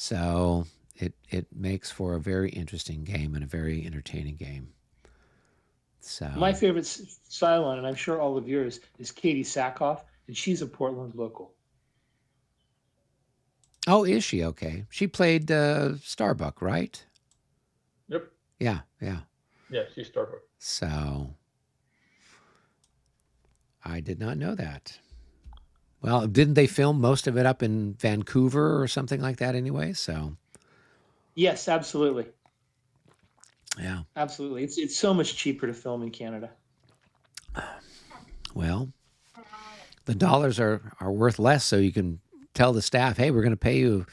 So it makes for a very interesting game and a very entertaining game. My So, favorite Cylon, and I'm sure all of yours, is Katie Sackhoff, and she's a Portland local. oh, is she okay? She played Starbuck, right? Yep. Yeah, yeah. Yeah, she's Starbuck. So I did not know that. Well, didn't they film most of it up in Vancouver or something like that anyway? So, Yes, absolutely, yeah. absolutely. It's so much cheaper to film in Canada. Well, the dollars are worth less, so you can tell the staff, "Hey, we're going to pay you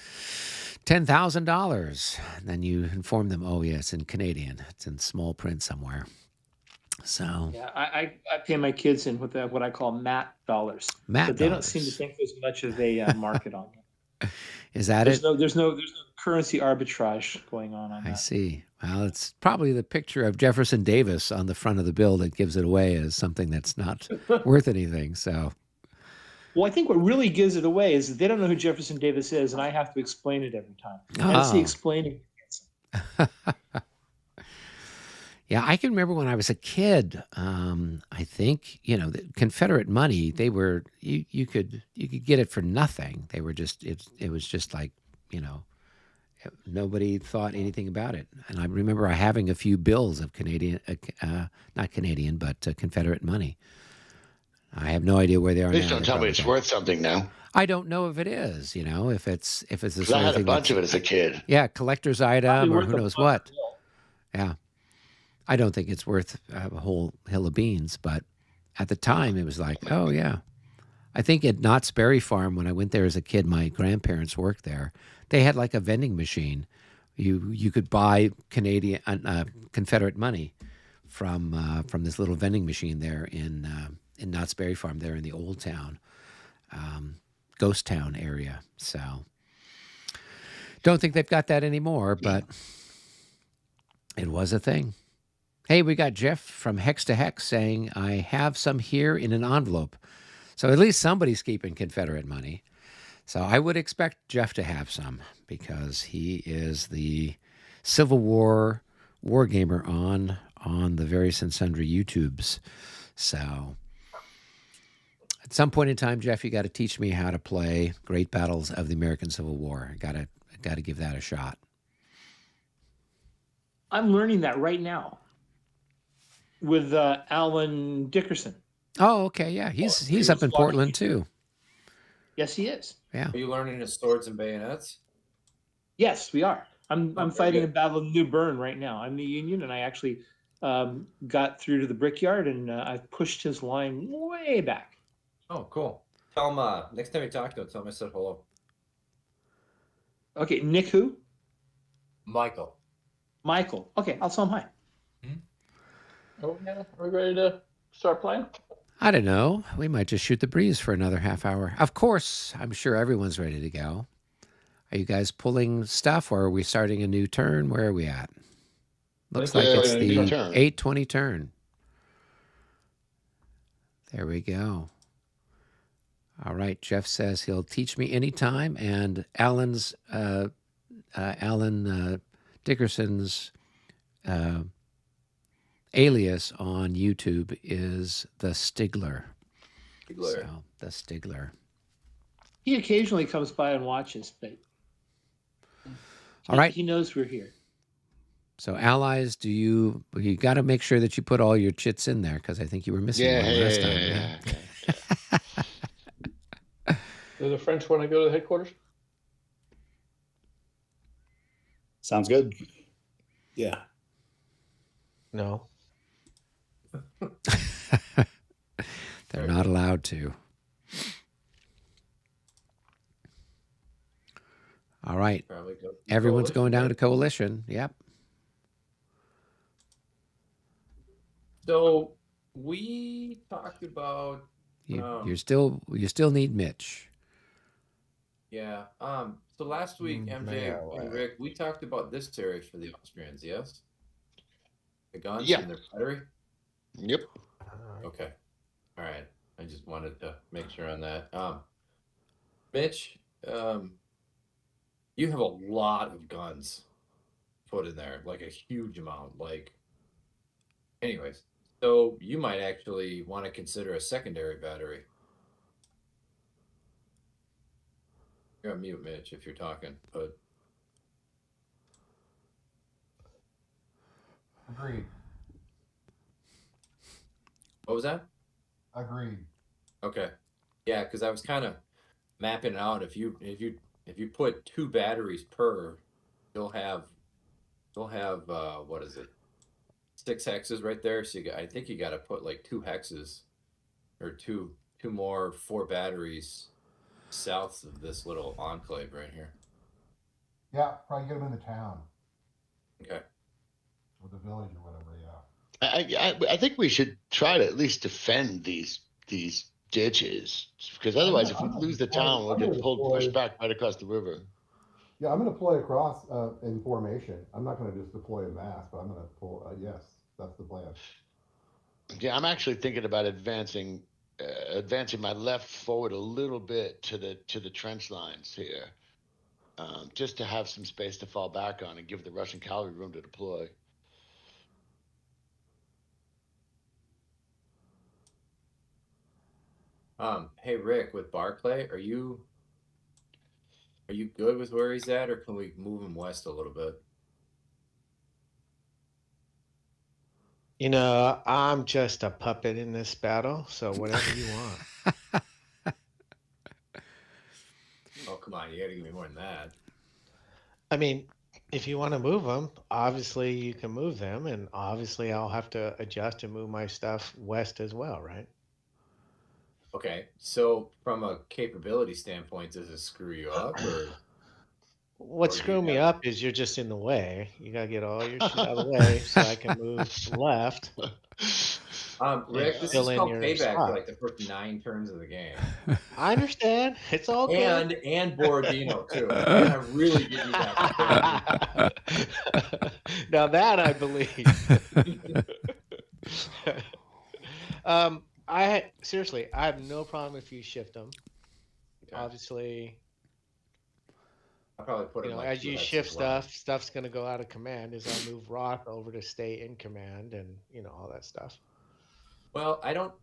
$10,000." And then you inform them, "Oh, yeah, it's in Canadian. It's in small print somewhere." So, Yeah, I pay my kids in with what I call MAT dollars, Matt but they don't seem to dollars. think there's much of a market on them. Is that There's it? no currency arbitrage going on I that. see. Well, it's probably the picture of Jefferson Davis on the front of the bill that gives it away as something that's not worth anything. So, Well, I think what really gives it away is that they don't know who Jefferson Davis is, and I have to explain it every time. And it's the ah, explaining. yeah, I can remember when I was a kid. I think the Confederate money. They were you could get it for nothing. They were just it was just like you know nobody thought anything about it. And I remember having a few bills of Canadian, not Canadian, but Confederate money. I have no idea where they are Please now. don't They're tell me probably it's gone. worth something now. I don't know if it is. If it's the Because I sort of had a thing bunch that's of it as a kid. yeah, collector's Probably item or worth who a knows buck what. a bill. Yeah, I don't think it's worth a whole hill of beans, but at the time it was like, oh yeah. I think at Knott's Berry Farm when I went there as a kid, my grandparents worked there. They had like a vending machine. You could buy Canadian Confederate money from this little vending machine there in Knott's Berry Farm there in the old town, ghost town area. So don't think they've got that anymore, but it was a thing. Hey, we got Jeff from Hex to Hex saying, I have some here in an envelope. So at least somebody's keeping Confederate money. So I would expect Jeff to have some because he is the Civil War wargamer on the various and sundry YouTubes. So at some point in time, Jeff, you got to teach me how to play Great Battles of the American Civil War. Got to give that a shot. I'm learning that right now with Alan Dickerson. Oh, okay, yeah, he's up in Portland too. Yes, he is. Yeah. Are you learning his swords and bayonets? Yes, we are. I'm very fighting a good. battle of New Bern right now. I'm the Union, and I actually got through to the Brickyard, and I pushed his line way back. Oh, cool. Tell him next time you talk to him, tell him I said hello. Okay, Nick who? Michael. Michael. Okay, I'll tell him hi. Oh, yeah. Are we ready to start playing? I don't know. We might just shoot the breeze for another half hour. Of course, I'm sure everyone's ready to go. Are you guys pulling stuff or are we starting a new turn? Where are we at? Looks like it's the 8:20 turn. There we go. All right. Jeff says he'll teach me anytime. And Alan Dickerson's alias on YouTube is the Stigler. So, the Stigler. He occasionally comes by and watches, but all right. He knows we're here. So allies, you got to make sure that you put all your chits in there because I think you were missing one last time. Yeah. Does the French want to go to the headquarters? Sounds good. Yeah. No. They're not allowed to. All right. Everyone's going down to coalition. Yep. So we talked about You still need Mitch. yeah. So last week, MJ and Rick, we talked about this series for the Austrians, yes? The guns and their battery? Yep. Okay. All right. I just wanted to make sure on that. Mitch, you have a lot of guns put in there, like a huge amount. Like, anyways, so you might actually want to consider a secondary battery. You're on mute, Mitch, if you're talking, but Agreed. what was that? Agreed. Okay, yeah, because I was kind of mapping it out. If you put 2 batteries per, you'll have what is it? 6 hexes right there. So I think you got to put like 2 hexes or two more 4 batteries south of this little enclave right here. Yeah, probably get them in the town Okay. or the village or whatever. Yeah. I think we should try to at least defend these ditches, because otherwise, if we lose the town, we'll get pushed back right across the river. Yeah, I'm going to deploy across in formation. I'm not going to just deploy en masse, but I'm going to pull. Yes, that's the plan. Yeah, I'm actually thinking about advancing my left forward a little bit to the trench lines here, just to have some space to fall back on and give the Russian cavalry room to deploy. Hey Rick, with Barclay, are you good with where he's at, or can we move him west a little bit? You know, I'm just a puppet in this battle, so whatever you want. Oh, come on, you gotta give me more than that. I mean, if you want to move them, obviously you can move them, and obviously I'll have to adjust and move my stuff west as well, right? Okay, so from a capability standpoint, does it screw you up, or What's Or you screwing me have- up is you're just in the way. You gotta get all your shit out of the way so I can move left. Rick, this fill is in called your payback for spot. like the first 9 turns of the game, I understand. It's all good. and Borodino too. We're gonna really get you back. Now that I believe. Seriously, I have no problem if you shift them. Okay. Obviously, I'll probably put you it know, like as 2 you hexes shift west. stuff's gonna go out of command as I move Rock over to stay in command, and you know all that stuff. Well, I don't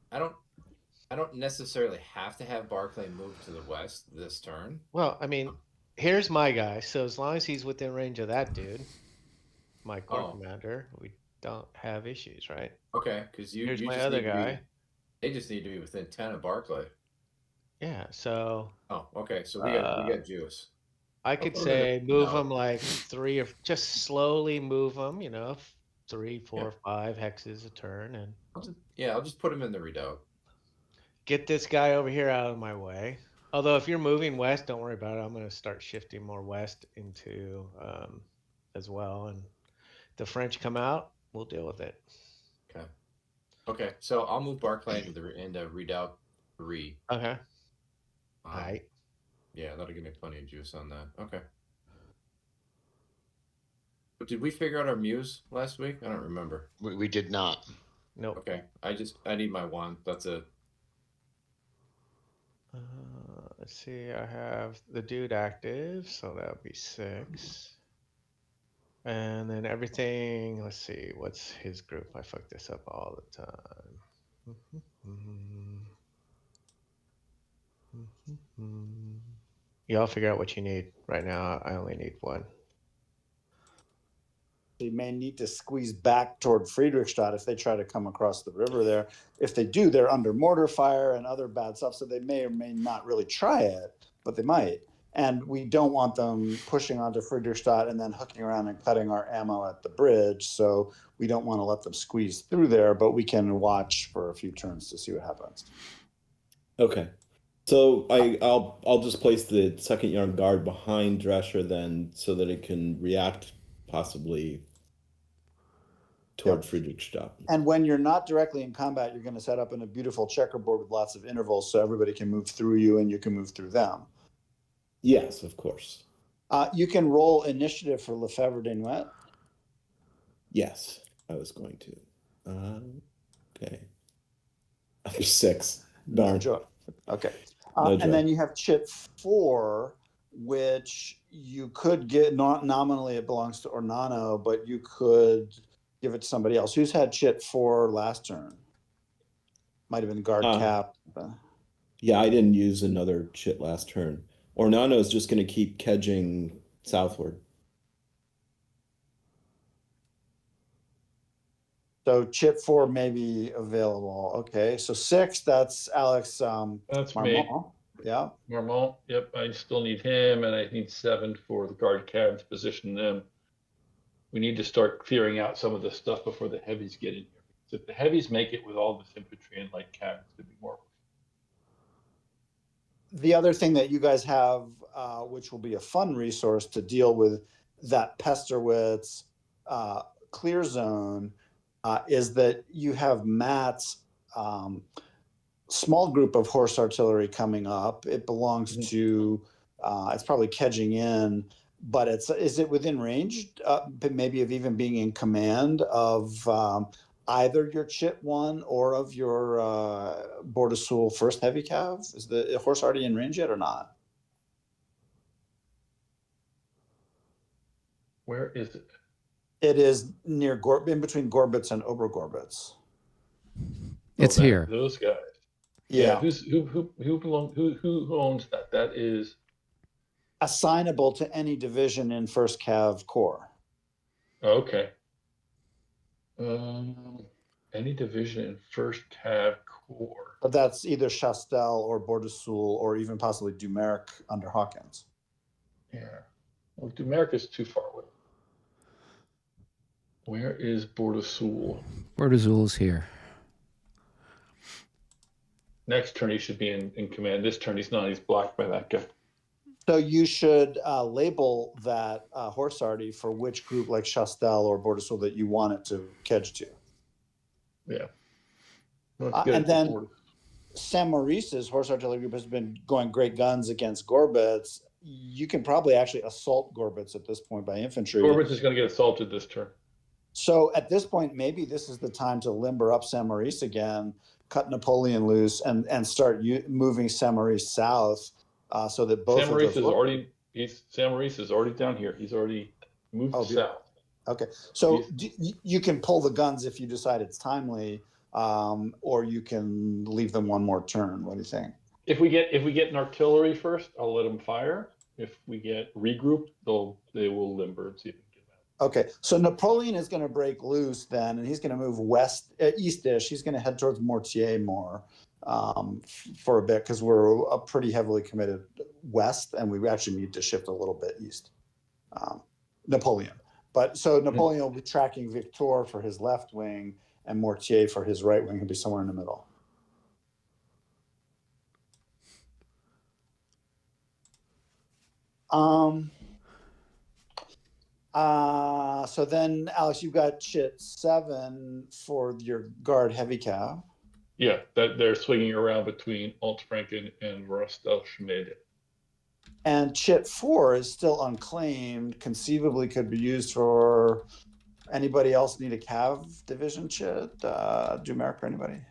necessarily have to have Barclay move to the west this turn. Well, I mean, here's my guy. So as long as he's within range of that dude, my corps commander, we don't have issues, right? Okay, because Here's you my just other need to be- guy. they just need to be within 10 of Barclay. Yeah, so Oh, okay. So we got juice. I could Okay. say move No. them like 3 or just slowly move them, you know, 3, 4, 5 hexes a turn, and I'll just put him in the redoubt. get this guy over here out of my way. Although if you're moving west, don't worry about it. I'm going to start shifting more west into as well, and the French come out, we'll deal with it. Okay. So I'll move Barclay into redoubt 3. Okay. All right. Yeah, that'll give me plenty of juice on that. Okay. But did we figure out our muse last week? I don't remember. We did not. Nope. Okay. I need my 1. That's it. Let's see. I have the dude active, so that would be 6. And then everything, let's see, what's his group? I fuck this up all the time. Y'all figure out what you need. Right now, I only need 1. They may need to squeeze back toward Friedrichstadt if they try to come across the river there. If they do, they're under mortar fire and other bad stuff, so they may or may not really try it, but they might. And we don't want them pushing onto Friedrichstadt and then hooking around and cutting our ammo at the bridge. So we don't want to let them squeeze through there, but we can watch for a few turns to see what happens. Okay. So I'll just place the second yard guard behind Drescher then, so that it can react possibly toward Friedrichstadt. And when you're not directly in combat, you're going to set up in a beautiful checkerboard with lots of intervals so everybody can move through you and you can move through them. Yes, of course. You can roll initiative for Lefebvre Desnouettes. Yes, I was going to. Okay. 6. Darn. Okay. No And joy. then you have chit 4, which you could get, not nominally it belongs to Ornano, but you could give it to somebody else. Who's had chit 4 last turn? Might have been guard cap. Yeah, I didn't use another chit last turn. Ornano is just going to keep kedging southward. So chit 4 may be available. Okay, so 6, that's Alex That's me. Marmont. Yeah. Marmont, yep, I still need him, and I need 7 for the guard cab to position them. We need to start clearing out some of the stuff before the heavies get in here. So if the heavies make it with all this infantry and light cav, it's gonna be more. The other thing that you guys have, which will be a fun resource to deal with that Pesterwitz clear zone, is that you have Matt's small group of horse artillery coming up. It belongs to, it's probably kedging in, but is it within range, maybe of even being in command of either your chit 1 or of your Bordeaux first heavy cav? Is the horse already in range yet or not? Where is it? It is near in between Gorbitz and Obergorbitz. It's here. Those guys. Yeah. Who owns that? That is Assignable to any division in first cav corps. okay. Any division in first cav corps. But that's either Chastel or Bordeaux or even possibly Dumeric under Hawkins. Yeah. Well, Dumeric is too far away. Where is Bordeaux? Bordeaux's here. Next turn he should be in command. This turn he's not. He's blocked by that guy. So you should label that horse arty for which group, like Chastel or Bordeaux, that you want it to kedge to. Yeah. And then Saint Maurice's horse artillery group has been going great guns against Gorbitz. You can probably actually assault Gorbitz at this point by infantry. Gorbitz is going to get assaulted this turn. So at this point, maybe this is the time to limber up Saint Maurice again, cut Napoleon loose, and start moving Saint Maurice south, so that both. Saint Maurice is already down here. He's already moved south. Okay, so you can pull the guns if you decide it's timely, or you can leave them one more turn. What do you think? If we get an artillery first, I'll let them fire. If we get regroup, they will limber and see if we can get out. Okay, so Napoleon is going to break loose then, and he's going to move east-ish. He's going to head towards Mortier more for a bit, because we're pretty heavily committed west, and we actually need to shift a little bit east. Napoleon. But so Napoleon will be tracking Victor for his left wing, and Mortier for his right wing. He'll be somewhere in the middle. So then, Alex, you've got chit 7 for your guard heavy cav. Yeah, that they're swinging around between Alt-Franken and Rostel-Schmiede. And chit 4 is still unclaimed. Conceivably could be used for anybody else need a cav division chit? Dumeric or anybody?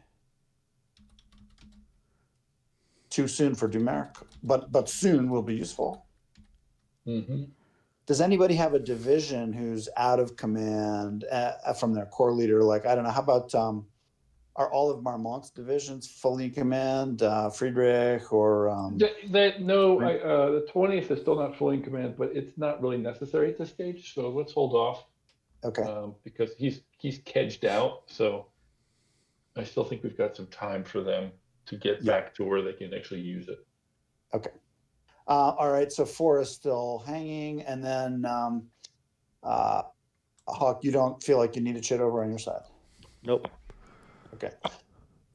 Too soon for Dumeric, but soon will be useful. Mm-hmm. Does anybody have a division who's out of command from their corps leader? Like, I don't know, how about, are all of Marmont's divisions fully in command? Friedrich or... The 20th is still not fully in command, but it's not really necessary at this stage. So let's hold off. Okay. Because he's kedged out. So I still think we've got some time for them to get back to where they can actually use it. Okay. All right, so 4 is still hanging, and then Hawk, you don't feel like you need a chit over on your side? Nope. Okay.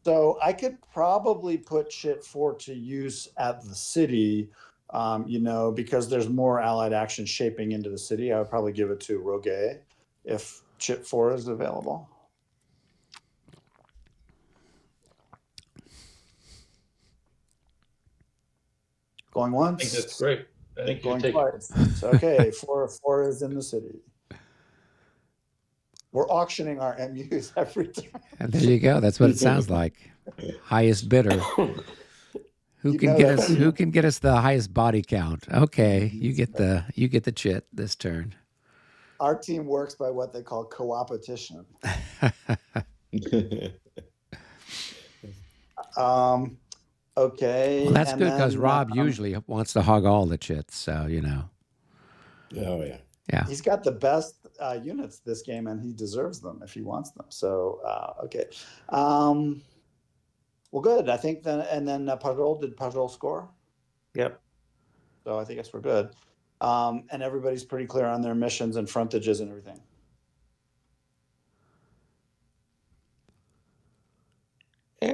So I could probably put chit 4 to use at the city, because there's more allied action shaping into the city. I would probably give it to Roguet if chit 4 is available. Going once. I think that's great. I think going twice. So, okay, 4 is in the city. We're auctioning our MUs every time. And there you go. That's what it sounds like. Highest bidder. Who You can know get that- us? Who can get us the highest body count? Okay, you get the chit this turn. Our team works by what they call co-opetition. Okay. Well, that's and good because then, Rob usually wants to hog all the chits. So Oh yeah. yeah. he's got the best units this game, and he deserves them if he wants them. So okay. Well, good. I think then, and then Pajol, did Pajol score? Yep. So I think we're good. And everybody's pretty clear on their missions and frontages and everything.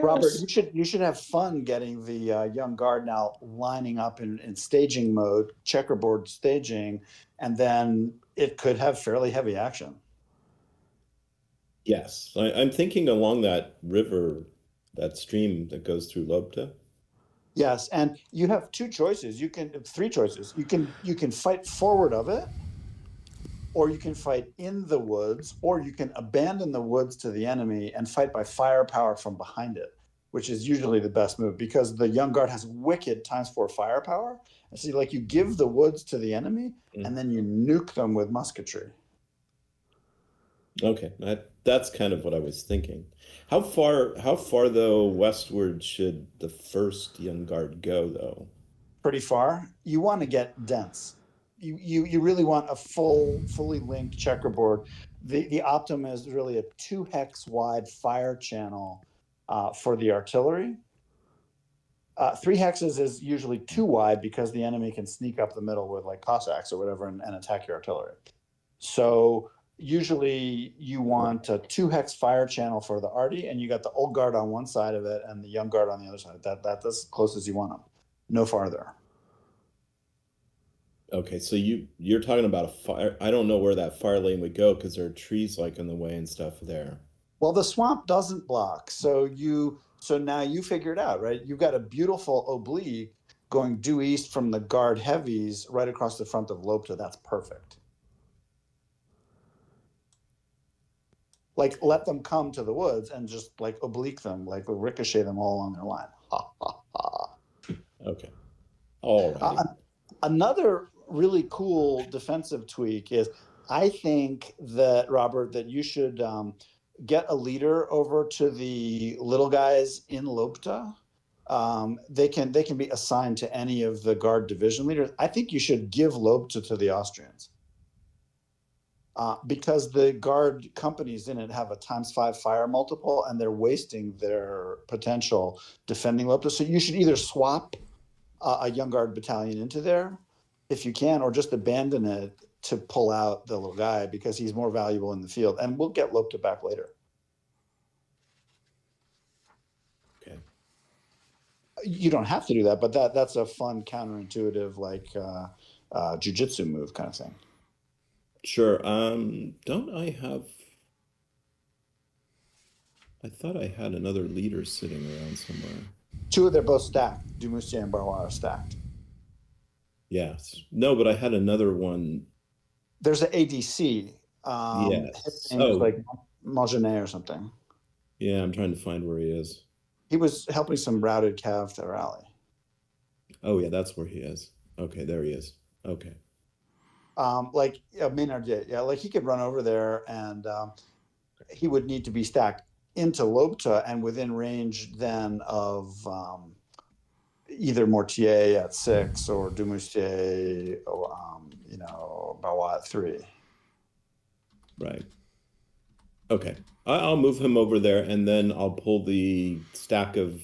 Robert, you should have fun getting the young guard now lining up in staging mode, checkerboard staging, and then it could have fairly heavy action. Yes, I'm thinking along that river, that stream that goes through Lobta. Yes, and you have three choices. You can fight forward of it, or you can fight in the woods, or you can abandon the woods to the enemy and fight by firepower from behind it, which is usually the best move because the young guard has wicked ×4 firepower. And so you give the woods to the enemy and then you nuke them with musketry. Okay, that's kind of what I was thinking. How far though westward should the first young guard go though? Pretty far. You want to get dense. You really want a fully linked checkerboard. The optimum is really a 2 hex wide fire channel for the artillery. 3 hexes is usually too wide because the enemy can sneak up the middle with Cossacks or whatever and attack your artillery. So usually you want a 2 hex fire channel for the arty, and you got the old guard on one side of it and the young guard on the other side. That's as close as you want them. No farther. Okay, so you're talking about a fire. I don't know where that fire lane would go because there are trees in the way and stuff there. Well, the swamp doesn't block, so now you figure it out, right? You've got a beautiful oblique going due east from the guard heavies right across the front of Lobta. That's perfect. Let them come to the woods and just oblique them, ricochet them all along their line. Ha ha ha. Okay. All right. Another really cool defensive tweak is I think that, Robert, that you should get a leader over to the little guys in Lobta. They can be assigned to any of the guard division leaders. I think you should give Lobta to the Austrians. Because the guard companies in it have a ×5 fire multiple and they're wasting their potential defending Lobta. So you should either swap a young guard battalion into there if you can, or just abandon it to pull out the little guy because he's more valuable in the field. And we'll get Lobta back later. Okay. You don't have to do that, but that's a fun counterintuitive jujitsu move kind of thing. Sure. Don't I have? I thought I had another leader sitting around somewhere. They're both stacked. Dumoustier and Barrois are stacked. Yes. No, but I had another one. There's an ADC. Yes. His name is Malgenet or something. Yeah, I'm trying to find where he is. He was helping some routed cav to rally. Oh yeah, that's where he is. Okay, there he is. Okay. Maynard, yeah, he could run over there and he would need to be stacked into Lobta and within range then of either Mortier at 6 or Dumoustier or Barrois at 3. Right. Okay. I'll move him over there and then I'll pull the stack of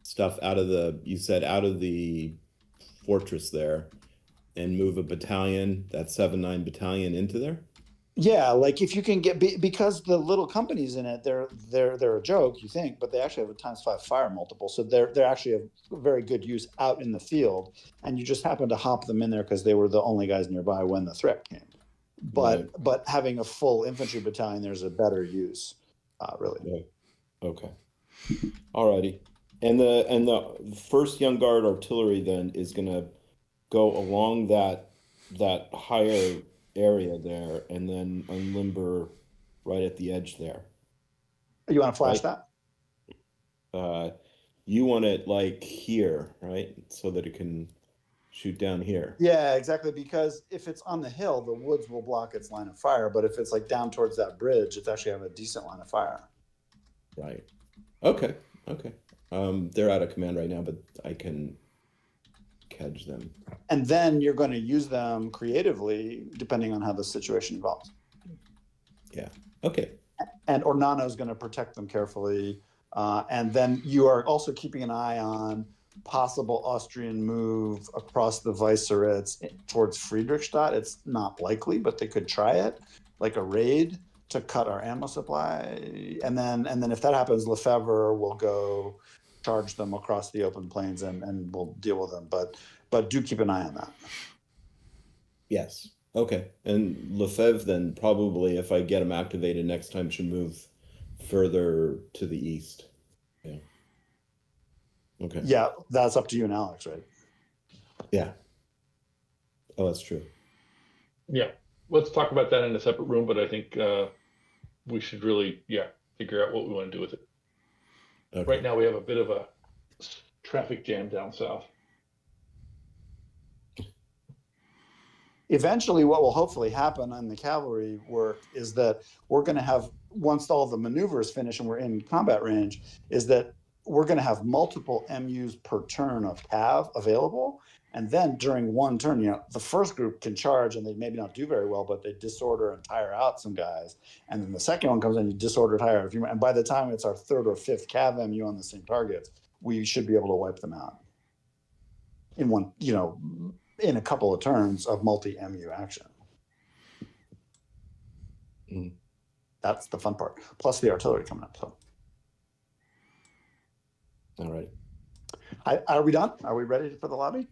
stuff out of the fortress there and move a battalion, that 7-9 battalion, into there. Yeah, if you can get, because the little companies in it, they're a joke, you think, but they actually have a ×5 fire multiple, so they're actually a very good use out in the field, and you just happen to hop them in there because they were the only guys nearby when the threat came. But having a full infantry battalion, there's a better use, really. Right. Okay. Alrighty, and the first young guard artillery then is gonna go along that higher area there and then unlimber right at the edge there. You want to flash right? that? you want it like here, right? So that it can shoot down here. Yeah, exactly. Because if it's on the hill, the woods will block its line of fire. But if it's like down towards that bridge, it's actually have a decent line of fire. Right. Okay. Okay. They're out of command right now, but I can catch them. And then you're going to use them creatively, depending on how the situation evolves. Yeah. Okay. And Ornano is going to protect them carefully. And then you are also keeping an eye on possible Austrian move across the Weißeritz towards Friedrichstadt. It's not likely, but they could try it, like a raid to cut our ammo supply. And then if that happens, Lefebvre will go charge them across the open plains and we'll deal with them. But do keep an eye on that. Yes. Okay. And Lefebvre then probably, if I get him activated next time, should move further to the east. Yeah. Okay. Yeah, that's up to you and Alex, right? Yeah. Oh, that's true. Yeah, let's talk about that in a separate room, but I think we should really, figure out what we want to do with it. Okay. Right now we have a bit of a traffic jam down south. Eventually, what will hopefully happen on the cavalry work is that we're going to have, once all the maneuvers finish and we're in combat range, is that we're going to have multiple MUs per turn of cav available. And then during one turn, the first group can charge and they maybe not do very well, but they disorder and tire out some guys. And then the second one comes in, you disorder, tire out a few. And by the time it's our third or fifth cav MU on the same targets, we should be able to wipe them out in one, in a couple of turns of multi-MU action. Mm. That's the fun part. Plus the artillery coming up. So, All right. are we done? Are we ready for the lobby?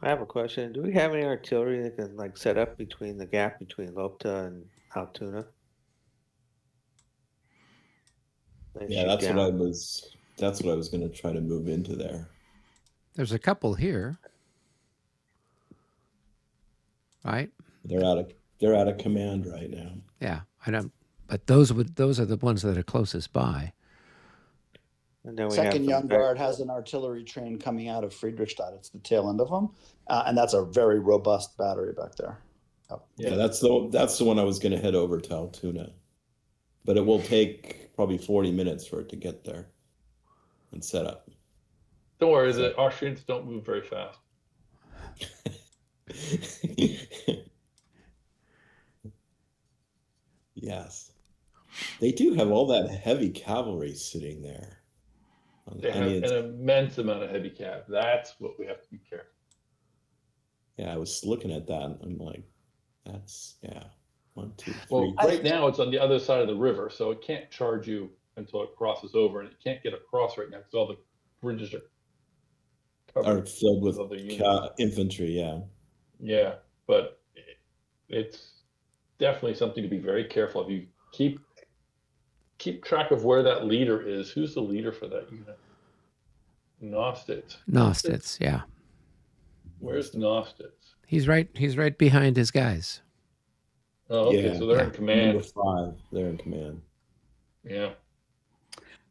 I have a question. Do we have any artillery that can like set up between the gap between Lopta and Altoona? Yeah, that's what I was going to try to move into there. There's a couple here, right? They're out of command right now. Yeah, I don't. But those are the ones that are closest by. And then we Second have Young Guard has an artillery train coming out of Friedrichstadt. It's the tail end of them, and that's a very robust battery back there. Yep. Yeah, that's the one I was going to head over to Altoona, but it will take probably 40 minutes for it to get there and set up. Don't worry, the Austrians don't move very fast. Yes, they do have all that heavy cavalry sitting there. They have an immense amount of heavy cav. That's what we have to be careful. Yeah, I was looking at that. I'm like, that's 1, 2, 3. Well, right now it's on the other side of the river, so it can't charge you until it crosses over, and it can't get across right now because all the bridges are filled with other units. infantry. Yeah. Yeah, but it's definitely something to be very careful of. You keep track of where that leader is. Who's the leader for that unit? Nostitz, yeah. Where's Nostitz? He's right behind his guys. Oh, okay, so they're in command. Number 5, they're in command. Yeah.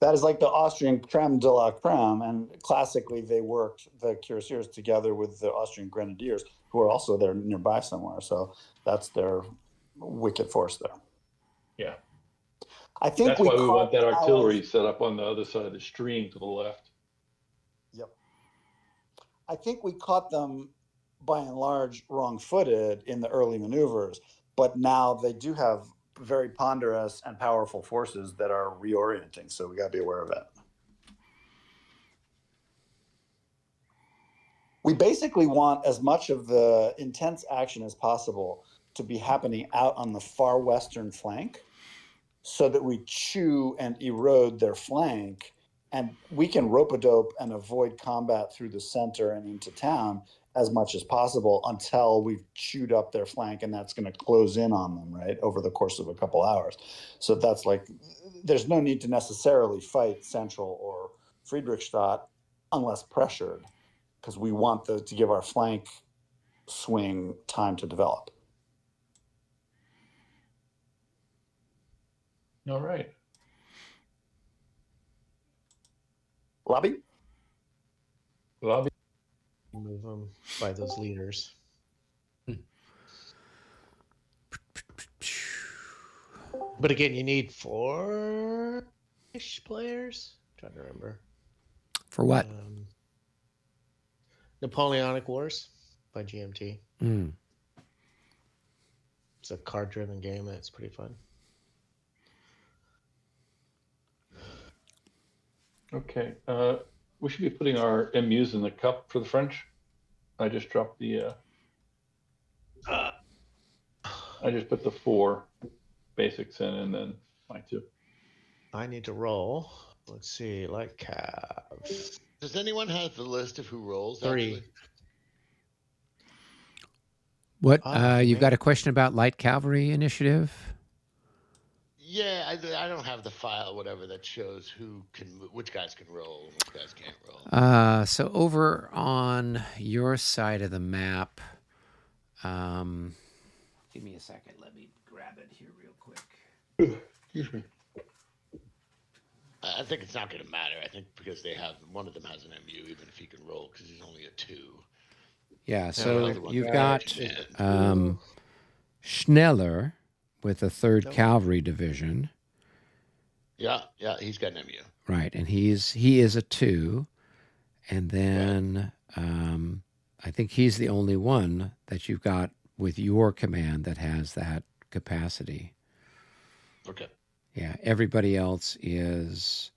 That is like the Austrian creme de la creme, and classically they worked the cuirassiers together with the Austrian grenadiers, who are also there nearby somewhere. So that's their wicked force there. Yeah. I think that's why we want that artillery set up on the other side of the stream to the left. Yep. I think we caught them by and large wrong-footed in the early maneuvers, but now they do have very ponderous and powerful forces that are reorienting, so we got to be aware of it. We basically want as much of the intense action as possible to be happening out on the far western flank, so that we chew and erode their flank, and we can rope-a-dope and avoid combat through the center and into town as much as possible until we've chewed up their flank, and that's going to close in on them, right, over the course of a couple hours. So that's like, there's no need to necessarily fight Central or Friedrichstadt unless pressured, because we want to give our flank swing time to develop. All right. Lobby? Well, Move them by those leaders. But again, you need 4-ish players. I'm trying to remember. For what? Napoleonic Wars by GMT. Mm. It's a card-driven game that's pretty fun. okay. We should be putting our MUs in the cup for the French. I just dropped the. I just put the 4 basics in, and then my 2. I need to roll. Let's see, like Cav. Does anyone have the list of who rolls? 3. Actually? What? man. You've got a question about light cavalry initiative? Yeah, I don't have the file, whatever, that shows who can, which guys can roll and which guys can't roll. So over on your side of the map, give me a second. Let me grab it here real quick. Excuse me. I think it's not going to matter. I think because they have, one of them has an MU, even if he can roll, because he's only a 2. Yeah, the so other one you've got got it. Schneller with the 3rd Nope. Cavalry Division. Yeah, he's got an MU. Right, and he is a 2. And then I think he's the only one that you've got with your command that has that capacity. Okay. Yeah, everybody else is,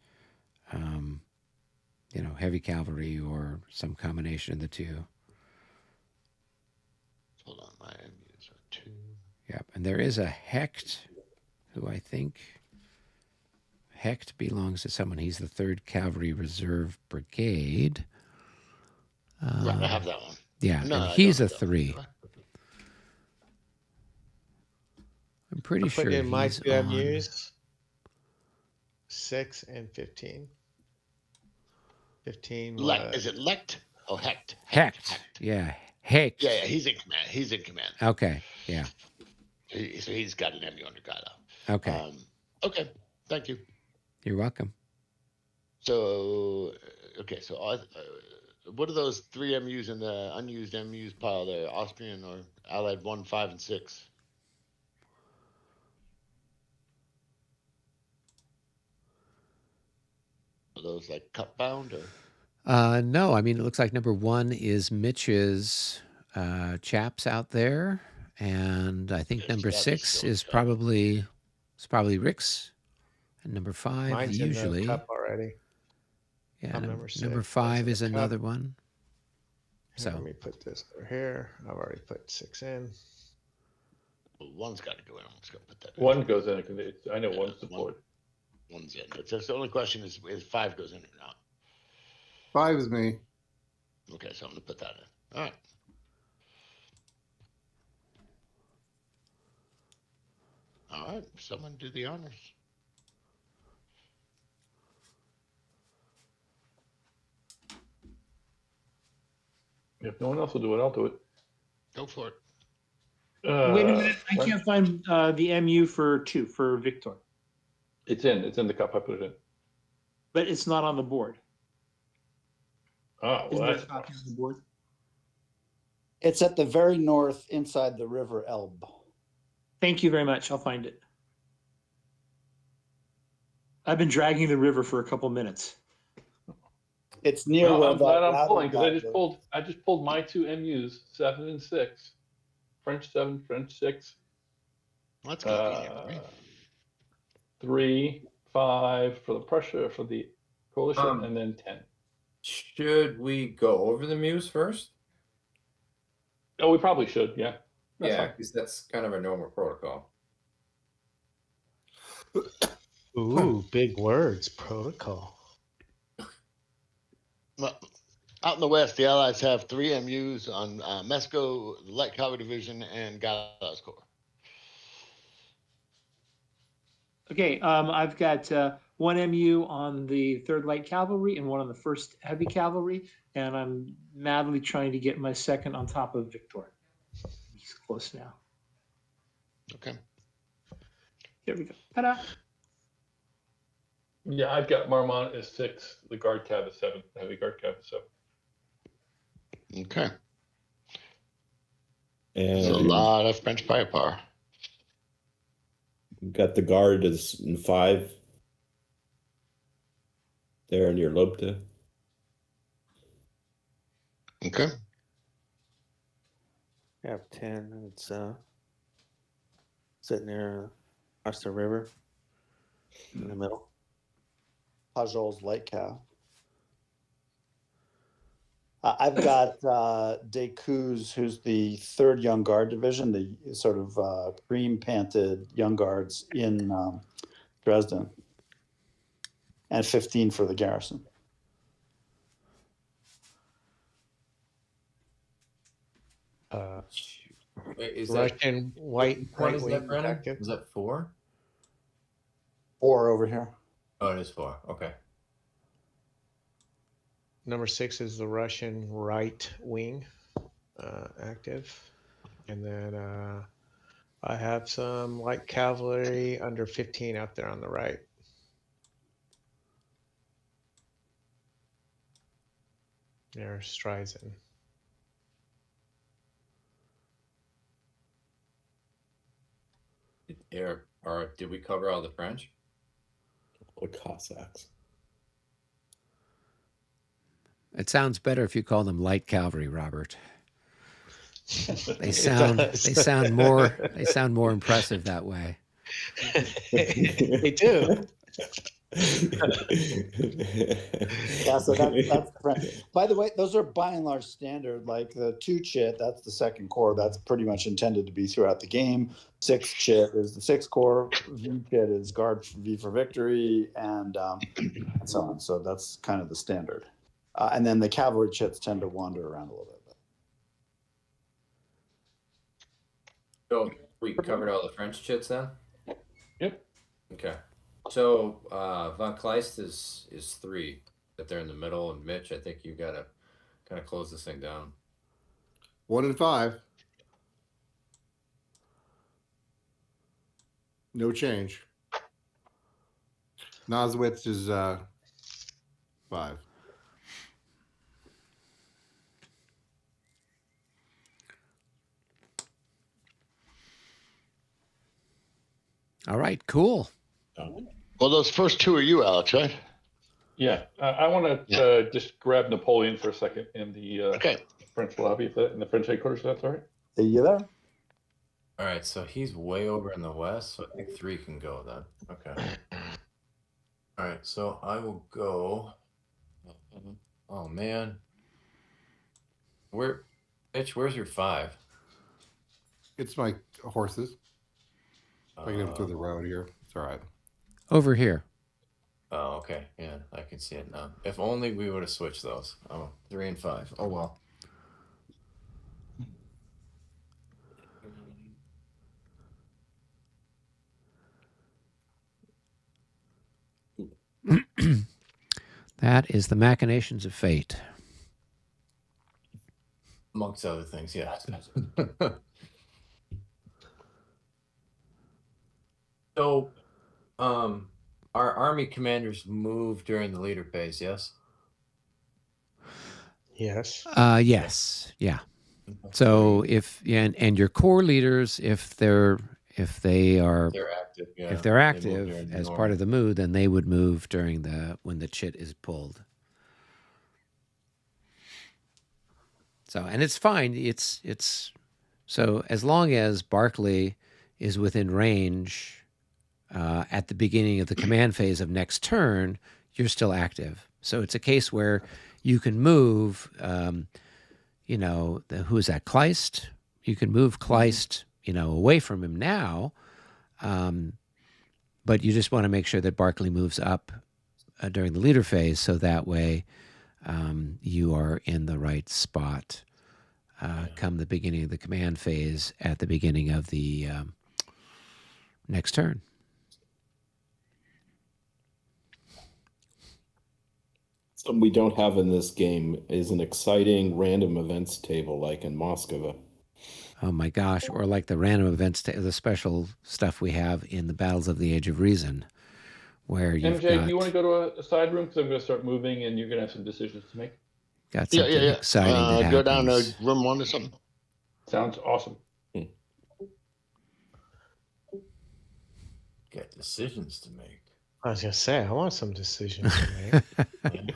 heavy cavalry or some combination of the 2. Hold on, my MUs are 2. Yep, and there is a Hecht, who I think Hecht belongs to someone. He's the 3rd Cavalry Reserve Brigade. Right, I have that one. Yeah, No, and I he's a don't have that 3. one. I'm pretty I'm sure putting in my he's 2 on. MUs. 6 and 15. 15 was... Is it Lecht? Oh, Hecht. Hecht. Yeah, Hecht. Yeah, he's in command. He's in command. Okay, yeah. So he's got an MU under Gato. Okay, Okay, thank you. you're welcome. So, okay, so what are those 3 MUs in the unused MUs pile there? Austrian or Allied 1, 5, and 6? Are those like cup bound or? No, I mean, it looks like number 1 is Mitch's chaps out there. And I think Yeah, number so that was 6 still is cup. probably Rick's. And number 5 Mine's usually. in the cup already. Yeah, I'm number number 5 six. is That's in the another cup. one. Here, So let me put this over here. I've already put 6 in. Well, 1's got to go in. I'm just gonna put that. in. 1 goes in. I know Yeah, 1's deployed. 1's in. That's the only question is 5 goes in or not. 5 is me. Okay, so I'm gonna put that in. All right. All right, someone do the honors. If no one else will do it, I'll do it. Go for it. Wait a minute, I French- can't find the MU for 2 for Victor, It's in the cup. I put it in. but it's not on the board. Ah, Isn't well, there a that's copy on the board? It's at the very north inside the River Elbe. Thank you very much. I'll find it. I've been dragging the river for a couple minutes. It's near Well, where I'm that glad I'm battle pulling because got I just pulled my 2 MUs, 7 and 6. French 7, French 6. That's convenient for me. 3, 5 for the Prussia for the coalition, and then 10. Should we go over the muse first? Oh, we probably should. Yeah. That's Yeah, fine. because that's kind of a normal protocol. Ooh, big words. Protocol. Well, out in the west, the Allies have 3 MUs on Mesco, Light Cavalry Division, and Gala's Corps. Okay, I've got 1 MU on the 3rd Light Cavalry and 1 on the 1st Heavy Cavalry, and I'm madly trying to get my 2nd on top of Victor. He's close now. Okay. There we go. Ta-da! Yeah, I've got Marmont as 6, the Guard Cav is 7, the Heavy Guard Cav is 7. Okay. There's a And lot of French firepower. got the guard as in 5. There in your Lobte. Okay. I have 10. It's sitting there across the river in the middle. Pajol's light cav. I've got Decou's, who's the 3rd Young Guard division, the sort of cream panted Young Guards in Dresden, and 15 for the garrison. Wait, is Russian white what is wing that, Brennan? active. Is that 4? 4 over here. Oh, it is 4. Okay. Number 6 is the Russian right wing active. And then I have some light cavalry under 15 out there on the right. There's Streisand. Did we cover all the French? The Cossacks. It sounds better if you call them light cavalry, Robert. They sound more impressive that way. They do. Yeah, so that's French. By the way, those are by and large standard. Like the 2 chit, that's the 2nd corps. That's pretty much intended to be throughout the game. 6 chit is the 6th corps. V chit is guard for V for victory, and so on. So that's kind of the standard. And then the cavalry chits tend to wander around a little bit. So we covered all the French chits then? Yep. Okay. So Von Kleist is 3, but they're in the middle, and Mitch, I think you gotta kind of close this thing down. 1 and 5. No change. Noswitz is 5. All right, cool. Well, those first 2 are you, Alex, right? Yeah, I want to just grab Napoleon for a second in the Okay. French lobby, in the French headquarters. If that's all right. Are you there? All right, so he's way over in the west, so I think 3 can go then. Okay. All right, so I will go. Oh man, Mitch? Where's your 5? It's my horses. I can go through the road here. It's all right. Over here. Oh, okay. Yeah, I can see it now. If only we would have switched those. Oh, 3 and 5. Oh well. That is the machinations of fate. Amongst other things, yeah. So, our army commanders move during the leader phase, yes? Yes. Yes. Yeah. So and your core leaders, if they are They're active, yeah. if they're They move active during the as normal. part of the move, then they would move during when the chit is pulled. So, and it's fine. It's so as long as Barclay is within range at the beginning of the command phase of next turn, you're still active. So it's a case where you can move. Who is that? Kleist. You can move Kleist, away from him now, but you just want to make sure that Barclay moves up during the leader phase, so that way you are in the right spot come the beginning of the command phase at the beginning of the next turn. Something we don't have in this game is an exciting random events table like in Moscow. Oh my gosh, or like the random events, the special stuff we have in the Battles of the Age of Reason, where you've MJ, got... do you want to go to a side room? Because I'm going to start moving and you're going to have some decisions to make. got something exciting that Go down happens. to room 1 or something. Sounds awesome. Got decisions to make. I was gonna say I want some decisions to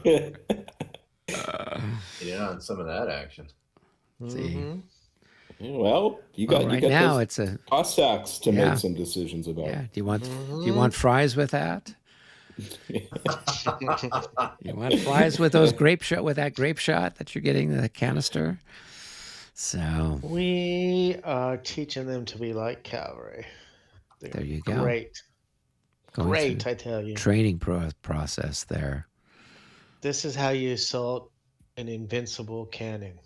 make. Yeah, on some of that action. See. Well, you Well, got right you got now those it's a Cossacks to Yeah. make some decisions about. yeah. Do you want fries with that? You want fries with those with that grape shot that you're getting the canister? So We are teaching them to be like cavalry. They're there you go. Great. Going Great, through I tell you. training process there. This is how you assault an invincible cannon.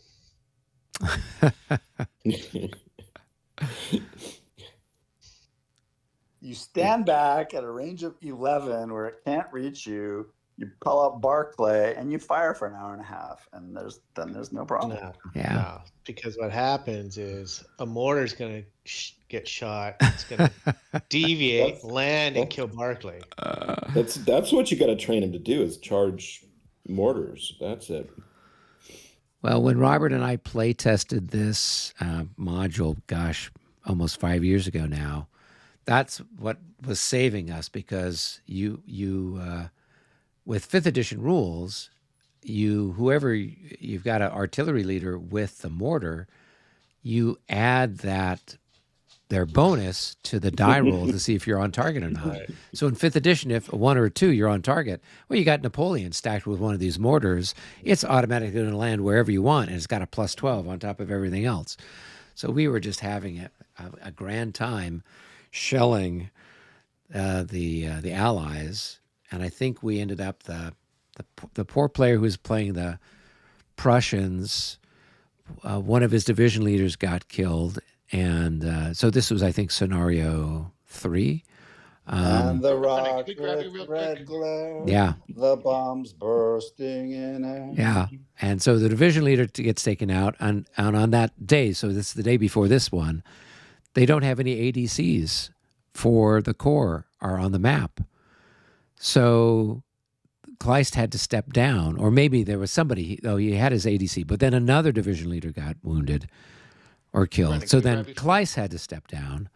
You stand back at a range of 11 where it can't reach you. You call up Barclay and you fire for an hour and a half, and there's no problem. No, Yeah. no, because what happens is a mortar's going to get shot. It's going to deviate, land, and kill Barclay. That's what you got to train him to do is charge mortars. That's it. Well, when Robert and I play tested this module, gosh, almost 5 years ago now, that's what was saving us, because you with 5th edition rules, whoever you've got an artillery leader with the mortar, you add their bonus to the die roll to see if you're on target or not. Right. So in 5th edition, if a 1 or a 2 you're on target, well, you got Napoleon stacked with one of these mortars, it's automatically going to land wherever you want, and it's got a +12 on top of everything else. So we were just having a grand time shelling the Allies, and I think we ended up the poor player who was playing the Prussians. One of his division leaders got killed, and so this was, I think, scenario 3. And the Can we grab you rocket real red quick? glare. Yeah. The bombs bursting in air. Yeah, and so the division leader gets taken out, and on that day, so this is the day before this one, they don't have any ADCs for the Corps are on the map. So Kleist had to step down, or maybe there was somebody, he had his ADC, but then another division leader got wounded or killed. Brandon, So can you then grab your Kleist had to step down,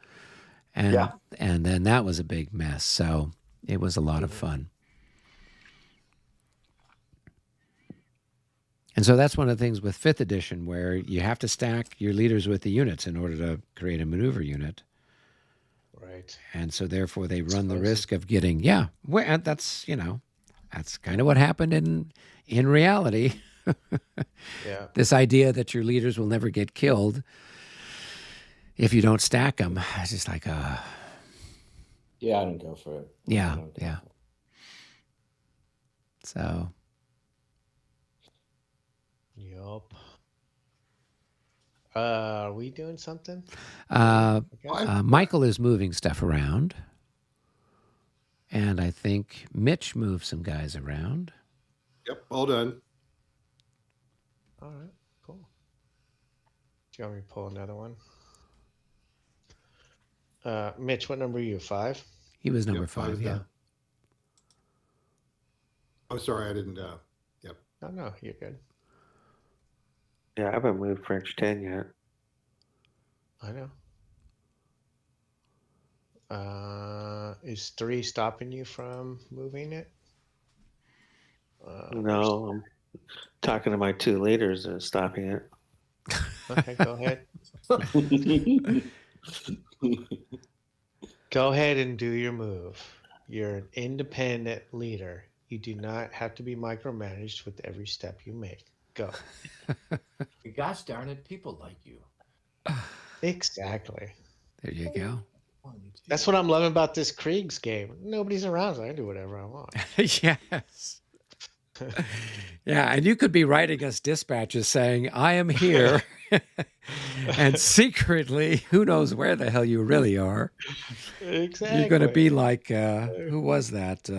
and then that was a big mess. So it was a lot of fun. And so that's one of the things with 5th edition, where you have to stack your leaders with the units in order to create a maneuver unit. Right. And so therefore they run the risk of getting, and that's kind of what happened in reality. Yeah. This idea that your leaders will never get killed if you don't stack them. It's just like, Yeah, I don't go for it. yeah, I don't go yeah. for it. So Yup. Are we doing something? Michael is moving stuff around. And I think Mitch moved some guys around. Yep, all done. All right, cool. Do you want me to pull another one? Mitch, what number are you? 5? He was number Yep, 5, is yeah. done. I'm sorry, I didn't. Yep. Oh, no, you're good. Yeah, I haven't moved French 10 yet. I know. Is 3 stopping you from moving it? No, I'm talking to my 2 leaders and stopping it. Okay, go ahead. Go ahead and do your move. You're an independent leader. You do not have to be micromanaged with every step you make. Go. Gosh darn it, people like you. Exactly. There you go. That's what I'm loving about this Kriegs game. Nobody's around, so I can do whatever I want. Yes. Yeah, and you could be writing us dispatches saying, I am here. And secretly, who knows where the hell you really are. Exactly. You're going to be like, who was that?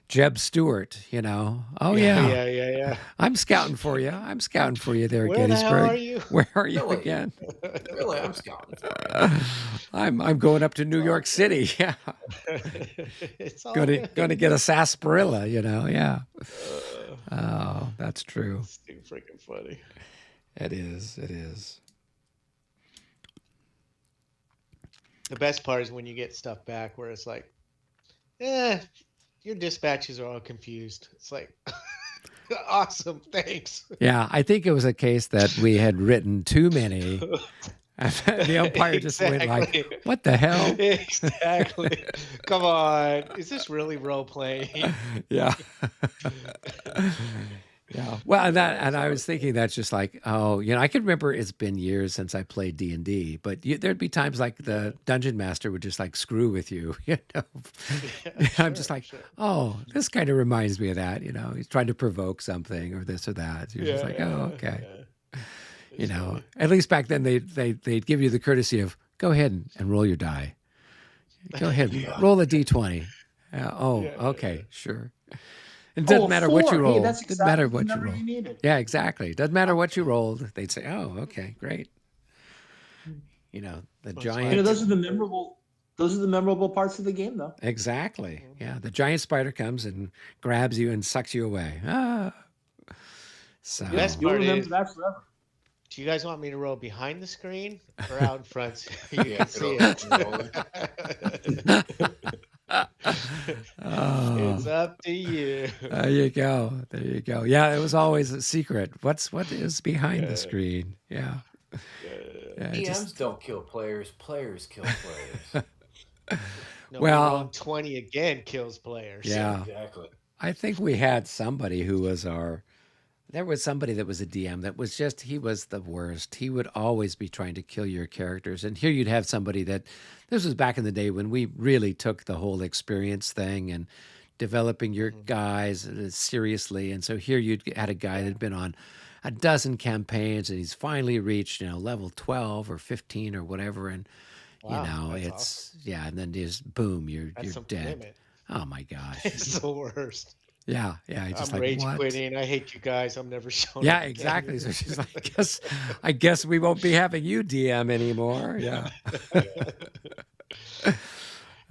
Jeb Stewart, you know. Oh Yeah, yeah, yeah. I'm scouting for you. I'm scouting for you there at Where the hell Gettysburg. are you? Where are you Really? again? Really, I'm scouting for you. I'm going up to New York City. Yeah. It's all Going good. to get a sarsaparilla, you know. Yeah. Uh, Oh, that's true. it's too freaking funny. It is. It is. The best part is when you get stuff back where it's like, your dispatches are all confused. It's like, awesome, thanks. Yeah, I think it was a case that we had written too many. And the umpire just went like, Exactly. "What the hell?" Exactly. Come on. Is this really role playing? Yeah. Yeah. Well, and I was thinking that's just like, oh, you know, I can remember it's been years since I played D&D, but there'd be times like the dungeon master would just like screw with you, you know. I'm just like, oh, this kind of reminds me of that, you know. He's trying to provoke something or this or that. You're just like, oh, okay. Yeah. You It's know, funny. at least back then they'd give you the courtesy of go ahead and roll your die. Go ahead, roll a d20. Oh, Yeah, okay, sure. It doesn't Oh, matter what you 4. roll. Hey, that's Doesn't matter exactly what the you number roll. you needed. Yeah, exactly. Doesn't matter what you rolled. They'd say, "Oh, okay, great." You know, the That's giant. You know, those are the memorable. Those are the memorable parts of the game, though. Exactly. Yeah, the giant spider comes and grabs you and sucks you away. Ah. So The best You'll part remember is, that forever. do you guys want me to roll behind the screen or out in front so you Yeah, can see it? Oh, It's up to you. there you go. There you go. Yeah, it was always a secret. What is behind the Yeah. screen? Yeah. Yeah, it DMs just- don't kill players. Players kill players. No, Well- rolling 20 again kills players. Yeah. Exactly. I think we had somebody who was there was somebody that was a DM that was just, he was the worst. He would always be trying to kill your characters. And here you'd have somebody that, this was back in the day when we really took the whole experience thing and developing your guys seriously. And so here you'd had a guy that had been on a dozen campaigns and he's finally reached, you know, level 12 or 15 or whatever. And, Wow, you know, that's it's, awesome. yeah. And then just boom, you're That's some dead. commitment. Oh my gosh. It's the worst. Yeah. Yeah. It's just I'm like, rage what? quitting. I hate you guys. I'm never showing Yeah, up again. exactly. So she's like, I guess we won't be having you DM anymore. Yeah.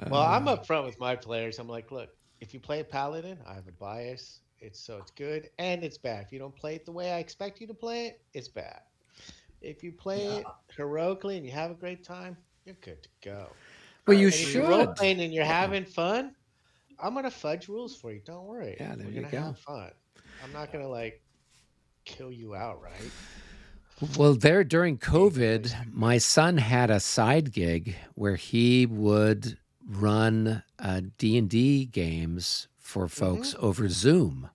Well, I'm upfront with my players. I'm like, look, if you play a paladin, I have a bias. It's good and it's bad. If you don't play it the way I expect you to play it, it's bad. If you play it heroically and you have a great time, you're good to go. Well, you And if you're role should. playing and you're having fun, I'm gonna fudge rules for you. Don't worry. Yeah, there We're you gonna go. have fun. I'm not gonna like kill you outright. Well, there during COVID, my son had a side gig where he would run D&D games for folks over Zoom.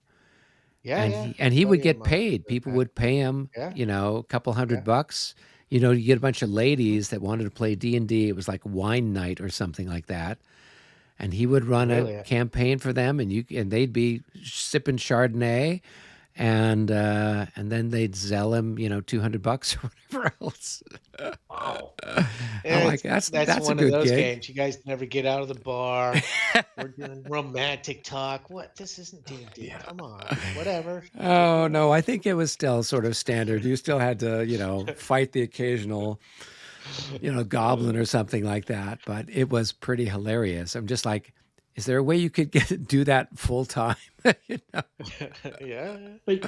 Yeah, and yeah. he would Buddy of get mine paid. did People that. would pay him, Yeah. you know, a couple $100 Yeah. bucks. You know, you get a bunch of ladies that wanted to play D&D. It was like wine night or something like that. And he would run Really? a campaign for them, and they'd be sipping Chardonnay, and then they'd sell him, you know, $200 or whatever else. Wow. I'm like, that's one a of good those gig. games. You guys never get out of the bar. We're doing romantic talk. What? This isn't D&D. Yeah. Come on. Whatever. Oh no, I think it was still sort of standard. You still had to, you know, fight the occasional, you know, goblin or something like that. But it was pretty hilarious. I'm just like, is there a way you could do that full time? You know? Yeah. But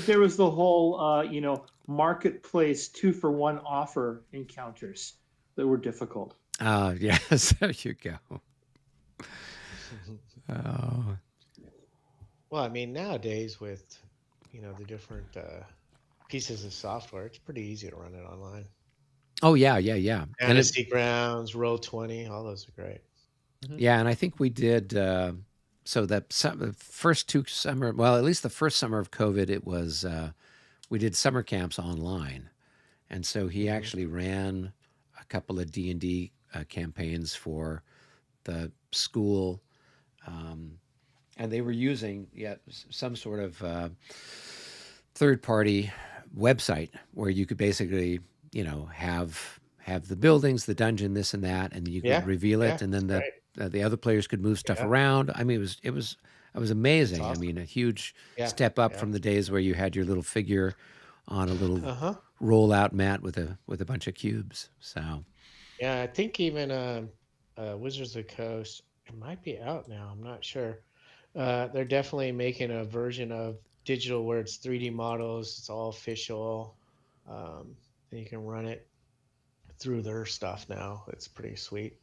there was the whole you know, marketplace 2-for-1 offer encounters that were difficult. Yes, there you go. Oh, Well, I mean, nowadays with, you know, the different pieces of software, it's pretty easy to run it online. oh yeah, yeah, yeah. And it, Fantasy Grounds, Roll20, all those are great. yeah, and I think we did. So that the first two summer, well, at least the first summer of COVID, it was we did summer camps online, and so he actually ran a couple of D&D campaigns for the school, and they were using some sort of third-party website where you could basically, you know, have the buildings, the dungeon, this and that, and you could Yeah, reveal it, yeah, and then it's the other players could move stuff Yeah. around. I mean, it was That was amazing. That's I awesome. mean, a huge Yeah, step up yeah. from the days where you had your little figure on a little Uh-huh. rollout mat with a bunch of cubes. So Yeah, I think even Wizards of the Coast, it might be out now. I'm not sure. They're definitely making a version of digital where it's 3D models. It's all official. And you can run it through their stuff now. It's pretty sweet.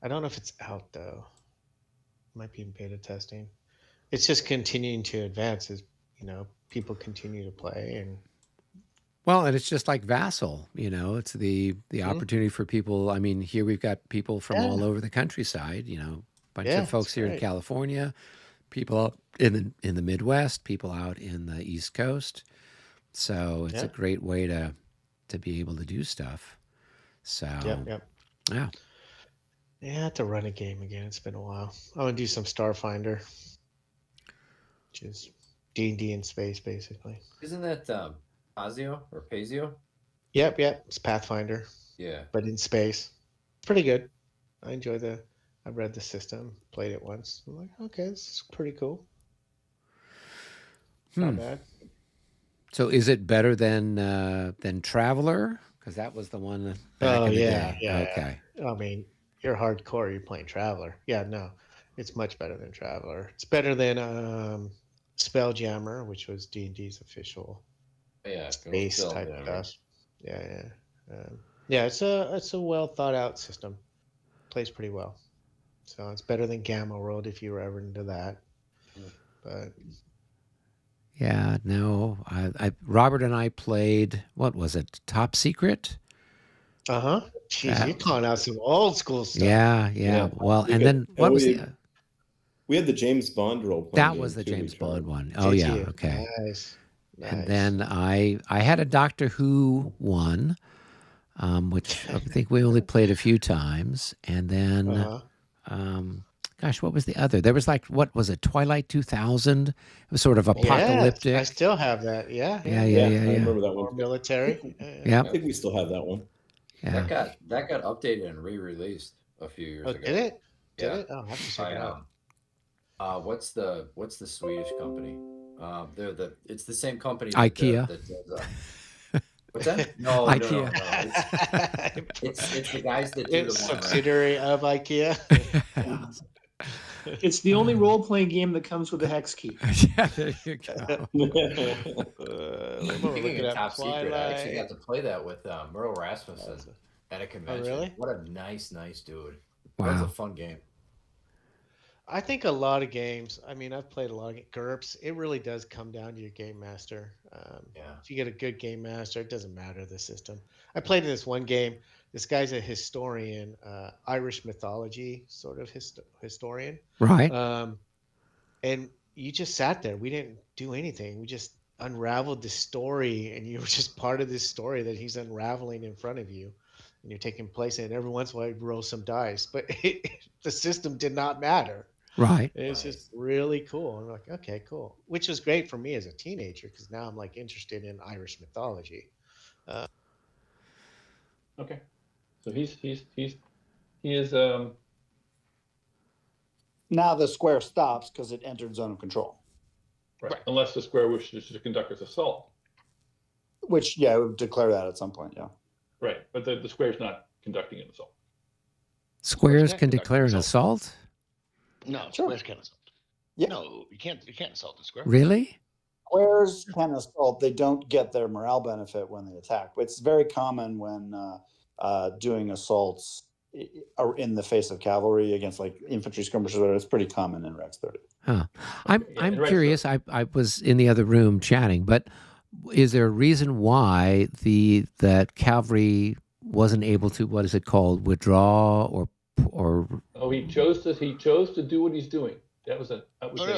I don't know if it's out though. It might be in beta testing. It's just continuing to advance as people continue to play and well, and it's just like Vassal, it's the opportunity for people. I mean, here we've got people from all yeah, over the countryside, bunch yeah, of it's folks here in great. California, people out in the Midwest, people out in the East Coast. So it's a Yeah, great way to be able to do stuff. So yep. yeah. Yeah, I have to run a game again. It's been a while. I want to do some Starfinder, which is D&D in space, basically. Isn't that Pazio or Pazio? Yep. It's Pathfinder, Yeah. but in space. Pretty good. I enjoy I read the system, played it once. I'm like, okay, this is pretty cool. Not bad. So is it better than Traveler? Because that was the one back in the day. Yeah. Okay. I mean, you're hardcore. You're playing Traveler. Yeah, no, it's much better than Traveler. It's better than Spelljammer, which was D&D's official Yeah. space type Spelljammer. stuff. Yeah. Yeah, it's a well thought out system. Plays pretty well. So it's better than Gamma World if you were ever into that. But Yeah. No. Robert and I played. What was it? Top Secret. Jeez, you're calling out some old school stuff. Yeah. Well, and then what was the? We had the James Bond role playing That game was the too, we James tried. Bond one. Oh Did yeah. you? Okay. Nice. And then I had a Doctor Who one, which I think we only played a few times. And then, gosh, what was the other? There was what was it? Twilight 2000. It was sort of apocalyptic. I still have that. Yeah. Yeah. I remember that one. Or military. Yeah. I think we still have that one. Yeah. That got updated and re-released a few years ago. Did it? Yeah. Did it? Oh, I have to check it out. What's the Swedish company? It's the same company. IKEA. That does, what's that? No, IKEA. No. It's the guys that do It's the one. subsidiary of IKEA. It's the only role playing game that comes with a hex key. Yeah, there you go. Speaking of Top Secret, I actually got to play that with Merle Rasmussen at a convention. really? What a nice dude. Wow. That was a fun game. I think a lot of games. I mean, I've played a lot of GURPS. It really does come down to your game master. If you get a good game master, it doesn't matter the system. I played in this one game. This guy's a historian, Irish mythology sort of historian. Right. And you just sat there. We didn't do anything. We just unraveled the story, and you were just part of this story that he's unraveling in front of you. And you're taking place in it. Every once in a while, you roll some dice, but the system did not matter. Right. And it's just really cool. I'm like, okay, cool. Which was great for me as a teenager because now I'm like interested in Irish mythology. Okay. So he is Now the square stops because it entered zone of control. right. Unless the square wishes to conduct its assault. Which, yeah, we would declare that at some point, yeah. Right. But the square's not conducting an assault. Squares can't can conduct declare an assault. assault? No, Sure. squares can't assault. Yeah. No, you can't assault the square. Really? Squares can assault. They don't get their morale benefit when they attack. But it's very common when doing assaults in the face of cavalry against like infantry skirmishers. It's pretty common in Regs 30. Huh. I'm right, curious. I was in the other room chatting, but is there a reason why that cavalry wasn't able to, what is it called, withdraw or Oh, he chose to do what he's doing. That was a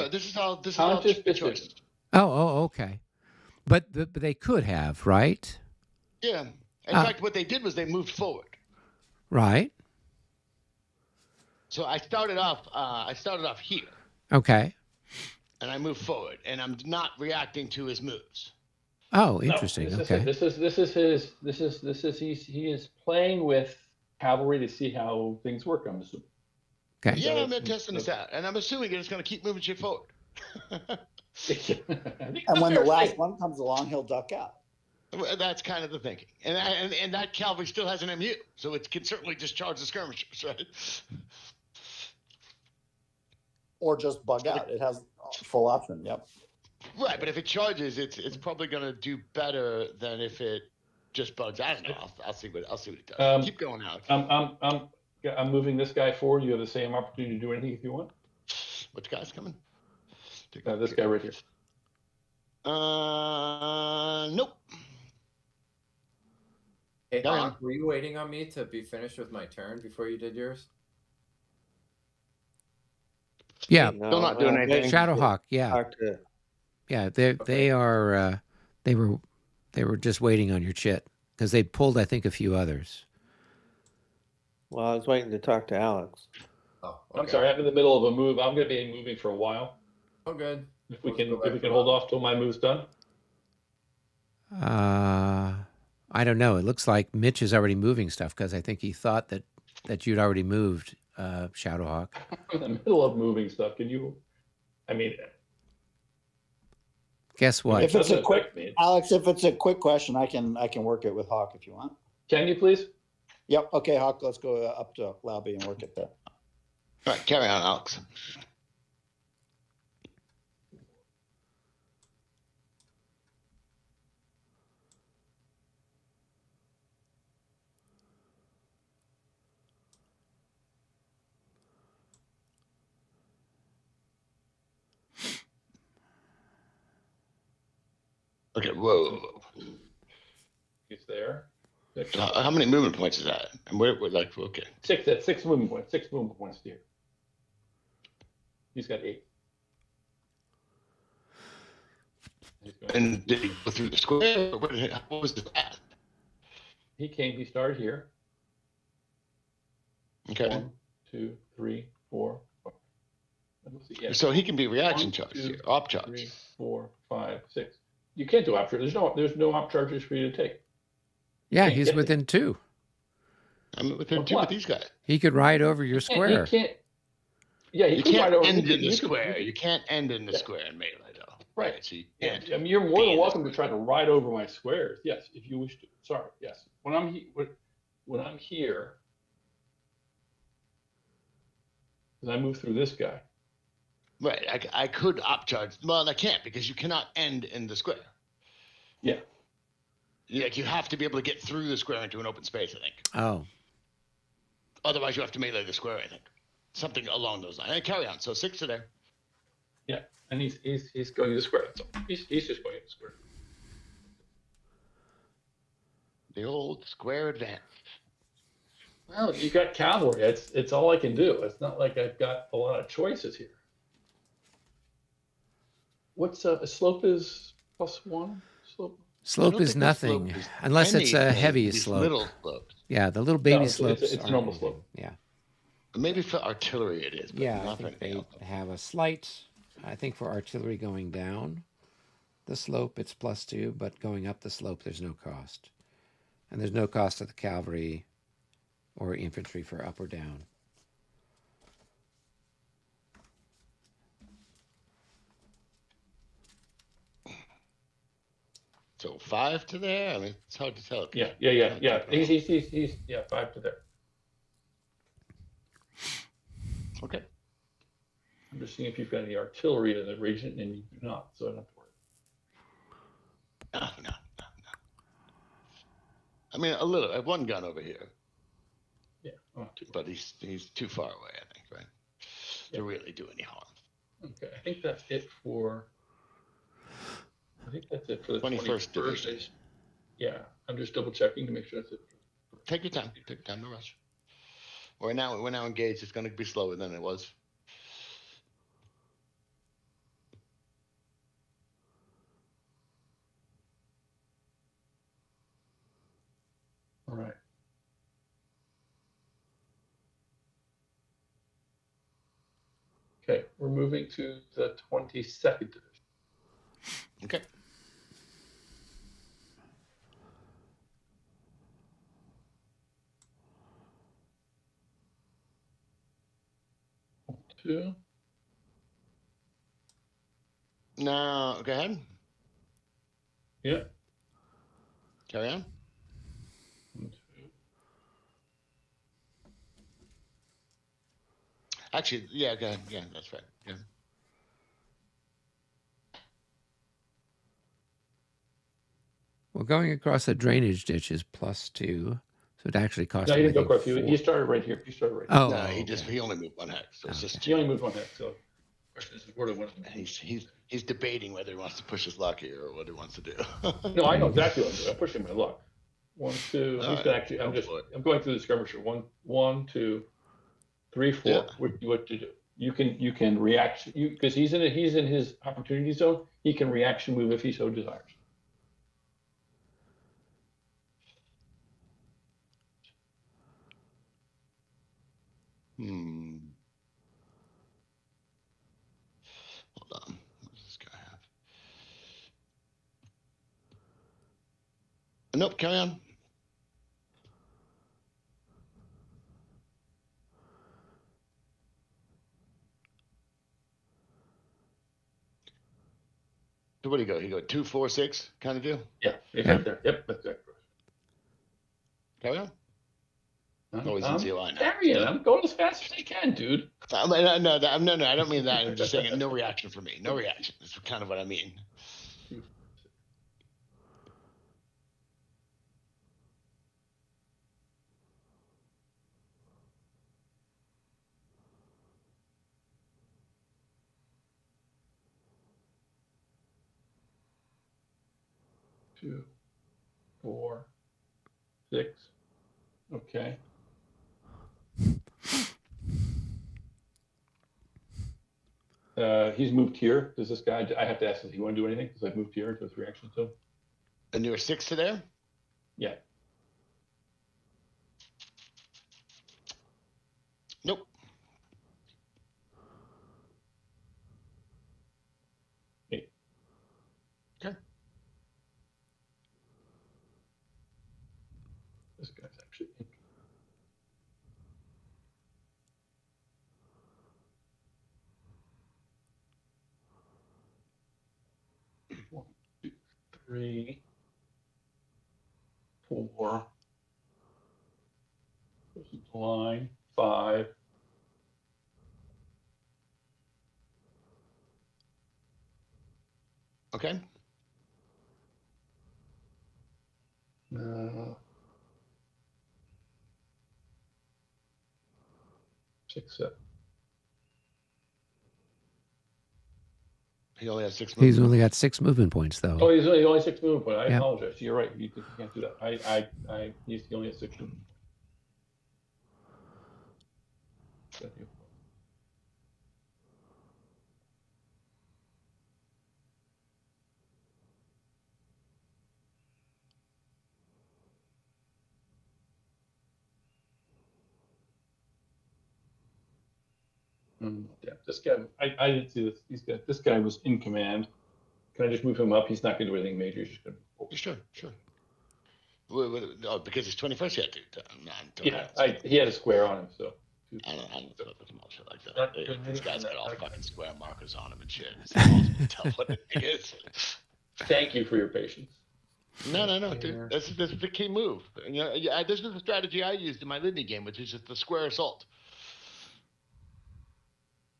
This is all conscious choice. decision. Oh, okay. But they could have, right? Yeah. In fact, what they did was they moved forward. Right. So I started off here, Okay. and I moved forward, and I'm not reacting to his moves. Oh, No, interesting. He is playing with cavalry to see how things work, I'm assuming. Okay. Yeah, I'm testing this out, and I'm assuming it's going to keep moving shit forward. And when the last one comes along, he'll duck out. Well, that's kind of the thinking, and that cavalry still has an MU, so it can certainly discharge the skirmishers, right? Or just bug out. It has full option. Yep. Right, but if it charges, it's probably going to do better than if it just bugs. I don't know. I'll see what it does. Keep going, Alex. I'm moving this guy forward. You have the same opportunity to do anything if you want. Which guy's coming? This guy right here. Nope. Hey, Carry Hawk, on. were you waiting on me to be finished with my turn before you did yours? Yeah. No, Still not doing anything. Shadowhawk. Yeah. Talk to Yeah. They were just waiting on your chit because they pulled, I think, a few others. Well, I was waiting to talk to Alex. Oh, I'm sorry. I'm in the middle of a move. I'm going to be moving for a while. Oh, good. If we can hold off till my move's done. I don't know. It looks like Mitch is already moving stuff because I think he thought that you'd already moved, Shadowhawk. I'm in the middle of moving stuff. Can you? I mean, Guess what? If it's a doesn't quick, affect me. Alex, if it's a quick question, I can work it with Hawk if you want. Can you please? Yep. Okay, Hawk. Let's go up to Lobby and work it there. All right, carry on, Alex. Okay, whoa. He's there. So how many movement points is that? And we're like, okay. That's 6 movement points. 6 movement points here. He's got 8. And did he go through the square? Or what was the path? He started here. Okay. 1, 2, 3, 4, 5. Let's see, yeah. So he can be reaction 1, charged 2, here, op 3, charge. 4, 5, 6. You can't do op charge. There's no op charges for you to take. Yeah, Can't he's get within 2. I'm within 2 with these guys. He could ride over your square. He can't. Yeah, he You could ride can't over. end you in the could- square. You can't end in the square in melee, though. Right. So you Yeah, can't. I mean, you're more be than in welcome the to try to ride over my squares. Yes, if you wish to. Sorry. Yes. When I'm here, because I move through this guy. Right. I could op charge. Well, I can't because you cannot end in the square. Yeah. Like you have to be able to get through the square into an open space, I think. Oh, Otherwise, you have to melee the square, I think. Something along those lines. Carry on. So 6 to there. Yeah, and he's going to the square. That's all. He's just going to the square. The old square advance. Well, you got cavalry. It's all I can do. It's not like I've got a lot of choices here. What's a slope is +1 slope? slope don't is think the slope nothing is unless it's a anything, heavy these slope. Little slopes. Yeah, the little baby it's- slopes. it's aren't normal anything. slope. Yeah, Maybe for artillery it is, but yeah. I not for think anything they else. have a slight. I think for artillery going down the slope it's +2, but going up the slope there's no cost, and there's no cost to the cavalry or infantry for up or down. So 5 to there? I mean, it's hard to tell. Yeah. He's 5 to there. Okay. I'm just seeing if you've got any artillery in the region, and you do not, so I don't have to worry. No. I mean, a little. I have one gun over here, Yeah. Oh, too but he's too far away, I think, right? To really do any harm. Okay, I think that's it for. I think that's it for the 21st 21st. division. Yeah, I'm just double checking to make sure that's it. Take your time. Take your time to rush. We're now engaged. It's going to be slower than it was. All right. Okay, we're moving to the 22nd division. Okay. 2. No, go ahead. Yeah. Carry on. 1, 2. Actually, yeah, go ahead. Yeah, that's right. Yeah. Well, going across a drainage ditch is +2, so it actually cost No, him, he I didn't go think, across. He 4. started right here. He started right here. Oh, No, he okay. just he only moved 1 hex, so it's just Okay. He only moved 1 hex. So, question is, where do I want to move? he's debating whether he wants to push his luck here or what he wants to do. No, I know exactly what I'm doing. I'm pushing my luck. 1, 2. All He's right, gonna actually. go for it. I'm going through the skirmisher. 1, 2, 3, 4. Yeah. What to do? You can react. Because he's in his opportunity zone. He can reaction move if he so desires. Hold on. What does this guy have? Nope, carry on. So what do you go? You go 2, 4, 6 kind of deal? Yeah, he's right there. Yep, that's right. Carry on. Oh, he's in COI now. Carrying. I'm going as fast as I can, dude. No, I don't mean that. I'm just saying no reaction for me. No reaction. That's kind of what I mean. Two, 4, 6. Okay. He's moved here. Does this guy? I have to ask, does he want to do anything? Because I've moved here into his reaction zone. And you were 6 to there? Yeah. Nope. Eight. Okay. This guy's actually. One, 2, 3, 4. Goes into the line. 5. Okay. 6, 7. He only has 6 He's movements. only got 6 movement points, though. Oh, he's only 6 movement points. I Yeah. apologize. You're right. You can't do that. He only has 6 movement points. Yeah, this guy. I didn't see this. This guy was in command. Can I just move him up? He's not going to do anything major. He's just going to. Sure. Oh, because it's 21st yet, dude. Yeah, he had a square on him, so. I don't know shit like that. Not good. This guy's got all fucking square markers on him and shit. It's impossible to tell what it is. Thank you for your patience. No, dude. This is the key move. You know, this is the strategy I used in my Lidney game, which is just the square assault.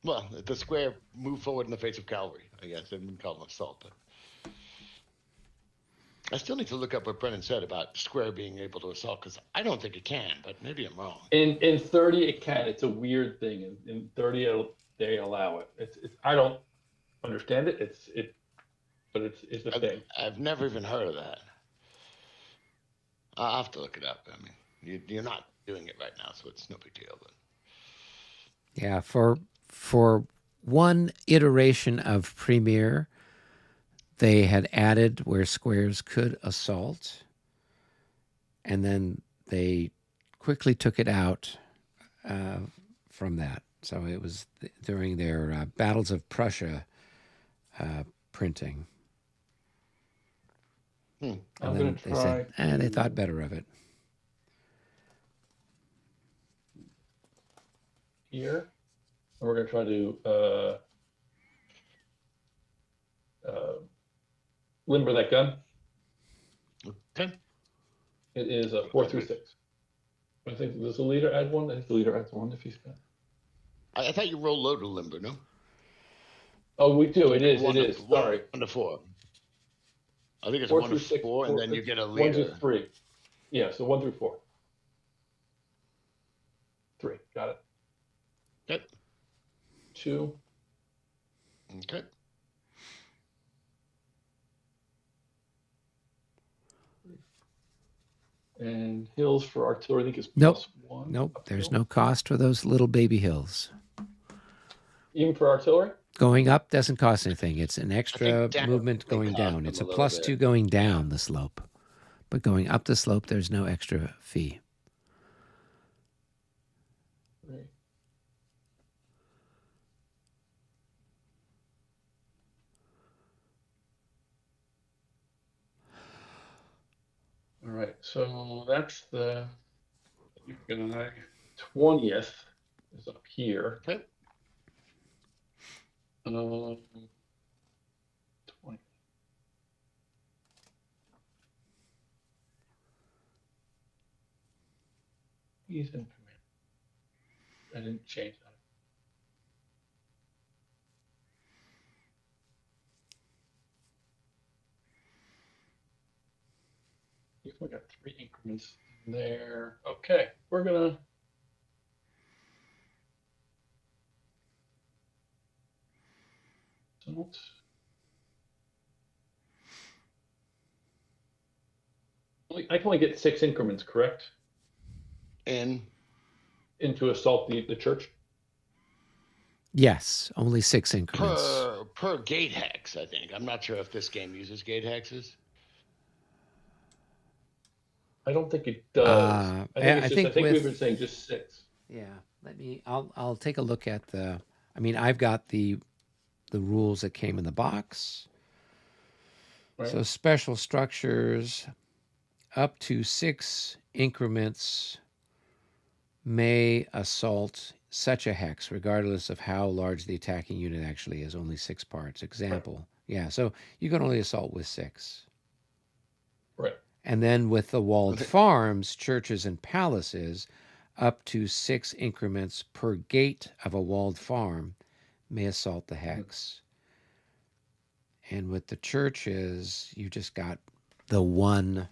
Well, the square move forward in the face of cavalry, I guess. I didn't call it assault, but I still need to look up what Brennan said about square being able to assault, because I don't think it can, but maybe I'm wrong. In 30, it can. It's a weird thing. In 30, they allow it. It's I don't understand it. But it's a thing. I've never even heard of that. I'll have to look it up. I mean, you're not doing it right now, so it's no big deal. But Yeah, for one iteration of Premiere, they had added where squares could assault, and then they quickly took it out from that. So it was during their Battles of Prussia printing. And I'm then going to they try. said, they thought better of it. Here. we're going to try to limber that gun. Okay. It is a 4 through 6. I think, does the leader add 1? I think the leader adds 1 if he's got. I thought you roll low to limber, no? Oh, we do. It is. One It to- is. Sorry. 1 to 4. I think it's 4 1 through to 6. 4, and then you get a 1 leader. to 3. Yeah, so 1 through 4. 3. Got it. Okay. 2. Okay. And hills for artillery, I think is Nope. +1. Nope, there's uphill. no cost for those little baby hills. Even for artillery? Going up doesn't cost anything. It's an extra down movement may going cost down. them It's a a little +2 bit. going down the slope. But going up the slope, there's no extra fee. 3. All right, so that's the 20th is up here. Okay. 20. He's in command. I didn't change that. We got 3 increments there. Okay, we're gonna. Don't. I can only get 6 increments, correct? And Into assault the church. Yes, only 6 increments. per gate hex, I think. I'm not sure if this game uses gate hexes. I don't think it does. I think we've with- been saying just 6. Yeah, I'll take a look at I've got the rules that came in the box. Right? So special structures up to 6 increments may assault such a hex, regardless of how large the attacking unit actually is, only 6 parts. Example. Yeah, so you can only assault with 6. Right. And then with the walled farms, churches, and palaces, up to 6 increments per gate of a walled farm may assault the hex. And with the churches, you just got the one,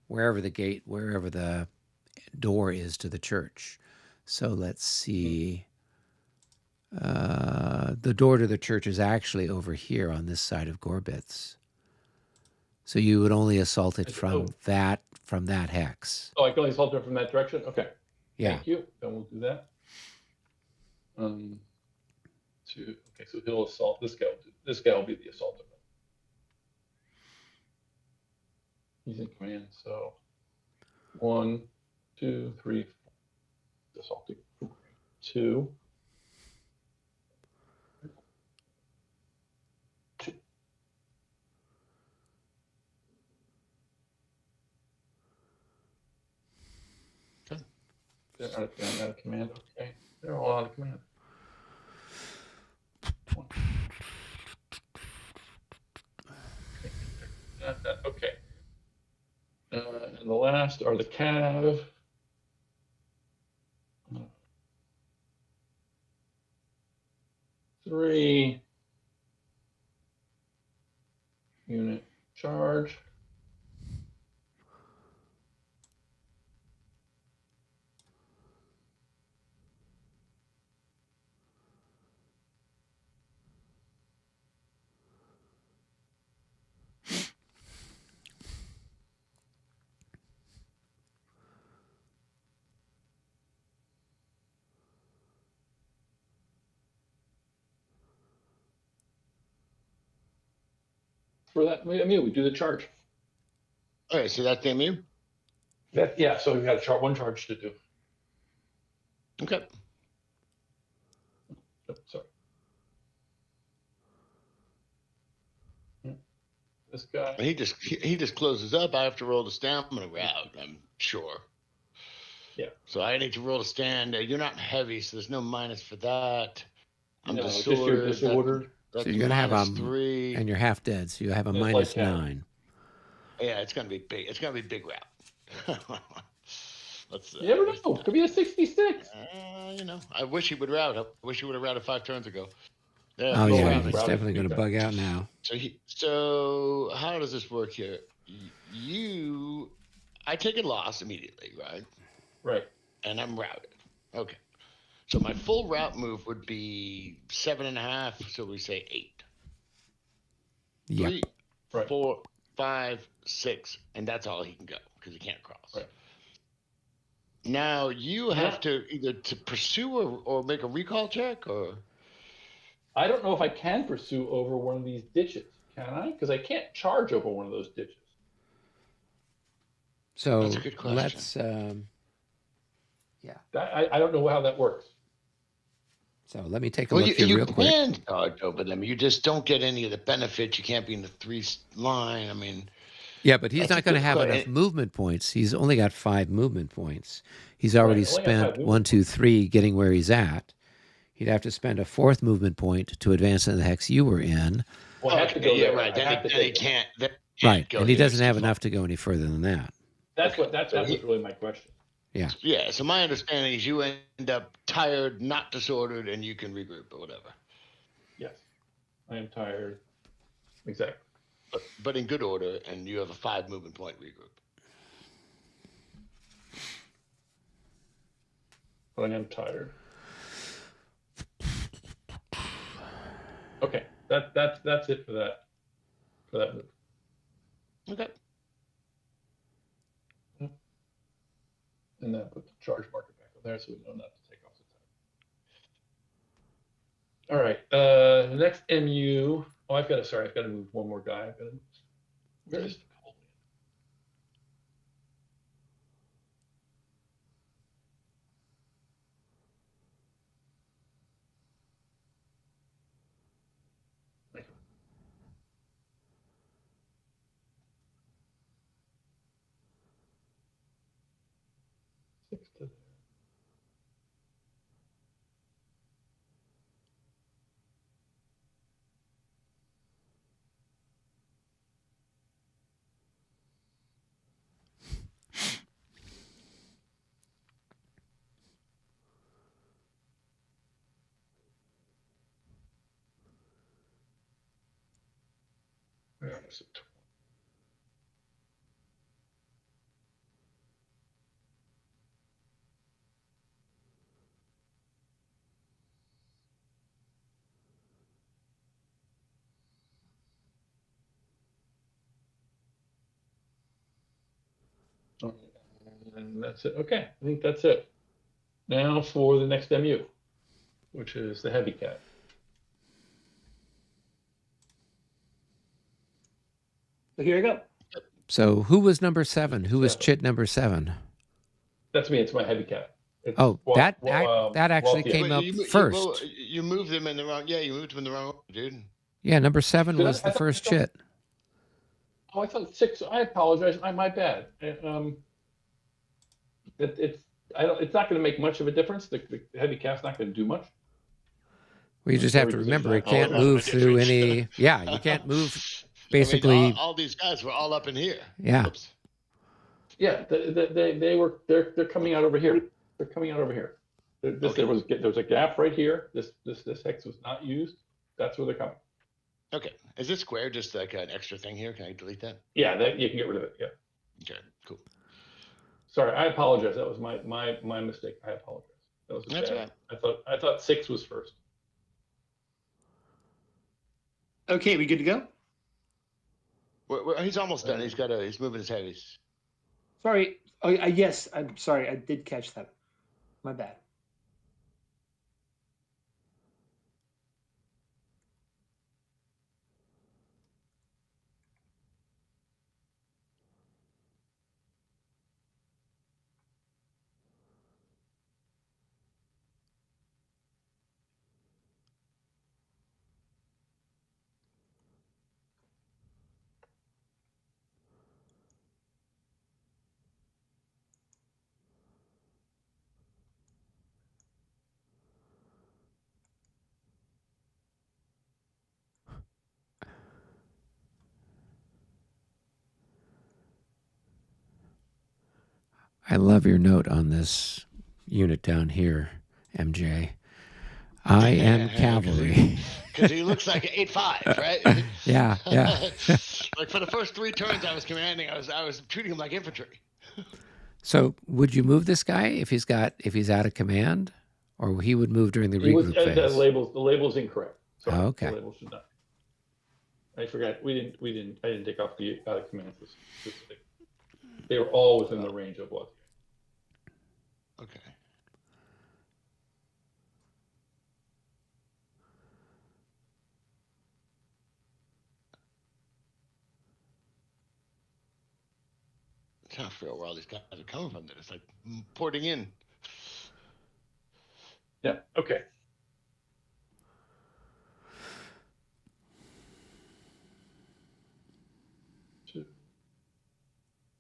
wherever the door is to the church. So let's see. The door to the church is actually over here on this side of Gorbitz. So you would only assault it from that hex. Oh, I can only assault it from that direction? Okay. Yeah. Thank you. Then we'll do that. Okay, so he'll assault this guy. This guy will be the assaulter. He's in command, so 1, 2, 3, 4. Assaulting 2. 2. Okay. They're out of command. Okay, they're all out of command. 1. Okay. And the last are the cav. 3 unit charge. For that, I mean, we do the charge. All right, so that's the MU? Yeah, so we've got one charge to do. Okay. Oh, sorry. This guy. And he just closes up. I have to roll the stamina route, I'm sure. Yeah. So I need to roll to stand. You're not heavy, so there's no minus for that. I'm No, just your disordered. disordered. So That's you're gonna have -3. and you're half dead. So you have a It's like minus that. 9. Yeah, it's gonna be big. It's gonna be big route. Let's. You never where's know. the Could be a 66. You know, I wish he would route. I wish he would have routed 5 turns ago. Yeah, Oh Roll yeah, out, he's route it, definitely going to okay. bug out now. So how does this work here? I take a loss immediately, right? Right. And I'm routed. Okay. So my full route move would be 7.5. So we say 8. Yep. 3, Right. 4, 5, 6, and that's all he can go because he can't cross. Right. Now you have to either to pursue or make a recall check, or I don't know if I can pursue over one of these ditches. Can I? Because I can't charge over one of those ditches. So That's a good question. let's I don't know how that works. so let me take a well, look here you real quick. can charge over them. You just don't get any of the benefits. You can't be in the 3 line. I mean, Yeah, but he's that's a not going to good have que- enough movement points. He's only got 5 movement points. He's already Right, only got 5 spent movement 1, 2, 3 getting where he's at. He'd have to spend a 4th movement point to advance in the hex you were in. Well, I have to go yeah, there. right. I have to Then he take it. can't. Right, go and he there. doesn't It's have too enough to go any further than that. That's Okay. what that So was really my question. Yeah. So my understanding is you end up tired, not disordered, and you can regroup or whatever. Yes, I am tired. Exactly. But in good order, and you have a 5 movement point regroup. But I am tired. Okay, that's it for that move. Okay. And then put the charge marker back on there so we know not to take off the time. All right. The next MU. Oh, I've got to move one more guy. Where is the cold man? 6 to there. Where is it? And that's it. Okay, I think that's it. Now for the next MU, which is the heavy cat. So here you go. So who was number 7? Who was Chit number 7? That's me. It's my heavy cat. It's that actually Waltia. came But up you first. You moved them in the wrong. Yeah, you moved them in the wrong order, dude. Yeah, number 7 Did I- was I the thought- first I thought- Chit. Oh, I thought 6. I apologize. My bad. It's not going to make much of a difference. The heavy cat's not going to do much. Well, you just have to remember it can't Oh, move that's through different. any. Yeah, you can't move. I mean, Basically, all these guys were all up in here. Yeah. Oops. Yeah, they're coming out over here. They're coming out over here. There was a gap right here. This hex was not used. That's where they're coming. Okay. Is this square just like an extra thing here? Can I delete that? Yeah, you can get rid of it. Yeah. Okay. Cool. Sorry, I apologize. That was my mistake. I apologize. That was That's bad. all I thought 6 was first. Okay, we good to go? He's almost done. He's moving his heavies. Sorry. Oh, yes, I'm sorry. I did catch that. My bad. I love your note on this unit down here, MJ. I am cavalry. Because he looks like an 8-5, right? Yeah. Like for the first 3 turns I was commanding, I was treating him like infantry. So would you move this guy if he's out of command, or he would move during the regroup phase? The label's incorrect. Sorry, Oh, okay. The label should not. I forgot. I didn't take off the out of command specific. They were all within the range of what. Okay. I'm trying to figure out where all these guys are coming from. It's like porting in. Yeah. Okay.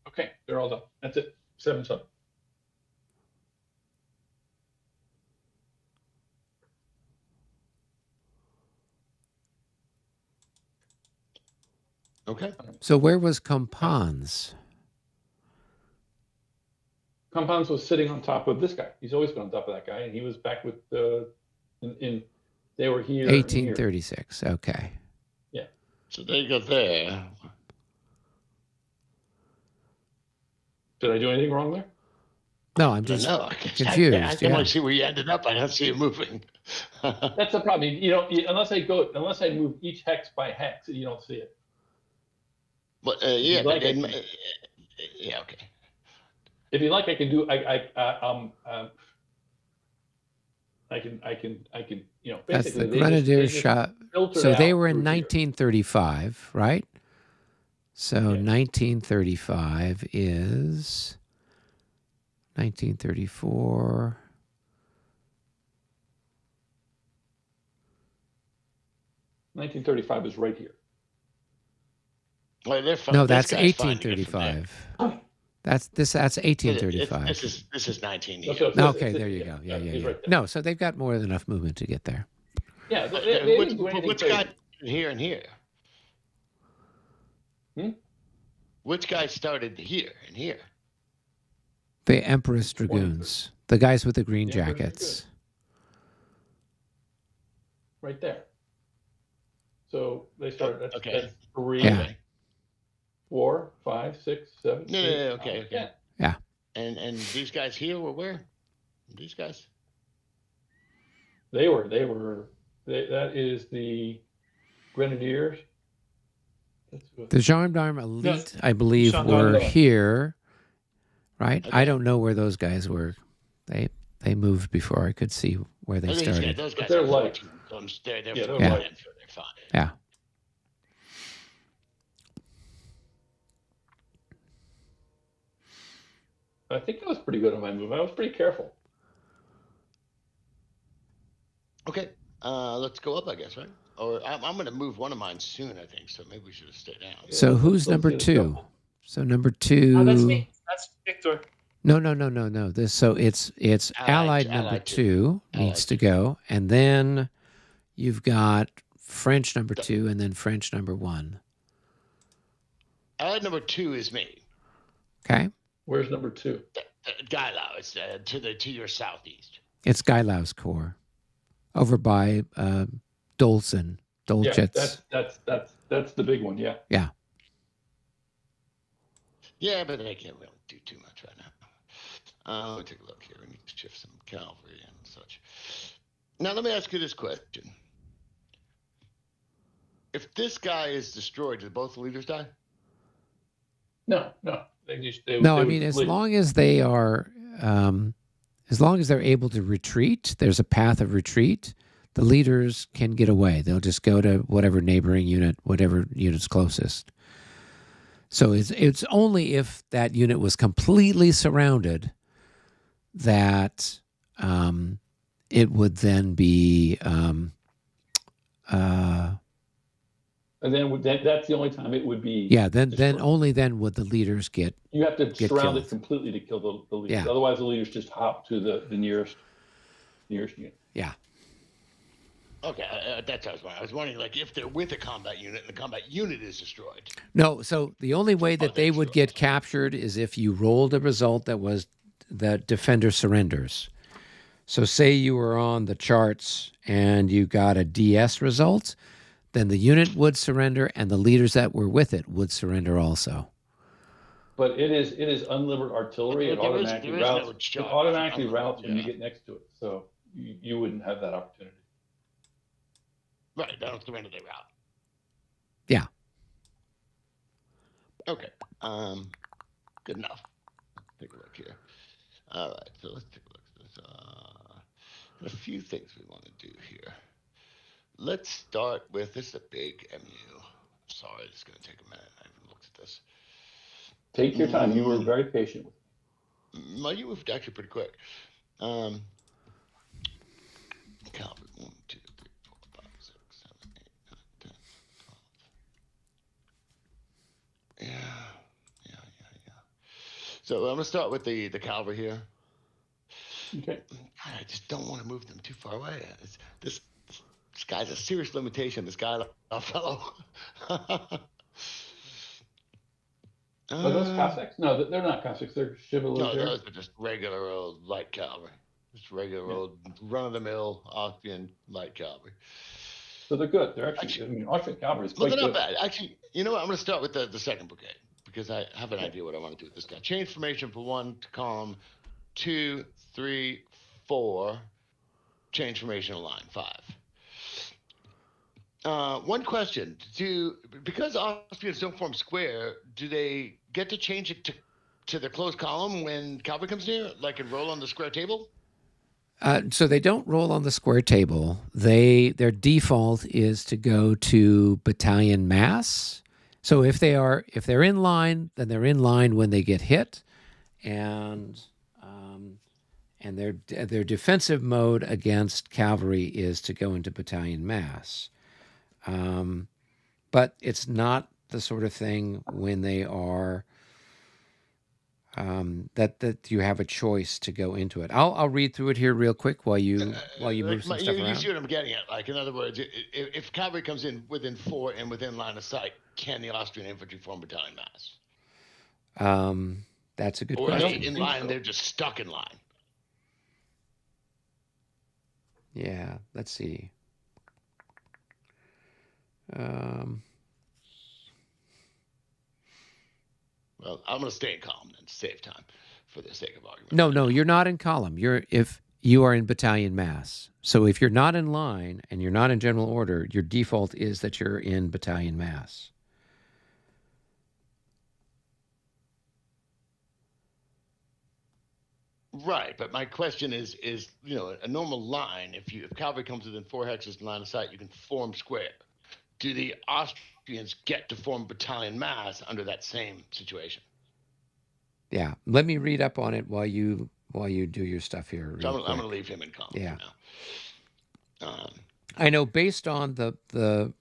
Okay, they're all done. That's it. 7-7. Okay. So where was Compans? Compans was sitting on top of this guy. He's always been on top of that guy, and he was back with they were here. 1836. Okay. Yeah. So they go there. Did I do anything wrong there? No, I'm just No, confused. I can only see where you ended up. I don't see it moving. That's the problem. Unless I move each hex by hex, you don't see it. But yeah, but yeah, okay. If you like, I can do. I can. That's Basically, the Grenadier just shot. filter So it they out were in through here. 1935, right? So 1935 is 1934. $1935 is right here. Well, No, that's 1835. That's 1835. This is 19. Okay, there you go. Yeah. Right No, so they've got more than enough movement to get there. Yeah, they didn't do anything which crazy. guy here and here? Which guy started here and here? The Empress Dragoons, the guys with the green jackets. Right there. So they started. That's 3, Yeah. 4, 5, 6, 7. No, 8, okay. Yeah. And these guys here were where? These guys? They were. That is the Grenadiers. The Gendarme Elite, No, I believe, Gendarme were Elite. here, right? Okay. I don't know where those guys were. They moved before I could see where they started. Those guys They're are light. They're Yeah, they're fine. light. They're fine. Yeah. I think that was pretty good on my move. I was pretty careful. Okay, let's go up, I guess, right? Or I'm going to move one of mine soon, I think. So maybe we should have stayed down. So who's let's number see, let's 2? go. So number 2. That's me. That's Victor. No. It's Allied number Allied 2 needs to go, and then you've got French number 2, and then French number 1. Allied number 2 is me. Okay. Where's number 2? Gailau, it's to your southeast. It's Gailau's Corps, over by Dolson. Dolchitz. Yeah, that's the big one. Yeah. Yeah. Yeah, but they can't really do too much right now. Let me take a look here. We need to shift some cavalry and such. Now, let me ask you this question. If this guy is destroyed, do both the leaders die? No. I mean, as long as they are, as long as they're able to retreat, there's a path of retreat, the leaders can get away. They'll just go to whatever neighboring unit, whatever unit's closest. So it's only if that unit was completely surrounded that it would then be And then that's the only time it would be. yeah. Then destroyed. only then would the leaders get. You have to get surround killed. it completely to kill the leaders. Yeah. Otherwise, the leaders just hop to the nearest unit. Yeah. Okay, that's what I was wondering. Like, if they're with a combat unit and the combat unit is destroyed. No, so the only way that they they would get captured is if you rolled a result that was that defender surrenders. So say you were on the charts and you got a DS result, then the unit would surrender and the leaders that were with it would surrender also. But it is unlimbered artillery. It automatically routes. It automatically routes when you get next to it. So you wouldn't have that opportunity. Right, they don't surrender, they route. Yeah. Okay. Good enough. Let's take a look here. All right, so let's take a look at this. A few things we want to do here. Let's start with this is a big MU. Sorry, it's going to take a minute. I haven't looked at this. Take your time. You were very patient. Well, you moved actually pretty quick. Calvin, 1, 2, 3, 4, 5, 6, 7, 8, 9, 10, 12. Yeah. So I'm gonna start with the cavalry here. Okay. God, I just don't want to move them too far away. This guy's a serious limitation. This guy, our fellow. Are those Cossacks? No, they're not Cossacks. They're chivalry. No, those are just regular old light cavalry. Just regular old run-of-the-mill Austrian light cavalry. So they're good. They're actually I mean, Austrian cavalry is quite they're good. not bad. Actually, you know what? I'm going to start with the second brigade because I have an idea what I want to do with this guy. Change formation for 1 to column, 2, 3, 4. Change formation line 5. One question: because Austrians don't form square, do they get to change it to the closed column when cavalry comes near, like and roll on the square table? So they don't roll on the square table. Their default is to go to battalion mass. So if they're in line, then they're in line when they get hit, and their defensive mode against cavalry is to go into battalion mass. But it's not the sort of thing when they are that you have a choice to go into it. I'll read through it here real quick while you move some stuff around. You see what I'm getting at? Like, in other words, if cavalry comes in within 4 and within line of sight, can the Austrian infantry form battalion mass? That's a good or question. In line, they're just stuck in line. Yeah, let's see. Well, I'm going to stay in column then to save time for the sake of argument. No, you're not in column. If you are in battalion mass. So if you're not in line and you're not in general order, your default is that you're in battalion mass. Right, but my question is a normal line. If cavalry comes within 4 hexes in line of sight, you can form square. Do the Austrians get to form battalion mass under that same situation? Yeah, let me read up on it while you do your stuff here. So I'm going to leave him in column. Yeah. For now. I know based on the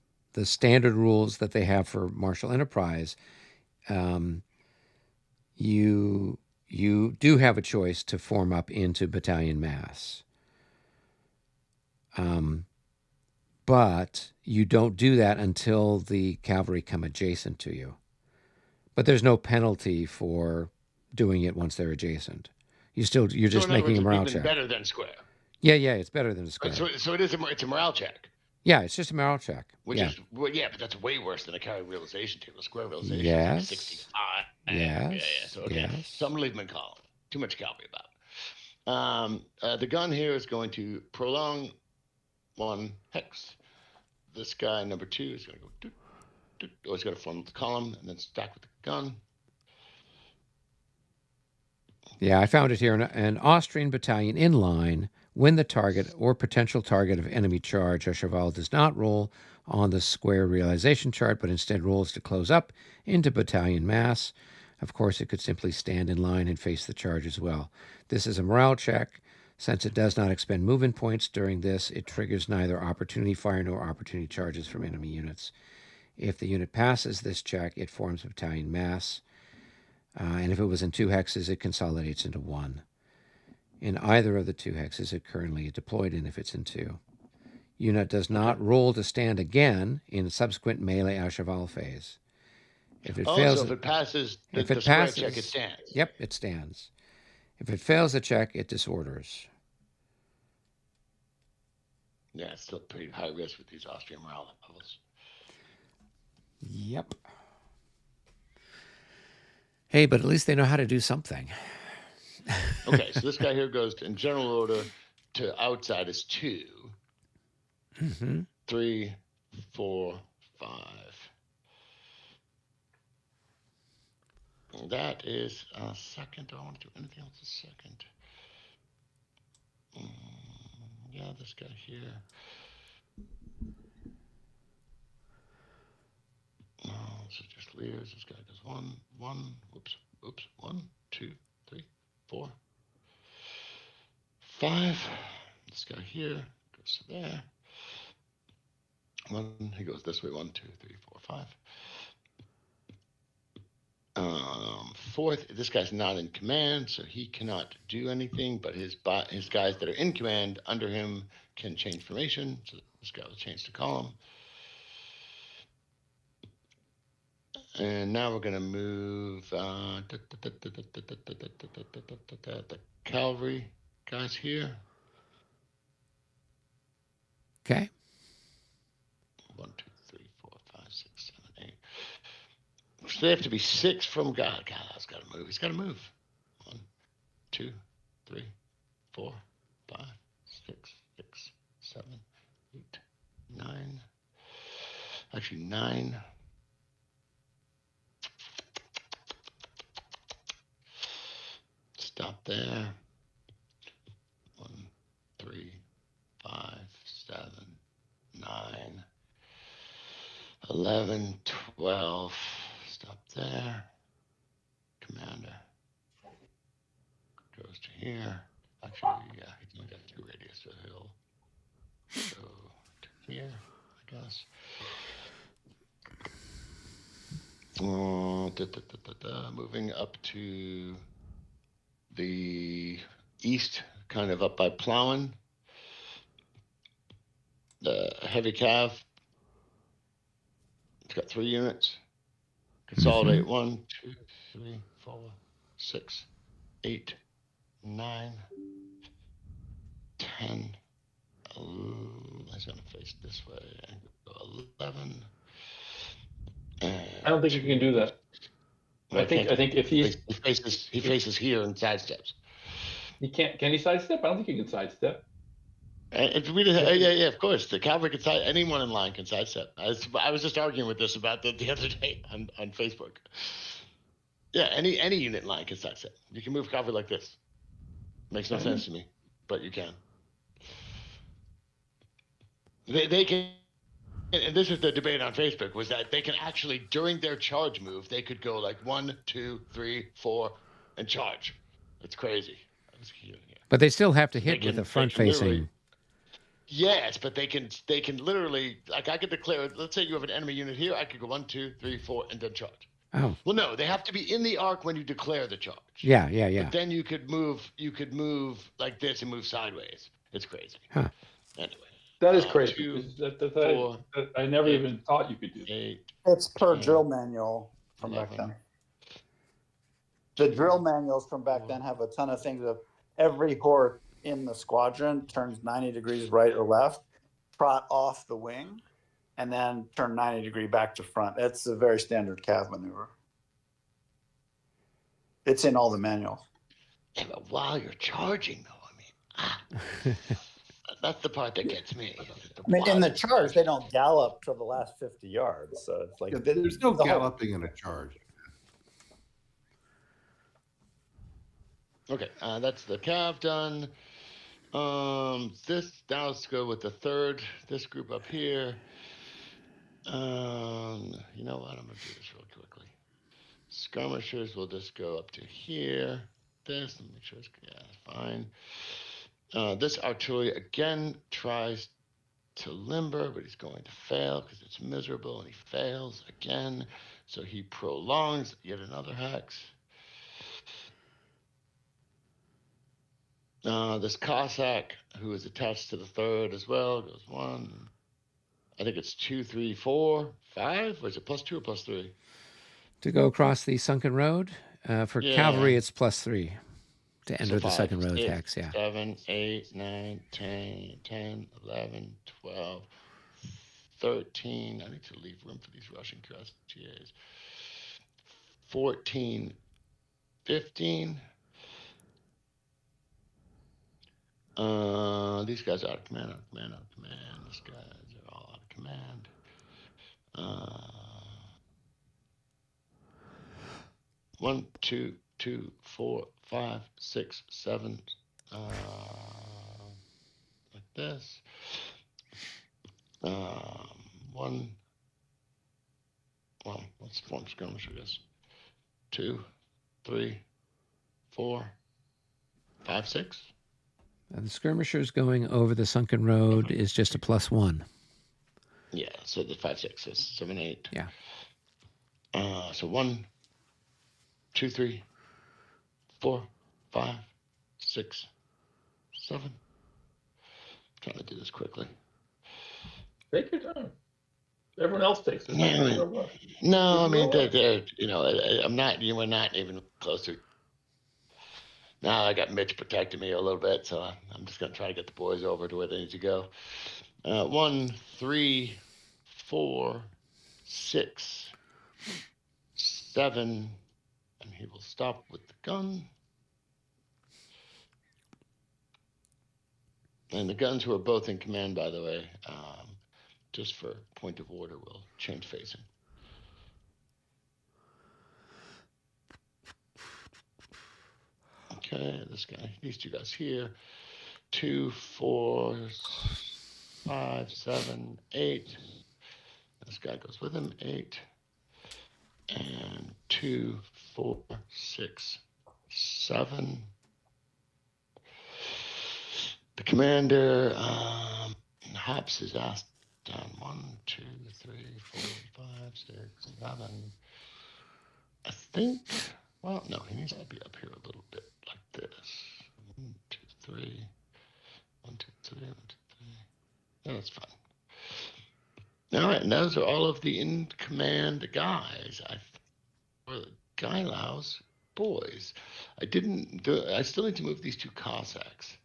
standard rules that they have for martial enterprise, you do have a choice to form up into battalion mass. But you don't do that until the cavalry come adjacent to you. But there's no penalty for doing it once they're adjacent. You're just making a morale check. Better than square. Yeah, it's better than a square. So it's a morale check. Yeah, it's just a morale check. But that's way worse than a cavalry realization table. A square realization yes. is 65. Yes. So, okay. Yes. So I'm going to leave them in column. Too much cavalry about. The gun here is going to prolong 1 hex. This guy, number 2, is going to go he's going to form the column and then stack with the gun. Yeah, I found it here. An Austrian battalion in line when the target or potential target of enemy charge or cheval does not roll on the square realization chart, but instead rolls to close up into battalion mass. Of course, it could simply stand in line and face the charge as well. This is a morale check. Since it does not expend movement points during this, it triggers neither opportunity fire nor opportunity charges from enemy units. If the unit passes this check, it forms battalion mass. And if it was in 2 hexes, it consolidates into 1. In either of the 2 hexes it currently deployed in, if it's in 2. unit does not roll to stand again in subsequent melee à cheval phase. If it fails, so if it passes the, if it square passes, check, it stands. Yep, it stands. If it fails the check, it disorders. Yeah, it's still pretty high risk with these Austrian morale levels. Yep. Hey, but at least they know how to do something. Okay, so this guy here goes in general order to outside is 2, 3, 4, 5. That is a second. Do I want to do anything else a second? Yeah, this guy here. So just leaders. This guy does 1, 1, 2, 3, 4, 5. This guy here goes to there. He goes this way. 1, 2, 3, 4, 5. Fourth, this guy's not in command, so he cannot do anything. But his guys that are in command under him can change formation. So this guy will change to column. And now we're going to move the cavalry guys here. Okay. 1, 2, 3, 4, 5, 6, 7, 8. So they have to be 6 from God. God, he's got to move. He's got to move. 1, 2, 3, 4, 5, 6, 7, 8, 9. Actually, 9. Stop there. 1, 3, 5, 7, 9, 11, 12. Stop there. Commander goes to here. Actually, yeah, he's only got 2 radius, so he'll go to here, I guess. Moving up to the east, kind of up by Plowen. The heavy cav. It's got 3 units. Consolidate 1, 2, 3, 4, 6, 8, 9, 10. I was going to face this way. And go 11. I don't think you can do that. I think if he faces here and sidesteps. He can't. Can he sidestep? I don't think he can sidestep. Yeah, of course. The cavalry can side. Anyone in line can sidestep. I was just arguing with this about the other day on Facebook. Yeah, any unit in line can sidestep. You can move cavalry like this. Makes no sense to me, but you can. They can. And this is the debate on Facebook, was that they can actually, during their charge move, they could go like 1, 2, 3, 4, and charge. It's crazy. But they still have to hit with a front-facing. Yes, but they can literally, like I could declare, let's say you have an enemy unit here, I could go 1, 2, 3, 4, and then charge. Oh. Well, no, they have to be in the arc when you declare the charge. Yeah. But then you could move like this and move sideways. It's crazy. Huh. Anyway. That is crazy. I never even thought you could do that. 8, It's per drill manual from 11. back then. The drill manuals from back then have a ton of things of every horse in the squadron turns 90 degrees right or left, trot off the wing, and then turn 90 degree back to front. That's a very standard cav maneuver. It's in all the manuals. Yeah, but while you're charging, though, that's the part that gets me. I mean, in the charge, they don't gallop till the last 50 yards. So it's like there's no galloping in a charge. Okay, that's the cav done. Now let's go with the third. This group up here. You know what? I'm gonna do this real quickly. Skirmishers will just go up to here. This, let me make sure it's fine. This artillery again tries to limber, but he's going to fail because it's miserable, and he fails again. So he prolongs yet another hex. This Cossack, who is attached to the third as well, goes 1. I think it's 2, 3, 4, 5. Or is it +2 or +3? To go across the sunken road. For Yeah. cavalry, it's +3 to enter the 5, sunken road 6, attacks. Yeah. 7, 8, 9, 10, 11, 12, 13. I need to leave room for these Russian cuirassiers. 14, 15. These guys are out of command, out of command, out of command. These guys are all out of command. 1, 2, 2, 4, 5, 6, 7. Like this. 1. Well, let's form skirmish, I guess. 2, 3, 4, 5, 6. The skirmishers going over the sunken road is just a +1. Yeah, so the 5, 6, so 7, 8. Yeah. So 1, 2, 3, 4, 5, 6, 7. Trying to do this quickly. Take your time. Everyone else takes it. No, I mean, they're, you know, I'm not. You were not even close to. Now I got Mitch protecting me a little bit, so I'm just gonna try to get the boys over to where they need to go. 1, 3, 4, 6, 7, and he will stop with the gun. And the guns who are both in command, by the way, just for point of order, will change facing. Okay, this guy, these two guys here. 2, 4, 5, 7, 8. This guy goes with him, 8. And 2, 4, 6, 7. The commander hops his ass down. 1, 2, 3, 4, 5, 6, 7. I think, well, no, he needs to be up here a little bit like this. 1, 2, 3. 1, 2, 3, 1, 2, 3. Yeah, that's fine. All right, and those are all of the in-command guys. Or the Gailao's boys. I still need to move these 2 Cossacks.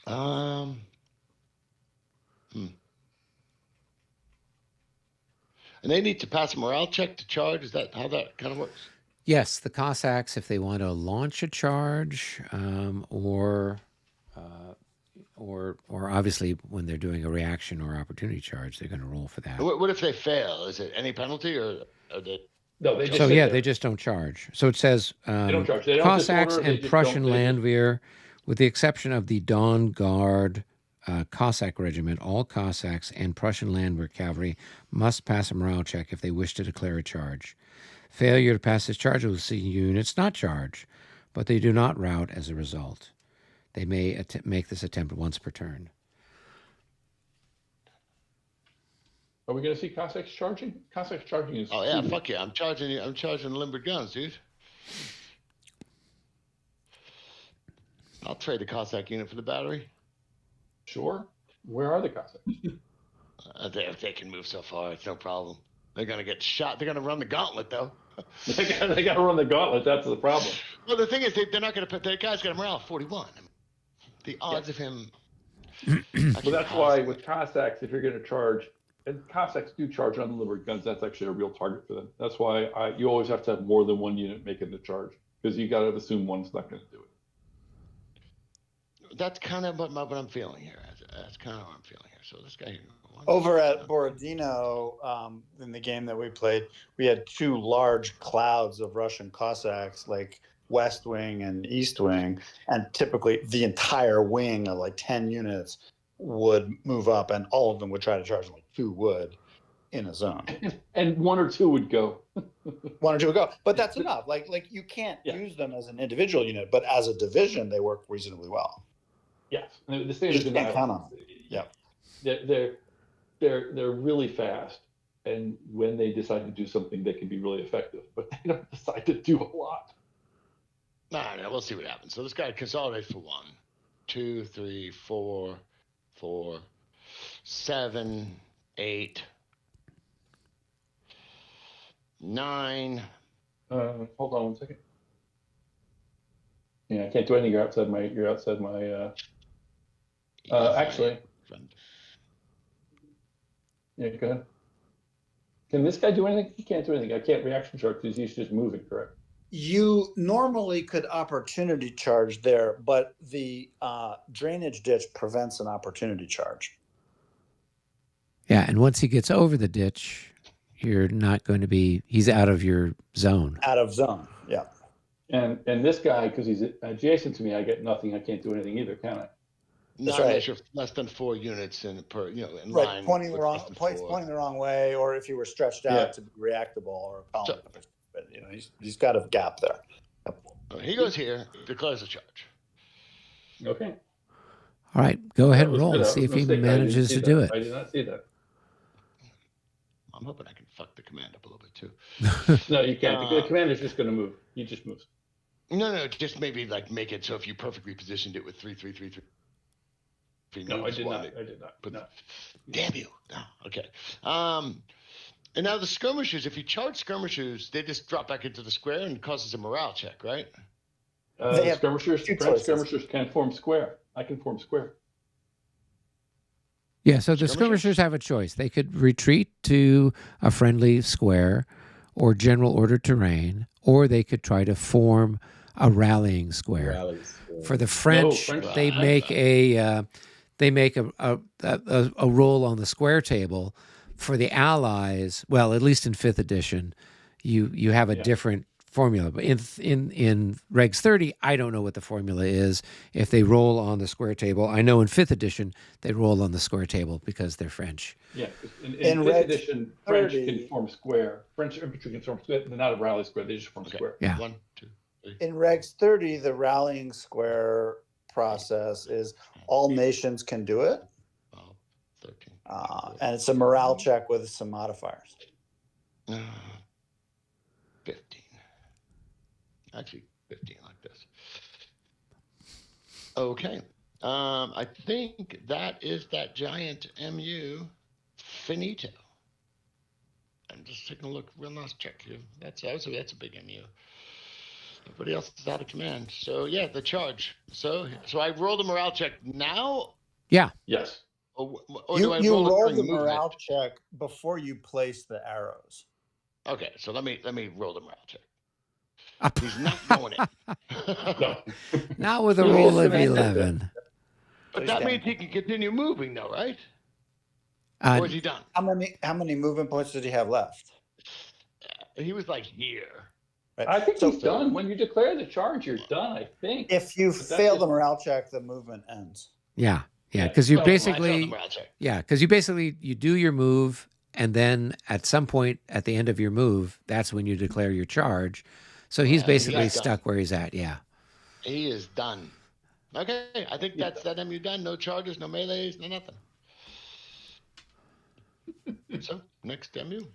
And they need to pass a morale check to charge. Is that how that kind of works? Yes, the Cossacks, if they want to launch a charge, or obviously when they're doing a reaction or opportunity charge, they're going to roll for that. What if they fail? Is it any penalty, or they? No, they just So sit yeah, there. they just don't charge. So it says They don't charge. They don't Cossacks disorder, they and just Prussian don't- they just- Landwehr, with the exception of the Dawn Guard Cossack Regiment, all Cossacks and Prussian Landwehr cavalry must pass a morale check if they wish to declare a charge. Failure to pass this charge will see units not charge, but they do not rout as a result. They may make this attempt once per turn. Are we going to see Cossacks charging? Cossacks charging is. Oh yeah, cool. fuck yeah! I'm charging limbered guns, dude. I'll trade the Cossack unit for the battery. Sure. Where are the Cossacks? They can move so far, it's no problem. They're gonna get shot. They're gonna run the gauntlet, though. they got to run the gauntlet. That's the problem. Well, the thing is, they're not gonna put. That guy's got a morale of 41. I mean, the odds of him. Well, that's why with Cossacks, if you're going to charge, and Cossacks do charge undelivered guns, that's actually a real target for them. That's why you always have to have more than one unit making the charge, because you got to assume one's not going to do it. That's kind of what I'm feeling here. That's kind of what I'm feeling here. So this guy here. Over at Borodino, in the game that we played, we had 2 large clouds of Russian Cossacks, like West Wing and East Wing, and typically the entire wing of like 10 units would move up, and all of them would try to charge, like 2 would in a zone. And 1 or 2 would go. 1 or 2 would go, but that's enough. Like you can't use them as an individual unit, but as a division, they work reasonably well. Yes, the You standards just can't count on them. Yeah. They're really fast, and when they decide to do something, they can be really effective. But they don't decide to do a lot. No, we'll see what happens. So this guy consolidates for 1, 2, 3, 4, 4, 7, 8, 9. Hold on 1 second. Yeah, I can't do anything. You're outside my. Actually, yeah, go ahead. Can this guy do anything? He can't do anything. I can't reaction charge because he's just moving, correct? You normally could opportunity charge there, but the drainage ditch prevents an opportunity charge. Yeah, and once he gets over the ditch, you're not going to be. He's out of your zone. Out of zone. Yeah. And this guy, because he's adjacent to me, I get nothing. I can't do anything either, can I? Not right. unless you're less than 4 units in Right, line. pointing the with wrong less than points, 4. pointing the wrong way, or if you were stretched out Yeah. to be reactable or a pound. So- But he's got a gap there. He goes here, declares a charge. Okay. All right, go ahead That and was roll good. and I see was if he gonna say, I didn't manages see to that. do it. I did not see that. I'm hoping I can fuck the command up a little bit too. No, you can't. The commander's just going to move. He just moves. No, just maybe like make it so if you perfectly positioned it with 3, 3, 3, 3. No, I did not. I did not. But No. damn you. No, okay. And now the skirmishers, if you charge skirmishers, they just drop back into the square and causes a morale check, right? They have Skirmishers, two French choices. skirmishers can form square. I can form square. Yeah, so the Skirmishers? skirmishers have a choice. They could retreat to a friendly square or general order terrain, or they could try to form a rallying square. Rallies. For the French, French- they make a roll on the square table. For the Allies, well, at least in 5th edition, you have a different formula. But in Regs 30, I don't know what the formula is. If they roll on the square table, I know in 5th edition they roll on the square table because they're French. Yeah. In In 5th Regs edition, French 30 can form square. French infantry can form square. They're not a rally square. They just form Okay. square. Yeah. 1, 2, 3. In Regs 30, the rallying square process is all nations can do it, 12, 13. and it's a morale check with some modifiers. 15. Actually, 15 like this. Okay. I think that is that giant MU finito. I'm just taking a look. Real nice check here. That's a big MU. Everybody else is out of command. So yeah, the charge. So I rolled a morale check now. Yeah. Yes. Or You do I roll roll the morale check before you place the arrows. Okay, so let me roll the morale check. Up. He's not going in. No. Not with a roll of 11. But that means he can continue moving, though, right? Uh, Or is he done? How many movement points did he have left? He was like here. Right. I think So he's done. When you declare the charge, you're done, I think. if you But that fail is- the morale check, the movement ends. yeah, Yeah. because you Well, I failed the basically, morale check. you do your move, and then at some point at the end of your move, that's when you declare your charge. So he's Yeah, basically he's done. stuck where he's at. Yeah. He is done. Okay, I think that's that MU done. No charges, no melees, no nothing. So, next MU.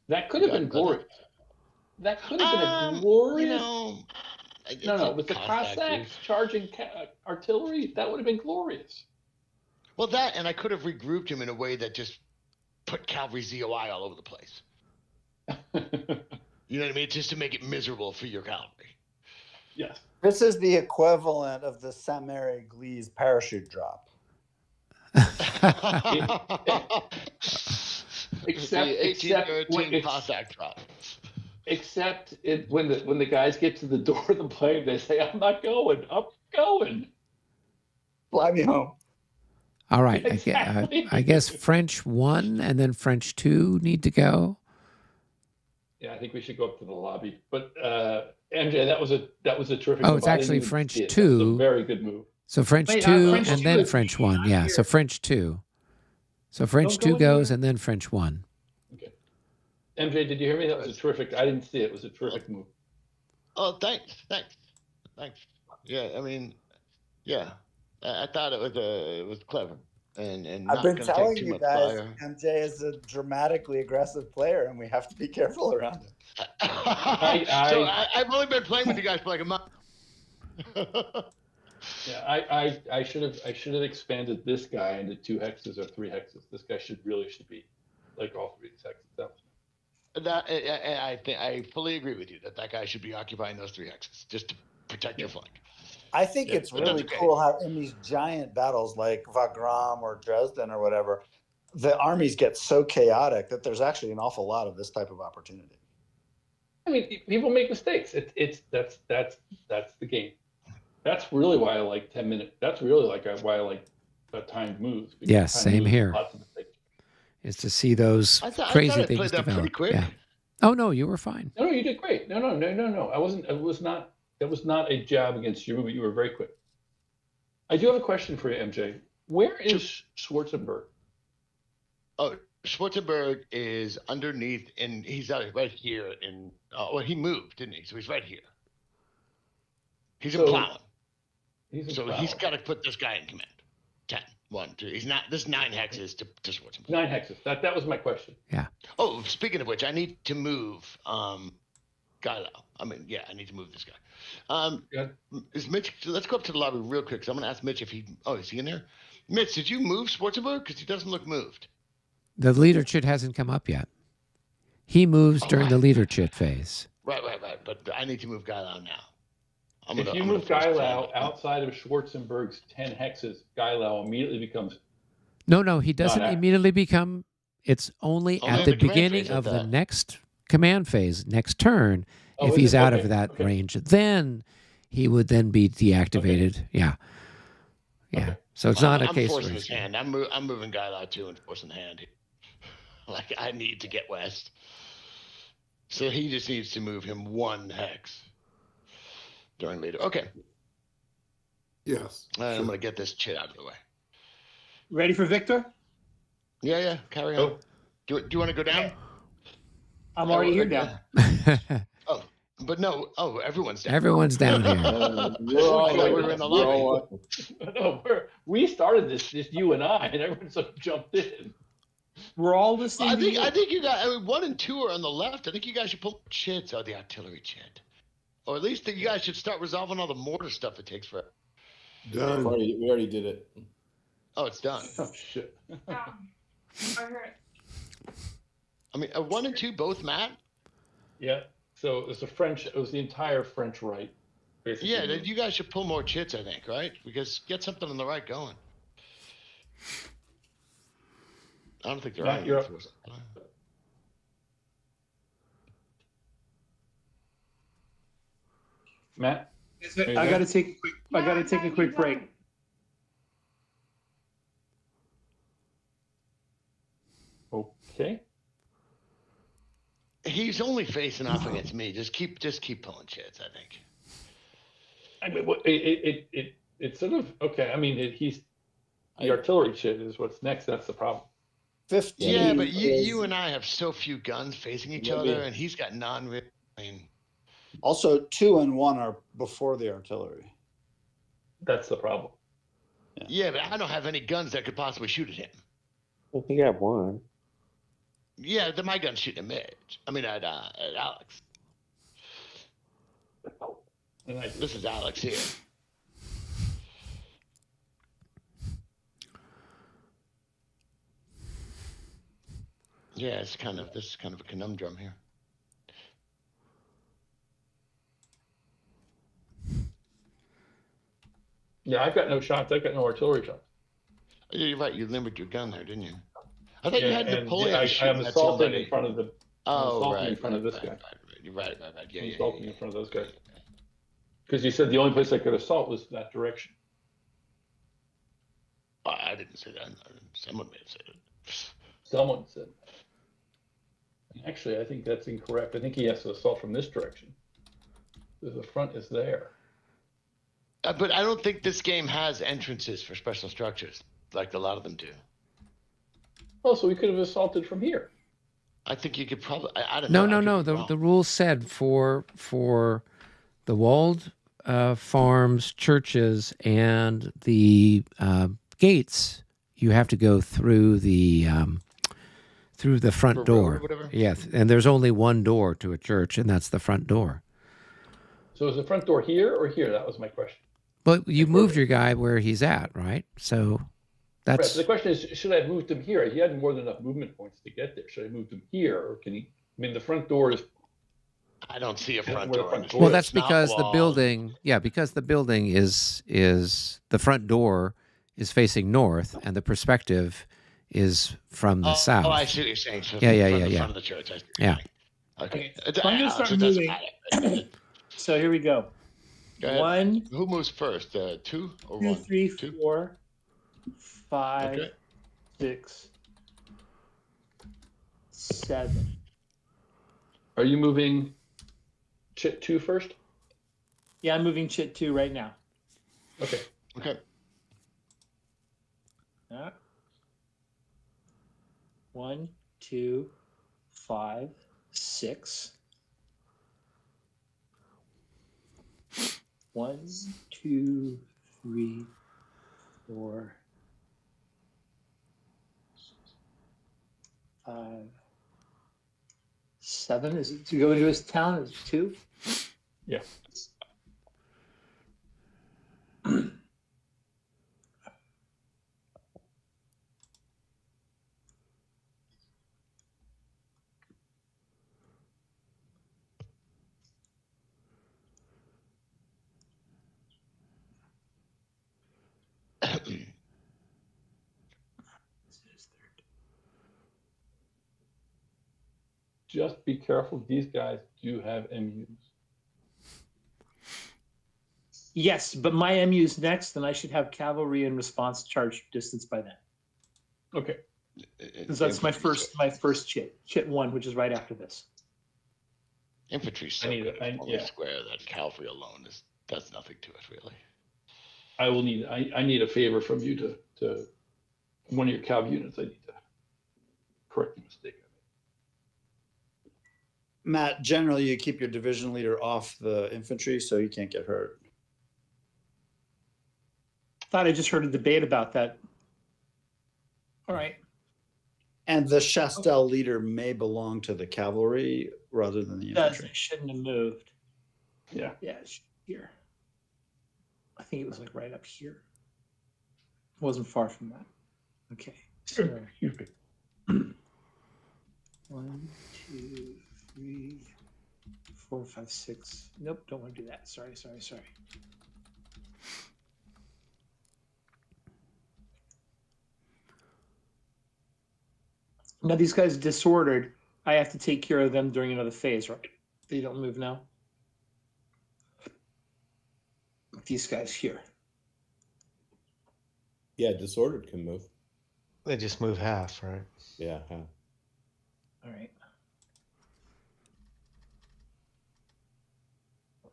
That could have Yeah, been brother. glorious. That could have been a glorious. No, With the Cossacks charging artillery, that would have been glorious. Well, that, and I could have regrouped him in a way that just put cavalry ZOI all over the place. You know what I mean? Just to make it miserable for your cavalry. Yes. This is the equivalent of the Samere Glees parachute drop. Except- the except 1813 when it's- Cossack drop. Except when the guys get to the door of the plane, they say, "I'm not going. I'm going." Fly me home. All right. Exactly. I guess French 1 and then French 2 need to go. Yeah, I think we should go up to the lobby. But MJ, that was a terrific. Oh, move. it's I didn't actually even French see it. That was 2. a very good move. So French Wait, 2 French and 2 then is French 1. not Yeah. here. So French 2. So French Don't go 2 goes anywhere. and then French 1. Okay. MJ, did you hear me? That was a terrific. I didn't see it. It was a terrific move. Oh, thanks. Yeah, I mean, yeah, I thought it was clever. and I've not been going to take telling too you much guys, fire. MJ is a dramatically aggressive player, and we have to be careful around him. So I've only been playing with you guys for like a month. Yeah, I should have expanded this guy into 2 hexes or 3 hexes. This guy should be like all 3 hexes. That was I think I fully agree with you that guy should be occupying those 3 hexes just to protect your flank. I think Yeah, it's but that's really okay. cool how in these giant battles like Wagram or Dresden or whatever, the armies get so chaotic that there's actually an awful lot of this type of opportunity. I mean, people make mistakes. That's the game. That's really why I like 10-minute. That's really why I like timed moves. because Yes, timed same moves, here. Lots of mistakes. Is to see those I thought crazy I things played that develop. pretty quick. Yeah. Oh no, you were fine. No, you did great. No. I wasn't. It was not. That was not a jab against you. But you were very quick. I do have a question for you, MJ. Where is Schwarzenberg? Oh, Schwarzenberg is underneath, and he's out right here. Well, he moved, didn't he? So he's right here. He's in plowing. So he's got to put this guy in command. 10, 1, 2. He's not. This 9 hexes to Schwarzenberg. 9 hexes. That was my question. Yeah. Oh, speaking of which, I need to move Gylo. I need to move this guy. Is Mitch? Let's go up to the lobby real quick. Cause I'm going to ask Mitch if he. Oh, is he in there? Mitch, did you move Schwarzenberg? Because he doesn't look moved. The leader chit hasn't come up yet. He moves during the leader chit phase. Right. But I need to move Gylo now. If you move Gylo outside of Schwarzenberg's 10 hexes, Gylo immediately becomes. No, he doesn't immediately become. It's only at the beginning of the next command phase, next turn. If he's out of that range, then he would then be deactivated. Okay. Yeah. Okay. So it's not a case where forcing his hand. I'm moving Gylo too and forcing the hand. Like I need to get west. So he just needs to move him 1 hex during later. Okay. Yes. I'm going to get this chit out of the way. Ready for Victor? Yeah. Carry on. Do you want to go down? I'm already here down. Oh, but no. Oh, everyone's down. Everyone's down here. We're in the lobby. No, we started this, just you and I, and everyone sort of jumped in. We're all listening. I think you guys. 1 and 2 are on the left. I think you guys should pull chits out the artillery chit, or at least you guys should start resolving all the mortar stuff it takes for. Done. We already did it. Oh, it's done. Oh shit. I mean, 1 and 2 both Matt. Yeah. So it was it was the entire French right. Basically. Yeah, you guys should pull more chits, I think, right? Because get something on the right going. I don't think they're Matt, you're up. Matt, I got to take a quick break. Okay. He's only facing off against me. Just keep pulling chits, I think. I mean, it's sort of okay. I mean, the artillery chit is what's next. That's the problem. 15. Yeah, but you and I have so few guns facing each other, and he's got I mean, Also, 2 and 1 are before the artillery. That's the problem. Yeah, but I don't have any guns that could possibly shoot at him. You got 1. Yeah, my gun's shooting at Mitch. I mean, at Alex. This is Alex here. Yeah, this is kind of a conundrum here. Yeah, I've got no shots. I've got no artillery shots. Oh, you're right. You limbered your gun there, didn't you? I thought you had Napoleon I shooting am at assaulting somebody. in front of the. In front of this guy. You're right. Yeah, assaulting in front of those guys. Because you said the only place I could assault was that direction. I didn't say that. Someone may have said it. Someone said that. Actually, I think that's incorrect. I think he has to assault from this direction. The front is there. But I don't think this game has entrances for special structures like a lot of them do. Oh, so we could have assaulted from here. I think you could probably. I don't know. No. The rules said for the walled farms, churches, and the gates, you have to go through the front Or door. whatever. Yes, and there's only one door to a church, and that's the front door. So is the front door here or here? That was my question. But you Like, moved your guy where he's at, right? So Right. that's So the question is, should I have moved him here? He had more than enough movement points to get there. Should I move him here, or can he? I mean, the front door is. I don't see a Where front the door. front on door well. is. That's It's not because the walled. building. Yeah, because the building is the front door is facing north, and the perspective is from the south. Oh, I see what you're saying. So Yeah, yeah, from yeah, the yeah. front of the church. I see what Yeah. you're saying. Okay. So I'm gonna start So it doesn't moving. matter. So here we go. Go ahead. 1, Who moves first? 2 or 2, 1? 3, 2? 4, 5, Okay. 6, 7. Are you moving Chit 2 first? Yeah, I'm moving Chit 2 right now. Okay. Okay. Yeah. 1, 2, 5, 6. 1, 2, 3, 4, 5, 7. Is it to go into his town? Is it 2? Yeah. Just be careful. These guys do have MUs. Yes, but my MU's next, and I should have cavalry and response charge distance by then. Okay. Because that's my first chit 1, which is right after this. Infantry so I need good. it. I- Only yeah. square that cavalry alone does nothing to it really. I will need. I need a favor from you to one of your cav units. I need to correct the mistake. Matt, generally you keep your division leader off the infantry so he can't get hurt. Thought I just heard a debate about that. All right. And the Chastel leader may belong to the cavalry rather than the It does. infantry. It shouldn't have moved. Yeah. Yeah, it's here. I think it was like right up here. It wasn't far from that. Okay. So, Excuse me. 1, 2, 3, 4, 5, 6. Nope, don't want to do that. Sorry. Now these guys disordered. I have to take care of them during another phase, right? They don't move now. These guys here. Yeah, disordered can move. They just move half, right? Yeah. All right.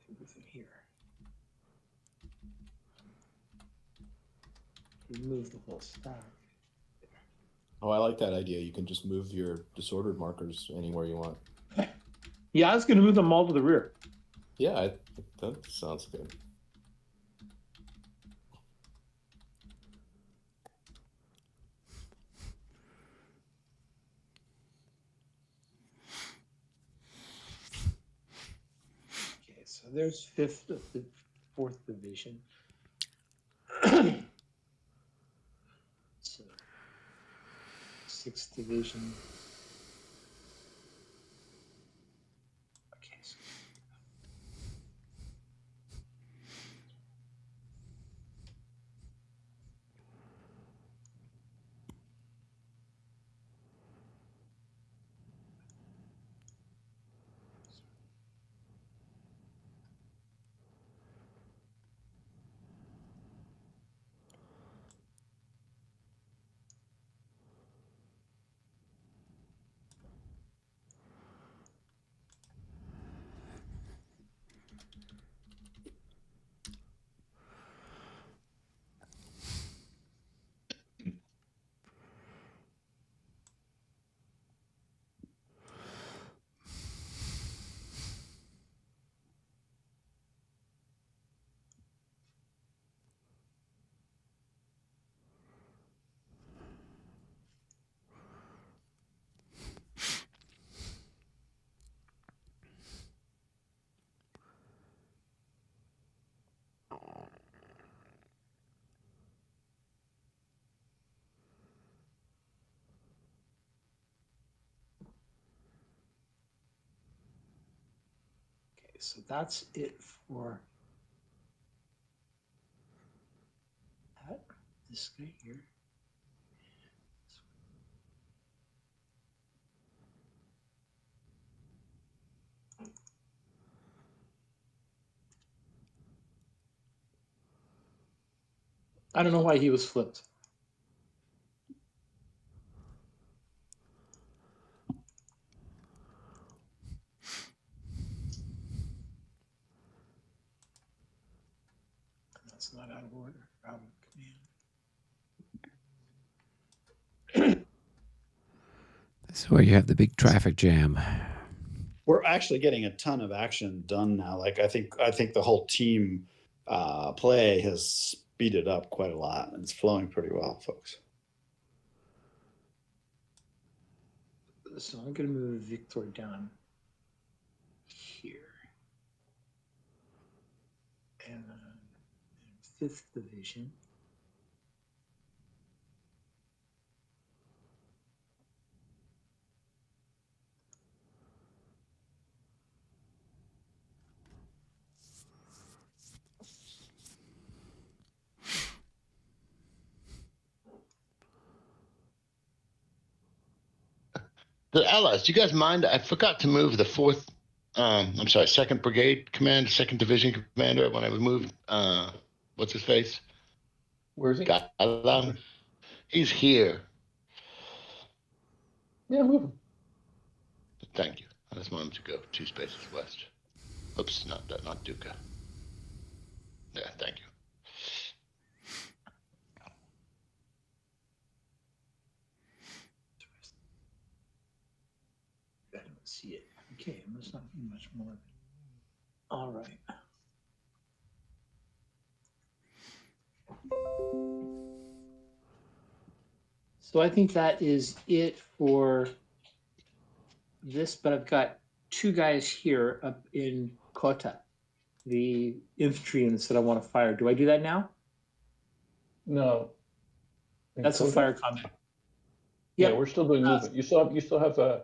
Move them here. Remove the whole stack. Oh, I like that idea. You can just move your disordered markers anywhere you want. Yeah, I was going to move them all to the rear. Yeah, that sounds good. Okay, so there's 4th division. So 6th division. Okay, so So that's it for that. This guy here. I don't know why he was flipped. That's not out of order. Out of command. This is where you have the big traffic jam. We're actually getting a ton of action done now. Like I think the whole team play has speeded up quite a lot, and it's flowing pretty well, folks. So I'm going to move Victor down here. And 5th Division. The Allies, do you guys mind? I forgot to move the 4th, 2nd Brigade Commander, 2nd Division Commander when I was moved. What's his face? Where's he? Galan. He's here. Yeah, move him. Thank you. I just want him to go 2 spaces west. Oops, not Duca. Yeah, thank you. I don't see it. Okay, must not be much more. All right. So I think that is it for this, but I've got 2 guys here up in Kota, the infantry units that I want to fire. Do I do that now? No. That's a fire combat. Yeah, Yep. we're still doing movement. You still have a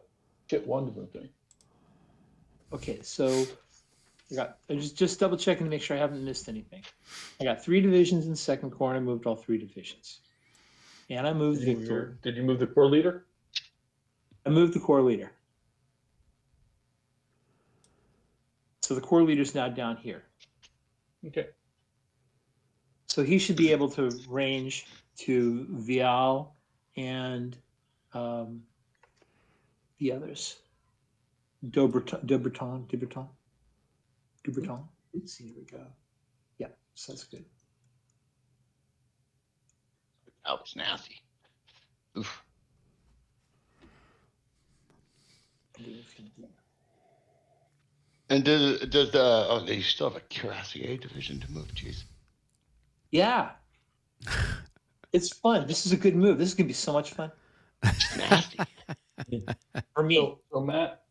chip 1 to move to me. Okay, so I'm just double checking to make sure I haven't missed anything. I got 3 divisions in the 2nd Corps, and I moved all 3 divisions. And I moved Victor. Did you move the Corps leader? I moved the Corps leader. So the Corps leader's now down here. Okay. So he should be able to range to Vial and the others. Dobreton. Let's see, here we go. Yeah, so that's good. Oh, it's nasty. Oof. And does the they still have a Cuirassier division to move? Jeez. Yeah. It's fun. This is a good move. This is gonna be so much fun. It's nasty. For me. So Matt,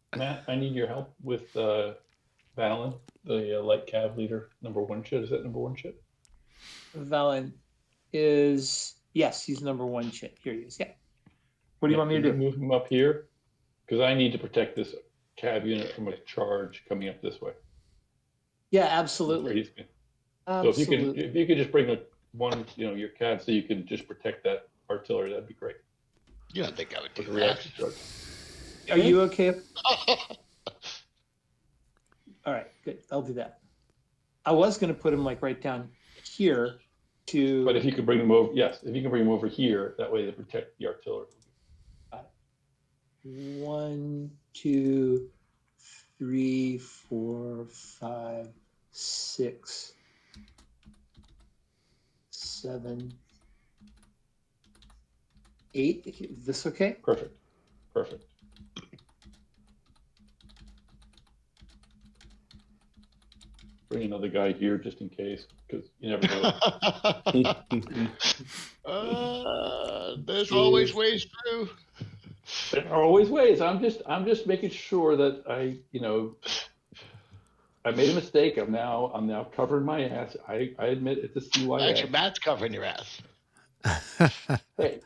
I need your help with Valen, the light cav leader, number 1 chit. Is that number 1 chit? Valen is, yes, he's number 1 chit. Here he is. Yeah. What do you want me to do? Move him up here, because I need to protect this cav unit from a charge coming up this way. Yeah, absolutely. So if you could just bring one, your cav, so you can just protect that artillery, that'd be great. You don't think I would do With a that? reaction charge. Are you okay? All right, good. I'll do that. I was going to put him like right down here to. But if you could bring them over, yes, if you can bring them over here, that way they protect the artillery. 1, 2, 3, 4, 5, 6, 7, 8. Is this okay? Perfect. Bring another guy here just in case, because you never know. There's always ways through. There are always ways. I'm just making sure that I made a mistake. I'm now covering my ass. I admit it's a CYA. Actually, Matt's covering your ass. Hey,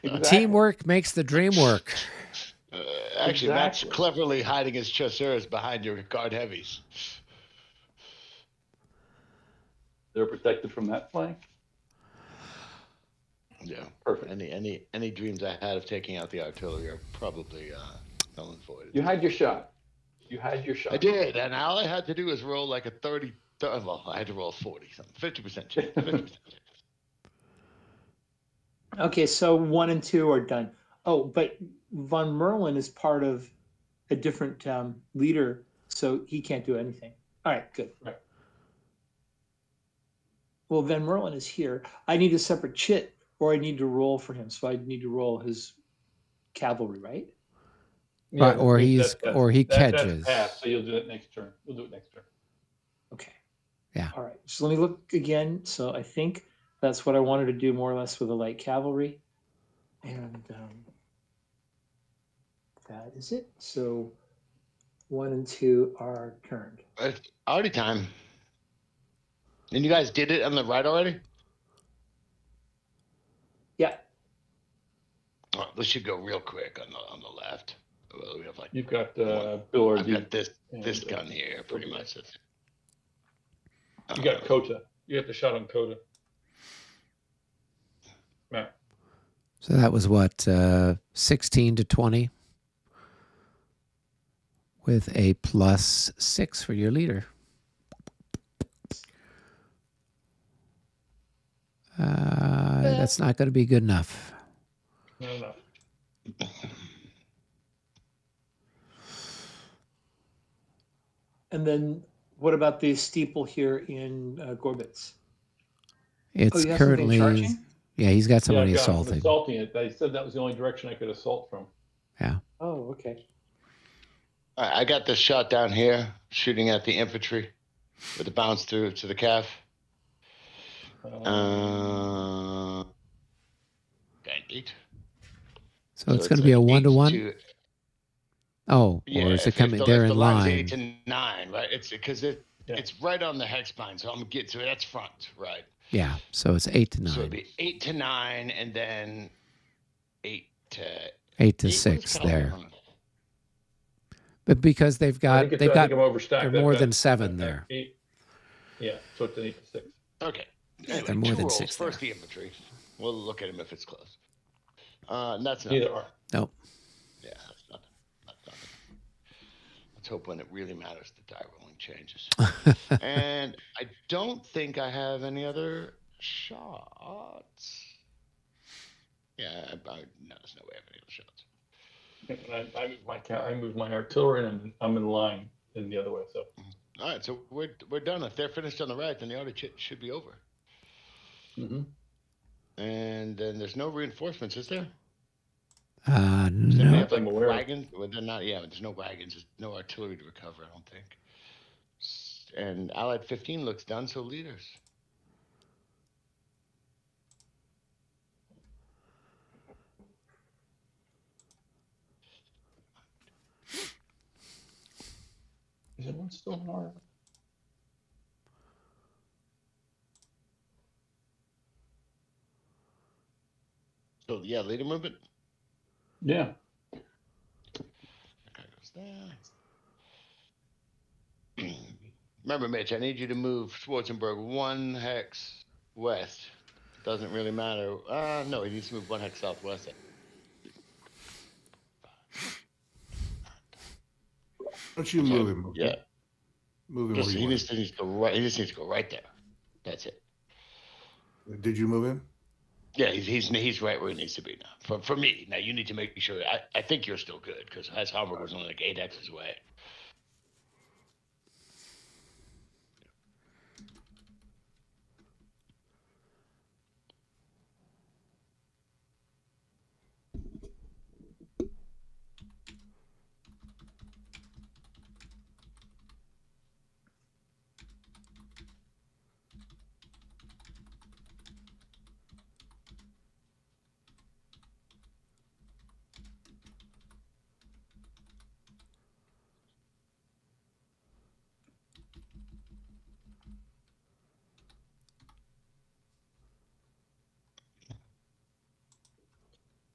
exactly. Teamwork makes the dream work. Actually, Matt's cleverly hiding his chasseurs behind your guard heavies. They're protected from that flank. Yeah. Perfect. Any dreams I had of taking out the artillery are probably null and void. You had your shot. You had your shot. I did, and all I had to do was roll like a 30. Well, I had to roll 40 something, 50% chance. 50%. Okay, so 1 and 2 are done. Oh, but Von Merlin is part of a different leader, so he can't do anything. All right, good. Right. Well, Van Merlin is here. I need a separate chit, or I need to roll for him. So I need to roll his cavalry, right? Right, or he That's catches. passed, so you'll do it next turn. We'll do it next turn. Okay. Yeah. All right. So let me look again. So I think that's what I wanted to do more or less with the light cavalry. And that is it. So 1 and 2 are turned. It's already time. And you guys did it on the right already? Yeah. Oh, this should go real quick on the left. Well, we have like You've got Bill I've got this and, gun here, pretty much. That's it. You got Kota. You have the shot on Kota. Matt. So that was what, 16 to 20 with a +6 for your leader. That's not going to be good enough. No. And then what about the steeple here in Gorbitz? It's you have something currently, charging? yeah, he's got somebody Yeah, I'm assaulting. assaulting it. They said that was the only direction I could assault from. Yeah. Oh, okay. I got this shot down here, shooting at the infantry with a bounce through to the calf. Got 8. So it's going to be a 1-to-1. 2. Oh, Yeah, or is it if coming? the, They're if the in line's line. 8 to 9, right? It's because it's right on the hex bind, so I'm gonna get to it. That's front, right? Yeah. So it's 8 to 9. So it'd be 8 to 9, and then 8 to 6 what is there. color? But because they've got I think I'm overstacked. they're more than 7 there. 8. Yeah, so it's an 8 to 6. Okay. Anyway, They're more 2 than rolls. 6 First there. the infantry. We'll look at him if it's close. And that's not. Neither are. Nope. Yeah, that's nothing. That's nothing. Let's hope when it really matters, the die rolling changes. And I don't think I have any other shots. Yeah, no, there's no way I have any other shots. I moved my artillery, and I'm in line in the other way. So. All right, so we're done. If they're finished on the right, then the auto chit should be over. Mm-hmm. And then there's no reinforcements, is there? No. They have like wagons. Well, they're not. Yeah, there's no wagons. There's no artillery to recover. I don't think. And Allied 15 looks done. So leaders. Is anyone still in our? So yeah, leader movement. Yeah. Okay, goes there. Remember, Mitch, I need you to move Schwarzenberg 1 hex west. Doesn't really matter. No, he needs to move 1 hex southwest. Don't you move him? Okay? Yeah. Move him. Just, Where he you just needs to go right. He just needs to go right there. That's it. want. Did you move him? Yeah, he's right where he needs to be now. For me, now you need to make sure. I think you're still good because Hamburg was only like 8 hexes away.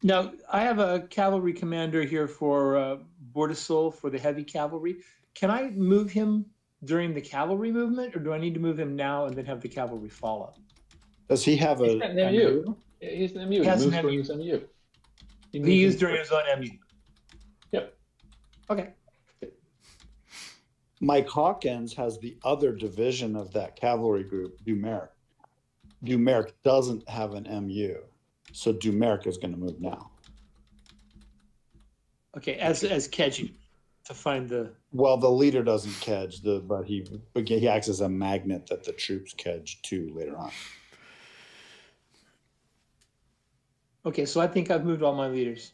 Now, I have a cavalry commander here for Bordesol for the heavy cavalry. Can I move him during the cavalry movement, or do I need to move him now and then have the cavalry follow? Does he have He's a got an MU. He's an MU. He has an moves during MU. his MU. He moves used in- during his own MU. Yep. Okay. Mike Hawkins has the other division of that cavalry group, Dumeric. Dumeric doesn't have an MU, so Dumeric is going to move now. Okay, as Keji to find the. Well, the leader doesn't kedge, but he acts as a magnet that the troops kedge to later on. Okay, so I think I've moved all my leaders.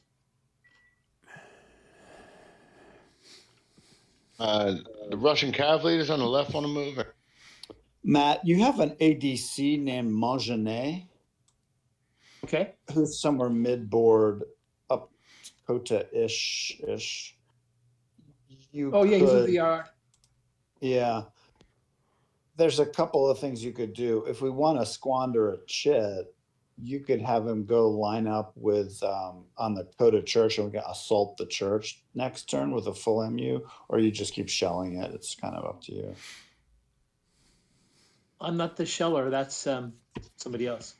The Russian cavalry leaders on the left want to move. Matt, you have an ADC named Mongenet, Okay. who's somewhere mid-board, up Kota-ish. Oh yeah, he's with the R. Yeah. There's a couple of things you could do. If we want to squander a chit, you could have him go line up with on the Kota church and we can assault the church next turn with a full MU, or you just keep shelling it. It's kind of up to you. I'm not the sheller. That's somebody else.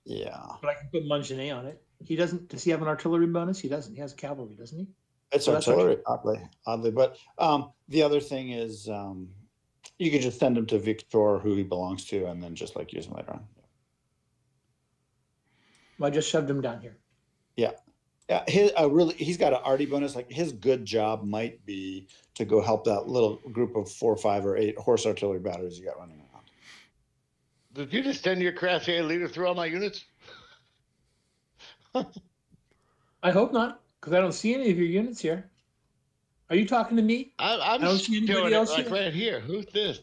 Yeah. But I can put Mongenet on it. He doesn't. Does he have an artillery bonus? He doesn't. He has cavalry, doesn't he? It's Well, that's artillery, oddly. But the other thing is you could just send him to Victor, who he belongs to, and then just like use him later on. I just shoved him down here. Yeah, he's got an arty bonus. Like his good job might be to go help that little group of 4, 5, or 8 horse artillery batteries you got running around. Did you just send your Crassier leader through all my units? I hope not, because I don't see any of your units here. Are you talking to me? I'm I don't see anybody doing it else like here. right here. Who's this?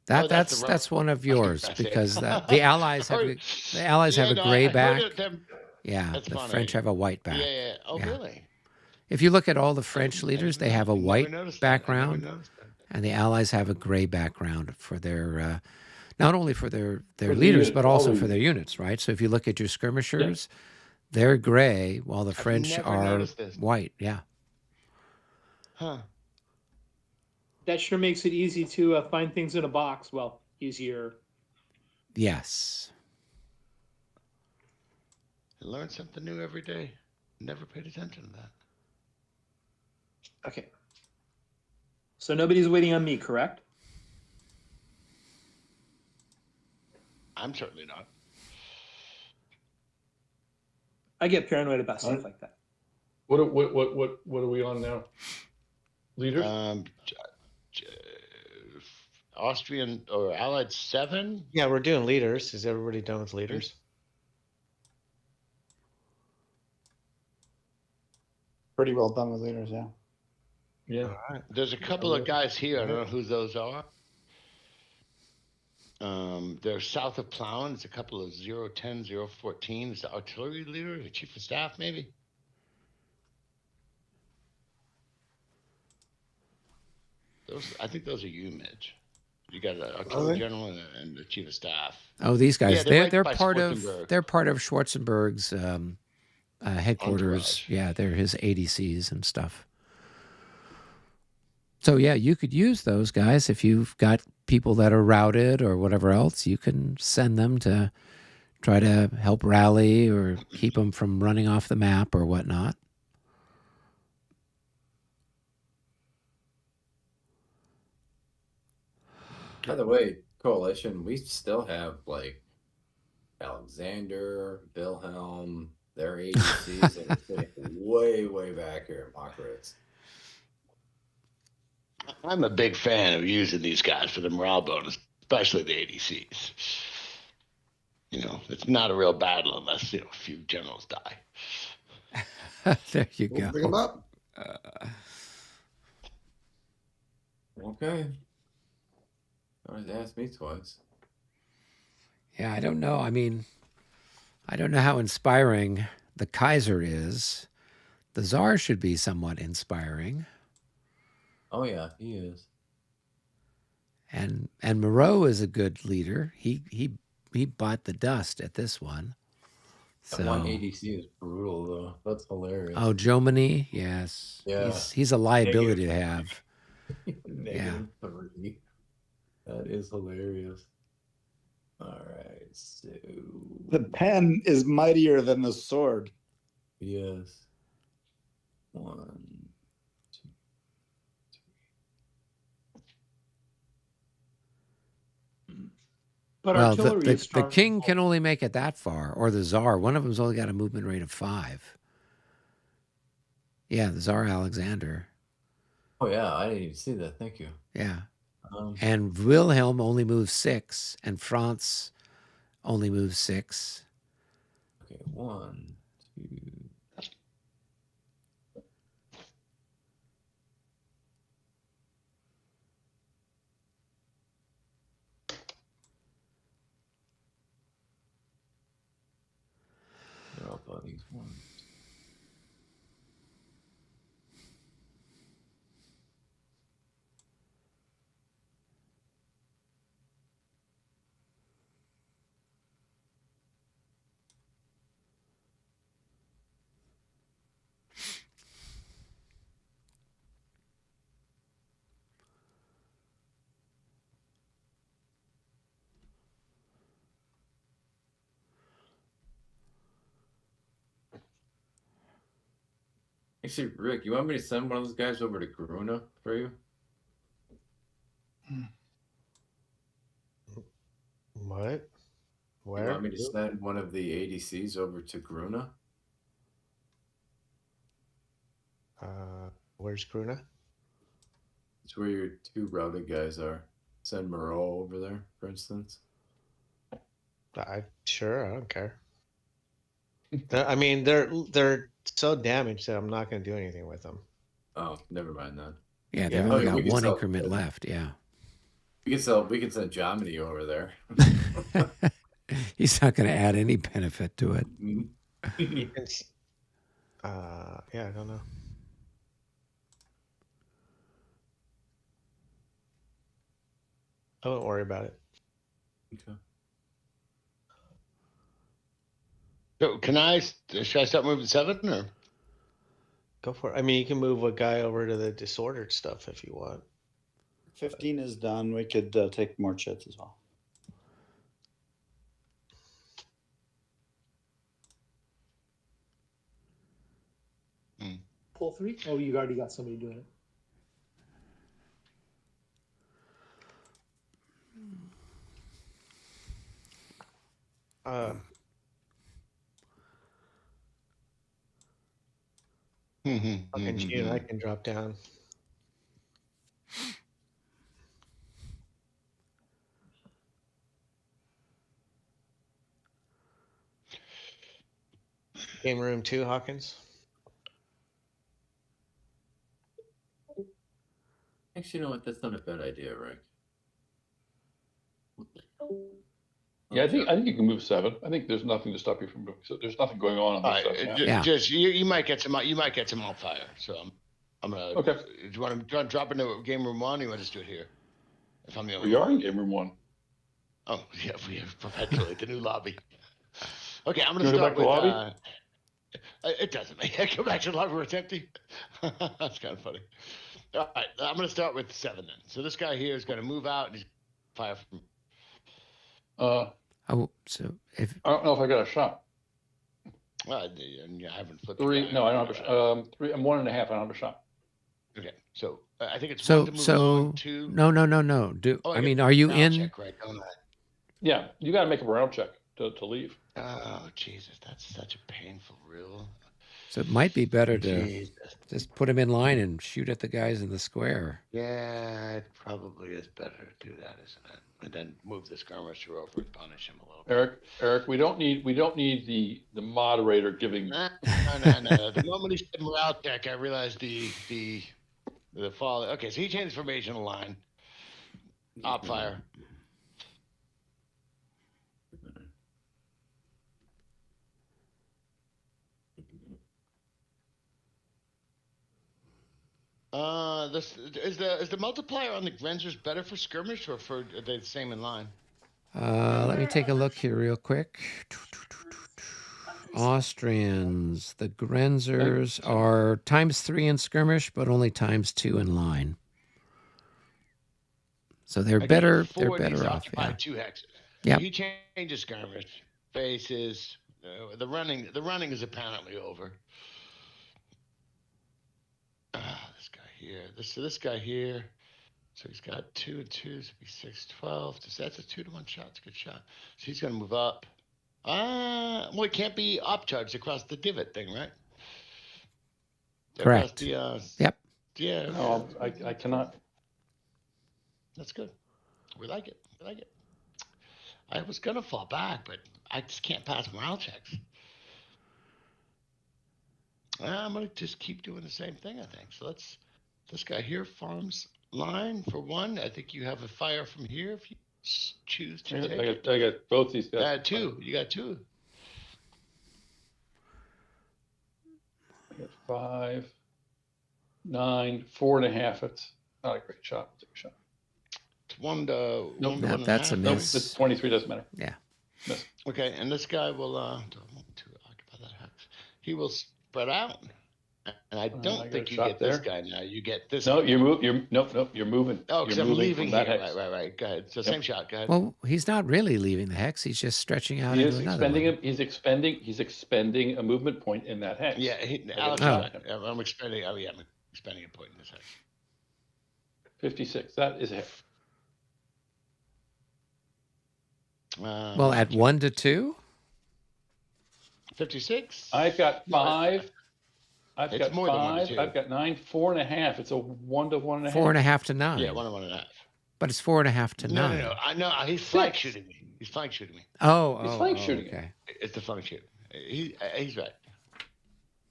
That Oh, that's the that's one of yours That's it. because the Allies have Or- have a no, gray I heard back. of them. Yeah, That's the funny. French have a white back. Yeah. Oh, Yeah. really? If you look at all the French leaders, they have a Never white noticed that. I never background, noticed that. and the Allies have a gray background for their not only for their the leaders unit, but all also the for their units, right? So if you look at your skirmishers, they're gray while the French never are noticed this. white. Yeah. Huh. That sure makes it easy to find things in a box. Well, easier. Yes. I learn something new every day. Never paid attention to that. Okay. So nobody's waiting on me, correct? I'm certainly not. I get paranoid about stuff like that. What are we on now? Leaders? Austrian or Allied 7? Yeah, we're doing leaders. Is everybody done with leaders? Pretty well done with leaders, yeah. Yeah. All right. There's a couple of guys here. I don't know who those are. They're south of Plough. It's a couple of 010, 014. Is the artillery leader, the chief of staff, maybe? I think those are you, Mitch. You got the artillery general and the chief of staff. Oh, these guys, Yeah, they're they're right by part of Schwarzenberg. Schwarzenberg's headquarters. Entourage. Yeah, they're his ADCs and stuff. So yeah, you could use those guys if you've got people that are routed or whatever else. You can send them to try to help rally or keep them from running off the map or whatnot. By the way, Coalition, we still have like Alexander, Wilhelm, their agencies that are sitting way, way back here in Mockritz. I'm a big fan of using these guys for the morale bonus, especially the ADCs. You know, it's not a real battle unless, a few generals die. There you go. Bring them up. Okay. Always asked me twice. Yeah, I don't know. I mean, I don't know how inspiring the Kaiser is. The Tsar should be somewhat inspiring. Oh yeah, he is. And Moreau is a good leader. He bought the dust at this one. That one ADC is brutal though. That's hilarious. Oh, Jomini, yes. Yeah. He's a liability to have. -3. That is hilarious. All right, so The pen is mightier than the sword. yes. 1, 2, 3. But Well, artillery is the stronger. king can only make it that far, or the czar. One of them's only got a movement rate of 5. Yeah, the Tsar Alexander. Oh yeah, I didn't even see that. Thank you. Yeah. Um, And Wilhelm only moves 6, and France only moves 6. okay, 1, 2. They're all buddies. 1. Actually, Rick, you want me to send one of those guys over to Corona for you? What? You Where? want me to send one of the ADCs over to Corona? Where's Gruna? It's where your 2 routed guys are. Send Moreau over there, for instance. Sure, I don't care. I mean, they're so damaged that I'm not going to do anything with them. Oh, never mind then. Yeah, they've Yeah. only Oh, got we can one sell- increment left. Yeah. We can send Jomini over there. He's not going to add any benefit to it. You can yeah, I don't know. I won't worry about it. Okay. So should I start moving 7 or? Go for it. I mean, you can move a guy over to the disordered stuff if you want. 15 is done. We could take more chits as well. Pull 3? Oh, you already got somebody doing it. Fucking Gene, I can drop down. Game room 2, Hawkins. Actually, you know what? That's not a bad idea, Rick. Yeah, I think you can move 7. I think there's nothing to stop you from moving. So there's nothing going on All this right, stuff now. Yeah. just you might get some on fire. So I'm gonna. Okay. Do you want to drop into game room 1? Or you want to just do it here? If I'm the only We are one. in game room 1. Oh yeah, we have perpetually the new lobby. Okay, I'm You gonna wanna start go with. back to lobby? It doesn't make. I go back to the lobby where it's empty. That's kind of funny. All right, I'm gonna start with 7 then. So this guy here is gonna move out and he's fire from. Oh, so if I don't know if I got a shot. And you haven't flipped. the 3. guy. No, I don't have a shot. 3. I'm 1.5. I don't have a shot. Okay, so I think it's so 1 to move so along, 2. no. Oh, I get mean, are you round in? check, right, don't I? Yeah, you got to make a round check to leave. Oh Jesus, that's such a painful rule. So it might be better to Jesus. just put him in line and shoot at the guys in the square. Yeah, it probably is better to do that, isn't it? And then move the skirmisher over and punish him a little bit. Eric, we don't need the moderator giving. No. The moment he said morale check, I realized the fall. Okay, so he changed formation line. Op fire. This is the multiplier on the Grenzers better for skirmish or are they the same in line? Let me take a look here real quick. Austrians, the Grenzers are ×3 in skirmish, but only ×2 in line. So they're Again, better. They're 4 needs better to off. occupy Yeah. 2 hexes. Yep. He changes skirmish faces. The running is apparently over. This guy here. This guy here. So he's got 2 and 2, so it'd be 6, 12. That's a 2-to-1 shot. It's a good shot. So he's going to move up. Well, it can't be upcharged across the divot thing, right? Across Correct. the, Yep. yeah. No, I cannot. That's good. We like it. We like it. I was going to fall back, but I just can't pass morale checks. I'm going to just keep doing the same thing, I think. So this guy here farms line for 1. I think you have a fire from here if you choose to take it. I got both these guys. 2. You got 2. I got 5, 9, 4.5. It's not a great shot. I'll take a shot. It's 1 to Nope. 1 to No, 1.5. that's a Nope, miss. it's 23 doesn't matter. Yeah. Miss. Okay, and this guy will to occupy that hex. He will spread out. And I don't I got think a you shot get this there. guy now. You get this. No, guy. you're moving. Oh, because You're I'm moving leaving from here. that hex. Right. Go ahead. So Yep. same shot. Go ahead. Well, he's not really leaving the hex. He's just stretching out He into is another expending one. He's expending a movement point in that hex. Yeah, Alex, Oh. is right. I'm expending. Oh yeah, I'm expending a point in this hex. 56. That is a hit. Well, at 1 to 2. 56. I've got 5. I've It's got more than 1 to 5. 2. I've got 9, 4.5. It's a 1 to 1.5. 4.5 to 9. Yeah, 1 and 1.5. But it's 4.5 to 9. No. I know he's flank shooting me. He's flank shooting me. He's flank shooting okay. It's the flank shoot. He's right.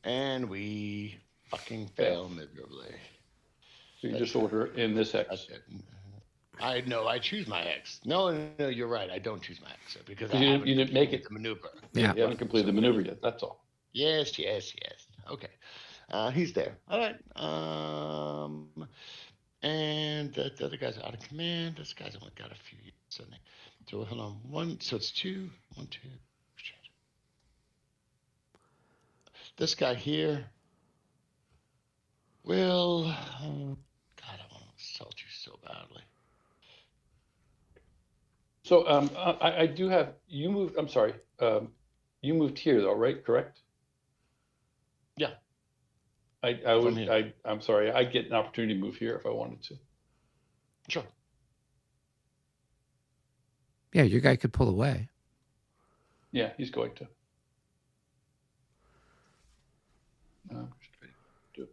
And we fucking fail miserably. So you just order in this hex. That's it. I know. I choose my X. No, you're right. I don't choose my X because I You haven't didn't make it. the maneuver. Yeah. You haven't completed the maneuver yet. That's all. Yes. Okay. He's there. All right. And the other guy's out of command. This guy's only got a few years. So hold on. 1. So it's 2. 1, 2. Shit. This guy here will. God, I want to insult you so badly. So I do have you moved. I'm sorry. You moved here though, right? Correct. Yeah. I'm sorry. I'd get an opportunity to move here if I wanted to. Sure. Yeah, your guy could pull away. Yeah, he's going to. Just ready to do it.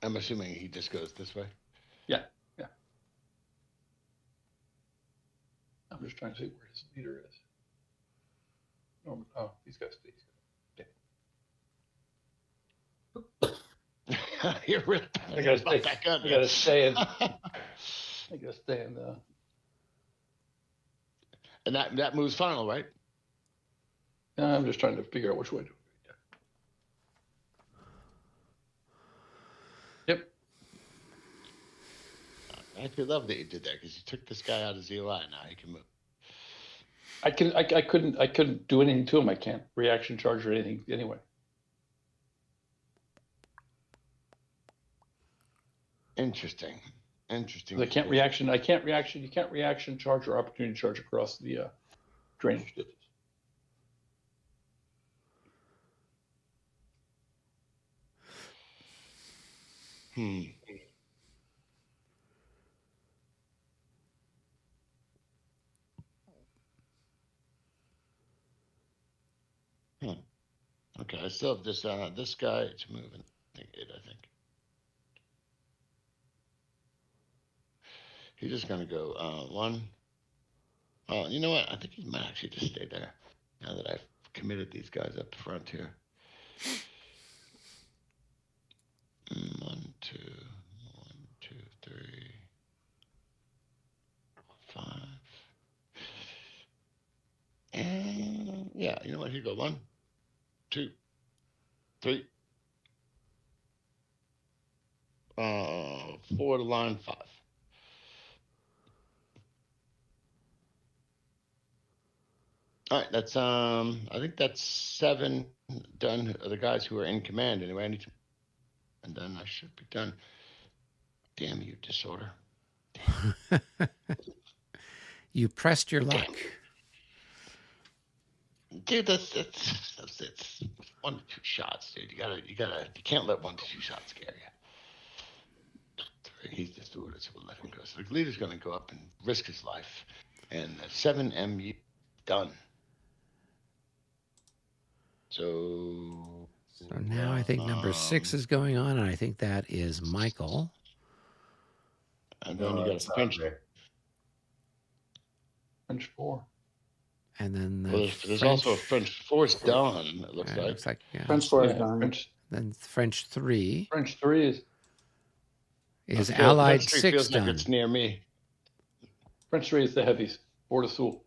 I'm assuming he just goes this way. Yeah. I'm just trying to see where his leader is. Oh, he's got to stay. You're really I gotta stay. back up. I gotta stay in. And that moves final, right? I'm just trying to figure out which way to. Yep. I actually love that you did that because you took this guy out of ZOI. Now he can move. I couldn't do anything to him. I can't reaction charge or anything anyway. Interesting. I can't reaction. You can't reaction charge or opportunity charge across the drainage ditches. Okay, I still have this guy to move in 8, I think. He's just gonna go 1. Oh, you know what? I think he might actually just stay there now that I've committed these guys up front here. 1, 2, 1, 2, 3, 5. And yeah, you know what? Here you go. 1, 2, 3. 4 to line 5. All right, that's I think that's 7 done. The guys who are in command anyway. I need to, and then I should be done. Damn you, disorder. You pressed your luck. Dude, that's 1 to 2 shots, dude. You can't let 1 to 2 shots scare you. He's the steward, so we'll let him go. So the leader's going to go up and risk his life, and 7 MU done. So now I think number 6 is going on, and I think that is Michael. And then you got a French. French 4. And then there's also a French force done. It looks like. Yeah. French 4 is done. French, Then French 3 French 3 is Allied French 3 6 feels done. like it's near me. French 3 is the heavies. Port de Sul.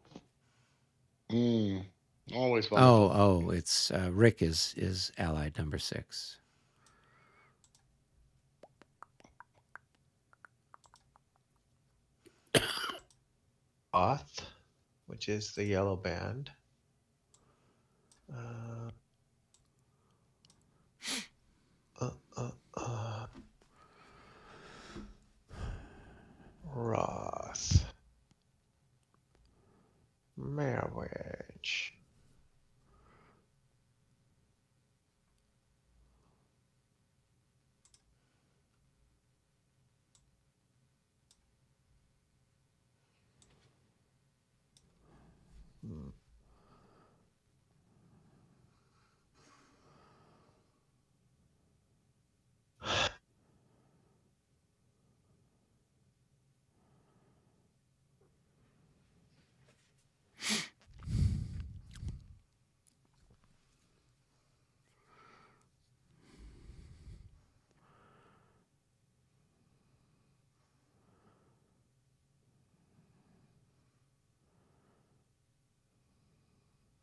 Always wonderful. Oh, it's Rick is Allied number 6. Oth, which is the yellow band. Roth. Marriage.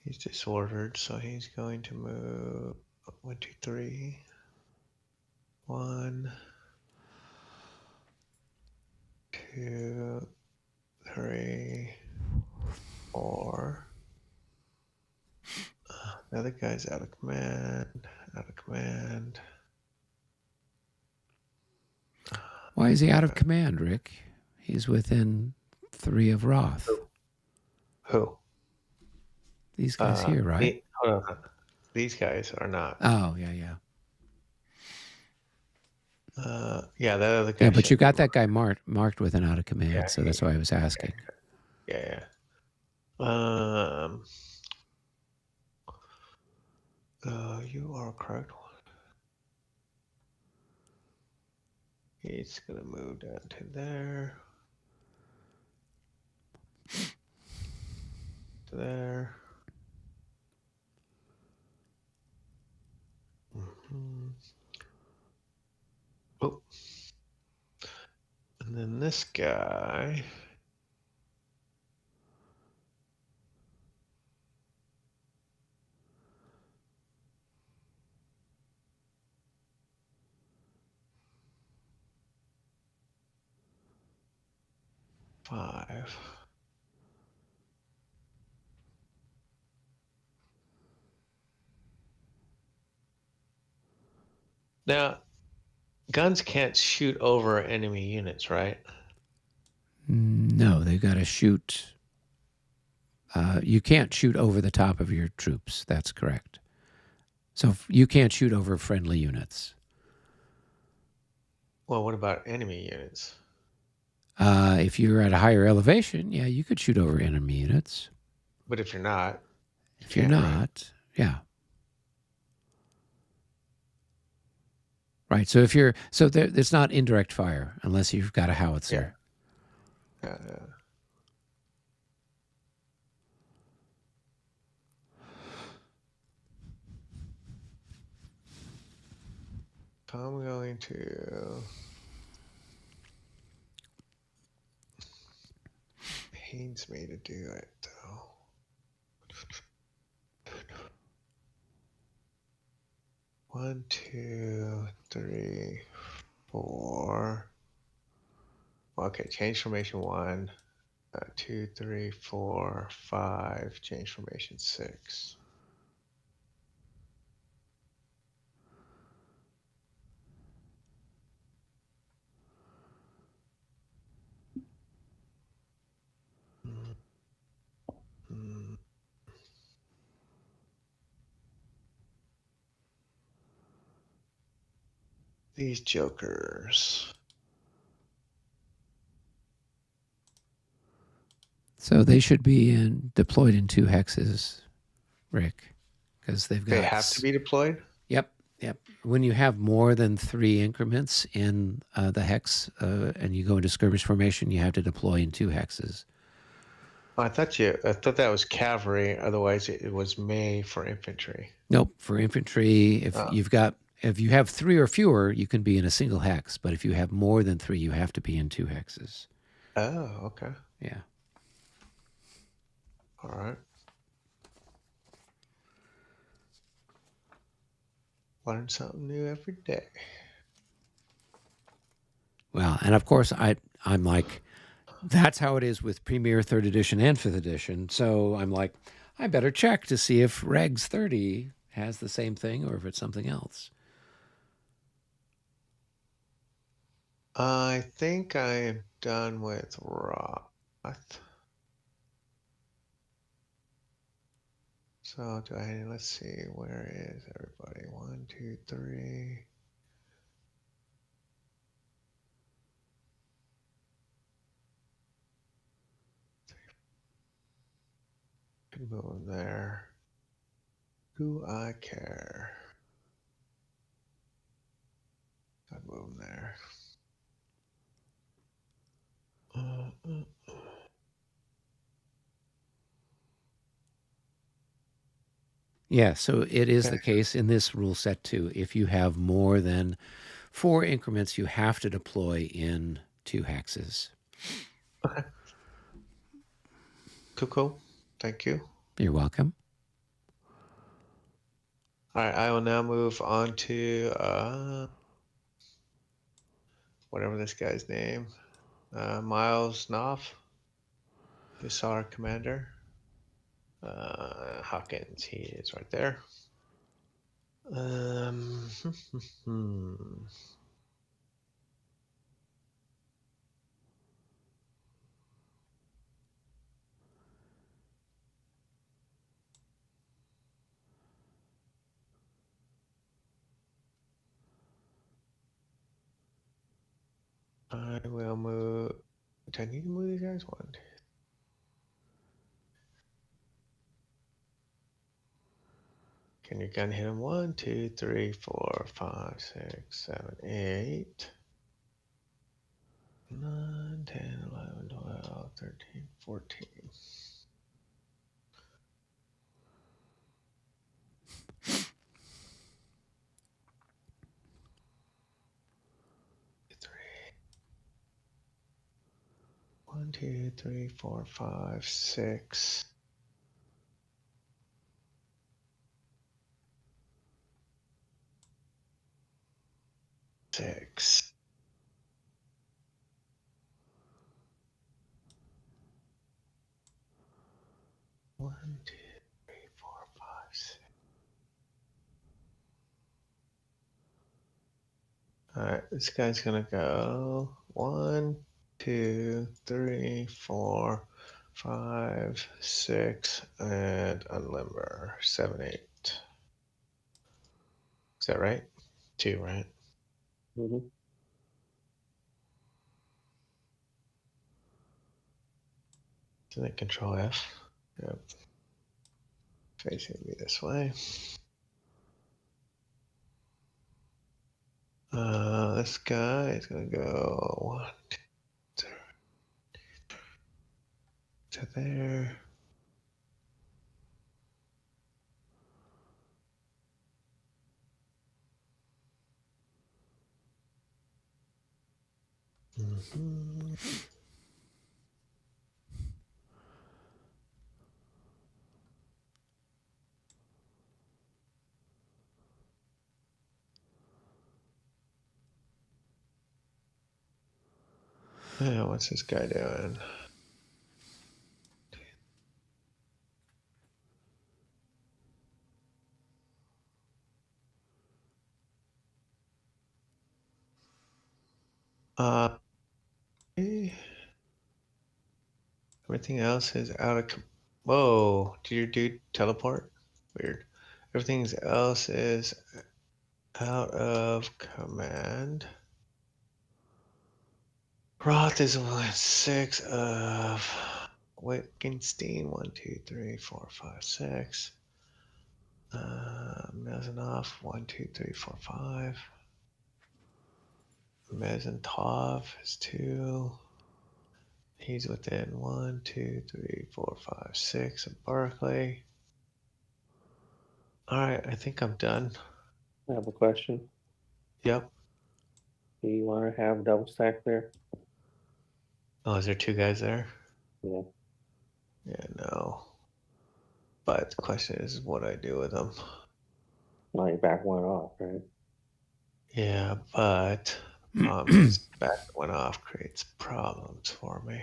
He's disordered, so he's going to move 1, 2, 3. 1, 2, 3, 4. The other guy's out of command. Out of command. Why is he out of command, Rick? He's within 3 of Roth. Who? These guys here, right? Hold on. These guys are not. Oh, yeah. Yeah, that other guy. Yeah, but you got that guy marked with an out of command, Yeah, so that's why I was asking. Yeah. You are correct. He's gonna move down to there. To there. Oh. And then this guy. Five. Now, guns can't shoot over enemy units, right? No, they've got to shoot. You can't shoot over the top of your troops. That's correct. So you can't shoot over friendly units. Well, what about enemy units? If you're at a higher elevation, yeah, you could shoot over enemy units. But if you're not, If you're not, yeah. Right. So it's not indirect fire unless you've got a howitzer. Yeah. I'm going to pains me to do it though. 1, 2, 3, 4. Okay, change formation 1. 2, 3, 4, 5. Change formation 6. Mm. These jokers. So they should be deployed in 2 hexes, Rick, because they've got. They have to be deployed? Yep. When you have more than 3 increments in the hex and you go into skirmish formation, you have to deploy in 2 hexes. I thought that was cavalry. Otherwise, it was May for infantry. Nope. For infantry, if you have 3 or fewer, you can be in a single hex. But if you have more than 3, you have to be in 2 hexes. Oh, okay. Yeah. All right. Learn something new every day. Well, and of course, I'm like, that's how it is with Premier 3rd edition and 5th edition. So I'm like, I better check to see if Regs 30 has the same thing or if it's something else. I think I am done with Roth. So let's see, where is everybody? 1, 2, 3. Could move them there. Do I care? I'd move them there. Yeah, so it is the case in this rule set too. If you have more than 4 increments, you have to deploy in 2 hexes. Okay. Cool. Thank you. You're welcome. All right, I will now move on to whatever this guy's name. Miles Knopf, Hussar Commander. Hawkins, he is right there. I will move. Do I need to move these guys? 1, 2. Can your gun hit him? 1, 2, 3, 4, 5, 6, 7, 8, 9, 10, 11, 12, 13, 14. One, 2, 3, 4, 5, 6. 6. 1, 2, 3, 4, 5, 6. All right, this guy's gonna go 1, 2, 3, 4, 5, 6, and unlimber 7, 8. Is that right? 2, right? Mm-hmm. Isn't it Control F? Yep. Facing me this way. This guy is gonna go 1, 2, 3 to there. Mm-hmm. Yeah, what's this guy doing? Eh, everything else is out of. Whoa! Did your dude teleport? Weird. Everything else is out of command. Roth is 6 of Wittgenstein. 1, 2, 3, 4, 5, 6. Mezanov. 1, 2, 3, 4, 5. Mezentov is 2. He's within 1, 2, 3, 4, 5, 6 of Barclay. All right, I think I'm done. I have a question. Yep. Do you want to have double stack there? Oh, is there 2 guys there? Yeah. Yeah, no. But the question is what I do with them. Well, you back one off, right? Yeah, but the problem is back one off creates problems for me.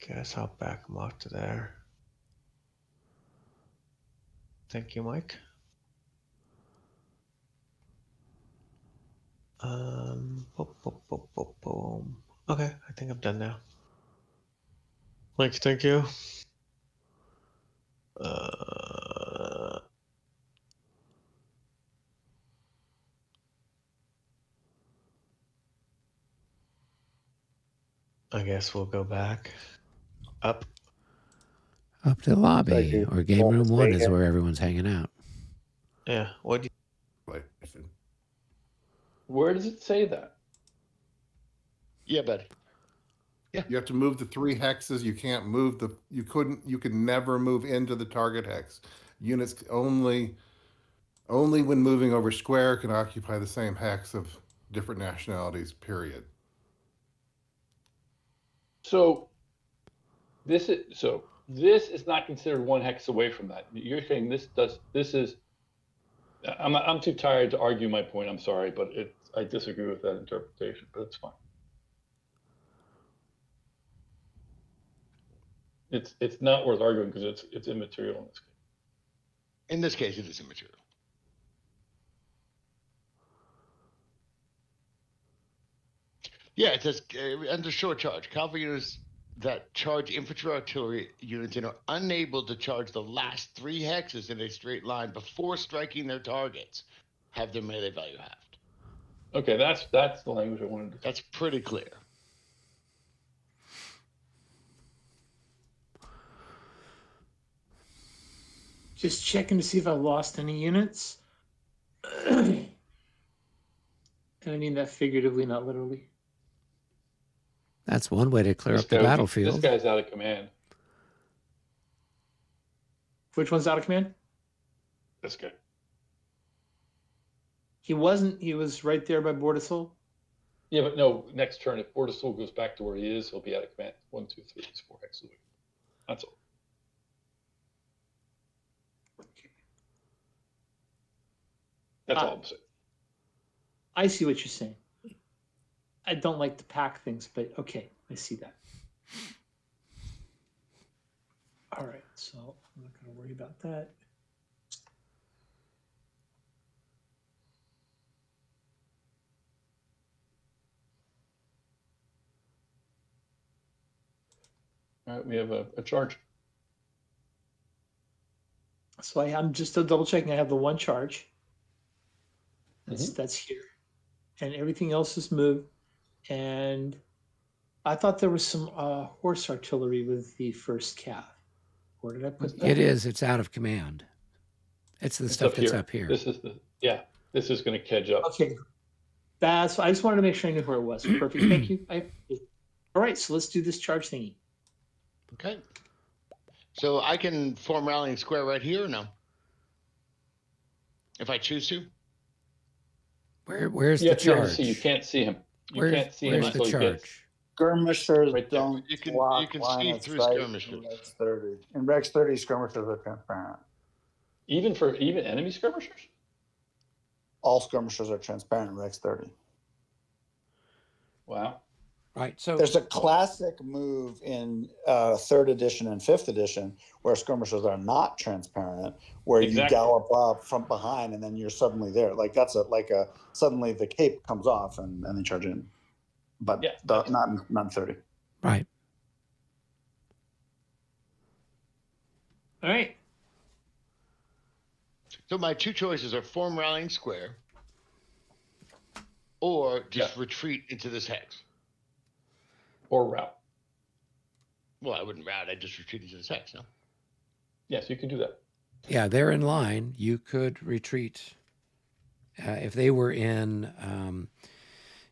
Guess I'll back them off to there. Thank you, Mike. Boom, boom, boom, boom, boom. Okay, I think I'm done now. Mike, thank you. I guess we'll go back up. Up to the lobby, Like or game room 1 is Vegas. where everyone's hanging out. Yeah. What do you? Like, Where does it say that? Yeah, buddy. you have to move the 3 hexes. You can't move you could never move into the target hex. Units only when moving over square can occupy the same hex of different nationalities, period. So this is not considered 1 hex away from that. You're saying this is. I'm too tired to argue my point. I'm sorry, but I disagree with that interpretation. But it's fine. It's not worth arguing because it's immaterial in this case. In this case, it is immaterial. Yeah, it says under short charge, cavalry units that charge infantry artillery units and are unable to charge the last 3 hexes in a straight line before striking their targets have their melee value halved. Okay, that's the language I wanted to. That's pretty clear. Just checking to see if I lost any units. And I mean that figuratively, not literally. That's one way to clear up the battlefield. This guy's out of command. Which one's out of command? This guy. He wasn't. He was right there by Bordesil. Yeah, but no. Next turn, if Bordesil goes back to where he is, he'll be out of command. 1, 2, 3, 4 hexes away. That's all. That's all I'm saying. I see what you're saying. I don't like to pack things, but okay, I see that. All right, so I'm not going to worry about that. All right, we have a charge. So I'm just still double checking. I have the 1 charge. That's here, and everything else is moved. And I thought there was some horse artillery with the first cav. Where did I put that? It is. It's out of command. It's the stuff that's up here. This is This is going to catch up. Okay, I just wanted to make sure I knew where it was. Perfect. Thank you. All right, so let's do this charge thingy. Okay. So I can form rallying square right here or no? If I choose to? Where's the charge? You can't see him. You can't see him where's until the he charge? gets Skirmishers right there. don't You can block see line of through sight skirmishers. in Regs 30. In Regs 30, skirmishers are transparent. even enemy skirmishers. All skirmishers are transparent in Regs 30. Wow. Right. So There's a classic move in 3rd edition and 5th edition where skirmishers are not transparent, where you gallop up from behind and then you're suddenly there. Like that's suddenly the cape comes off and they charge in, but not 30. Right. All right. So my two choices are form rallying square, or just retreat into this hex. Or route. Well, I wouldn't route. I'd just retreat into this hex. No. Yes, you could do that. Yeah, they're in line. You could retreat. If they were in,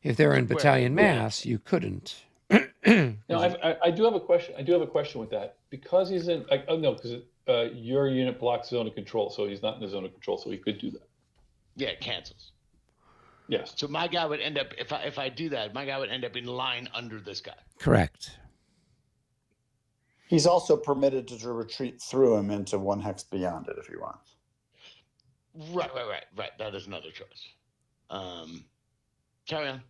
if they're in battalion mass, you couldn't. Now, I do have a question. I do have a question with that, because he's in. Because your unit blocks zone of control, so he's not in the zone of control, so he could do that. Yeah, it cancels. Yes. So my guy would end up, if I do that, my guy would end up in line under this guy. Correct. He's also permitted to retreat through him into 1 hex beyond it if he wants. Right. That is another choice. Carry on.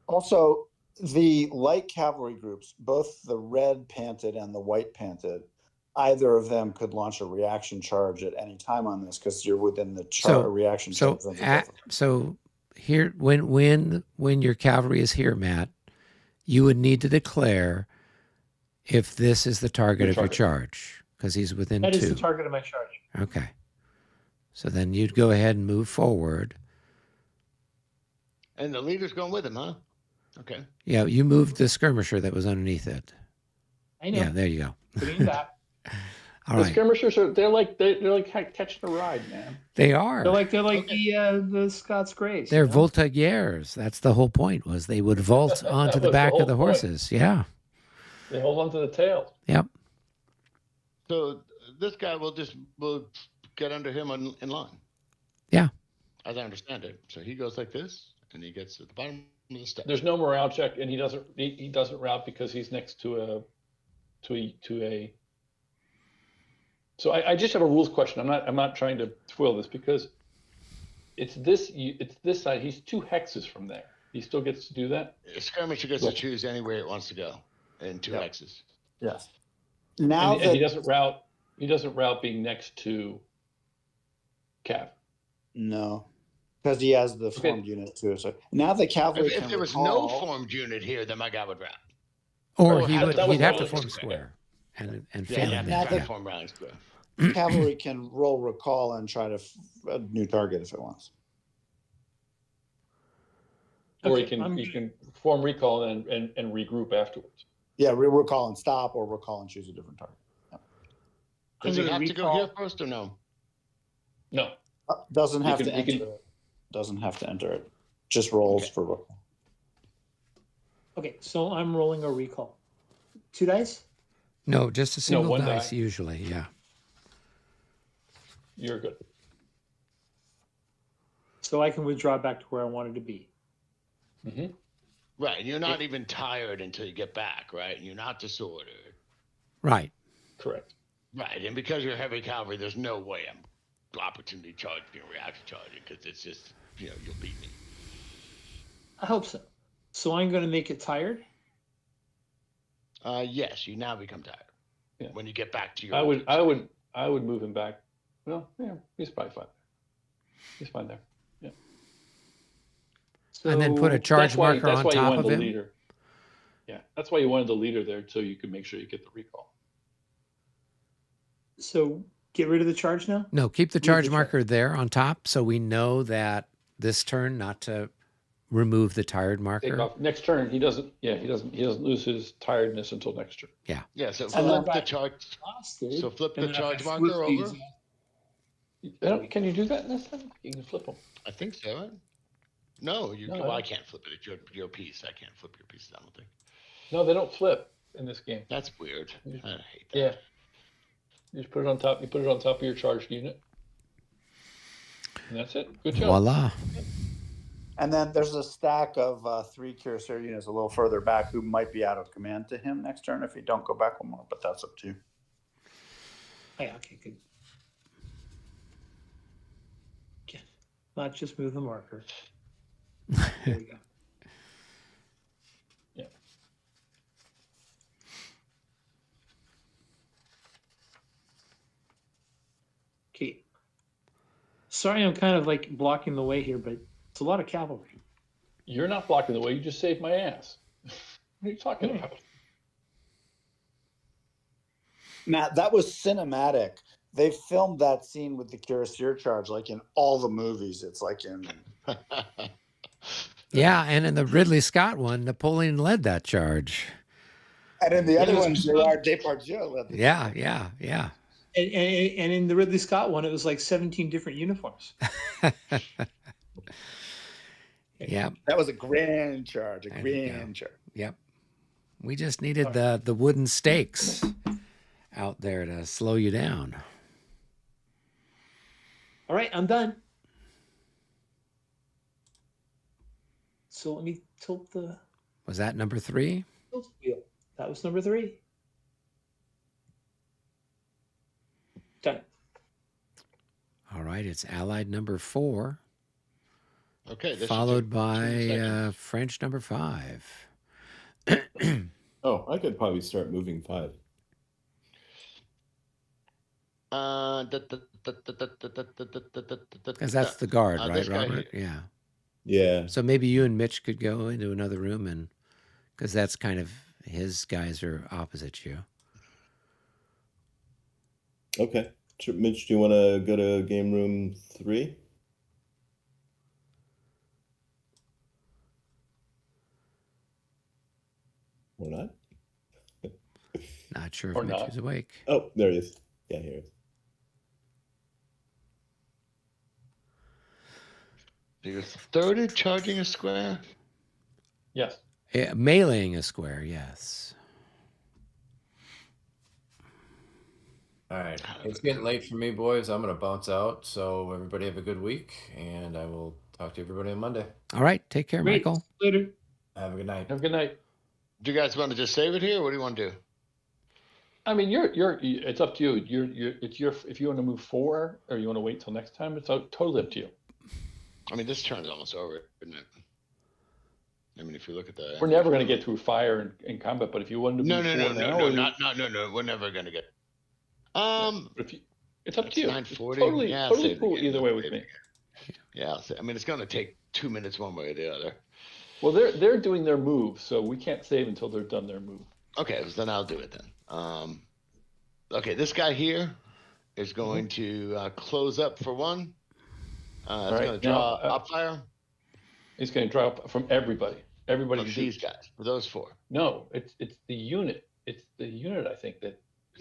Also, the light cavalry groups, both the red panted and the white panted, either of them could launch a reaction charge at any time on this because you're within the reaction charge. So here, when your cavalry is here, Matt, you would need to declare if this is the target of your charge, because he's within 2. That is the target of my charge. Okay. So then you'd go ahead and move forward. And the leader's going with him, huh? Okay. Yeah, you moved the skirmisher that was underneath it. I know. Yeah, there you go. Putting that. All The right. skirmishers are they're like catching a ride, man. They are. They're like the Scots Greys. They're voltigeurs. That's the whole point, was they would vault onto the was back the of the whole point. horses. Yeah. They hold on to the tail. Yep. So this guy will get under him in line. Yeah. As I understand it. So he goes like this, and he gets at the bottom of the step. There's no morale check, and he doesn't route because he's next to a. So I just have a rules question. I'm not trying to foil this, because it's this side. He's 2 hexes from there. He still gets to do that. A skirmisher gets to choose anywhere it wants to go in 2 hexes. Yes. Now and he doesn't route. He doesn't route being next to Cav. No, because he has the formed unit too. So now the cavalry. If there was no formed unit here, then my guy would route. Or he'd have to form square and fail him. Form rallying square. Cavalry can roll recall and try to a new target if it wants. Or you can form recall and regroup afterwards. Yeah, recall and stop, or recall and choose a different target. Yeah. Does he have to go here first or no? No. Doesn't have to enter it. Doesn't have to enter it. Just rolls for recall. Okay, so I'm rolling a recall. 2 dice? No, just a single 1 dice die. usually. Yeah. You're good. So I can withdraw back to where I wanted to be. Mm-hmm. Right, and you're not even tired until you get back, right? You're not disordered. Right. Correct. Right, and because you're heavy cavalry, there's no way I'm opportunity charging and reaction charging, because it's just, you'll beat me. I hope so. So I'm going to make it tired. Yes, you now become tired. Yeah. When you get back to your. I would move him back. Well, yeah, he's probably fine. He's fine there. Yeah. So And then put a charge marker on top of him. Leader. Yeah, that's why you wanted the leader there, so you could make sure you get the recall. So get rid of the charge now? No, keep the charge marker there on top, so we know that this turn not to remove the tired Take marker. off. Next turn, he doesn't lose his tiredness until next turn. Yeah. Yeah, so And then flip the charge. Hostage, So flip the and then I charge can marker flip these. over. Can you do that this time? You can flip them. I think so. Right? No, No, well, I can't flip it. It's your piece. I can't flip your piece. I don't think. No, they don't flip in this game. That's weird. I hate that. Yeah. You just put it on top. You put it on top of your charged unit, and that's it. Good job. Voila. And then there's a stack of 3 cuirassier units a little further back who might be out of command to him next turn if you don't go back one more, but that's up to you. Oh, yeah, okay, good. not just move the marker. There you go. Yeah. Okay. Sorry, I'm kind of like blocking the way here, but it's a lot of cavalry. You're not blocking the way. You just saved my ass. What are you talking about? Matt, that was cinematic. They filmed that scene with the cuirassier charge like in all the movies. It's like in Yeah, and in the Ridley Scott one, Napoleon led that charge. and in the other one, Gerard Depardieu led the Yeah, charge. yeah. And in the Ridley Scott one, it was like 17 different uniforms. Yeah. That was a grand charge, charge. Yep. We just needed the wooden stakes out there to slow you down. All right, I'm done. So let me tilt the Was that number 3? tilt wheel. That was number 3. Done. All right, it's Allied number 4, Okay. This followed should take 2 by seconds. French number 5. Oh, I could probably start moving 5. Because that's the guard, right, this guy Robert? here. Yeah. Yeah. So maybe you and Mitch could go into another room, and because that's kind of his guys are opposite you. Okay. Mitch, do you want to go to game room 3? Or not? Not sure if Or Mitch not. is awake. Oh, there he is. Yeah, here he is. So you're third charging a square? Yes. Yeah, meleeing a square, yes. All right. It's getting late for me, boys. I'm going to bounce out. So everybody have a good week, and I will talk to everybody on Monday. All right, take care, Great. Michael. Later. Have a good night. Have a good night. Do you guys want to just save it here? Or what do you want to do? I mean, it's up to you. If you want to move 4 or you want to wait till next time, it's totally up to you. I mean, this turn is almost over, isn't it? I mean, if you look at the. We're never going to get through fire and combat, but if you wanted to No, move no, 4 no, now, no, or no, no. We're never gonna get. it's up to you. It's 9:40. totally, Yeah, I'll totally save the cool game. either way with Save me. the game. Yeah, I mean, it's gonna take 2 minutes one way or the other. Well, they're doing their move, so we can't save until they're done their move. Okay, so then I'll do it then. Okay, this guy here is going to close up for 1. It's right, going to draw now, up fire He's going to draw up from everybody. Everybody. from these guys, for those 4. No, it's the unit. It's the unit. I think that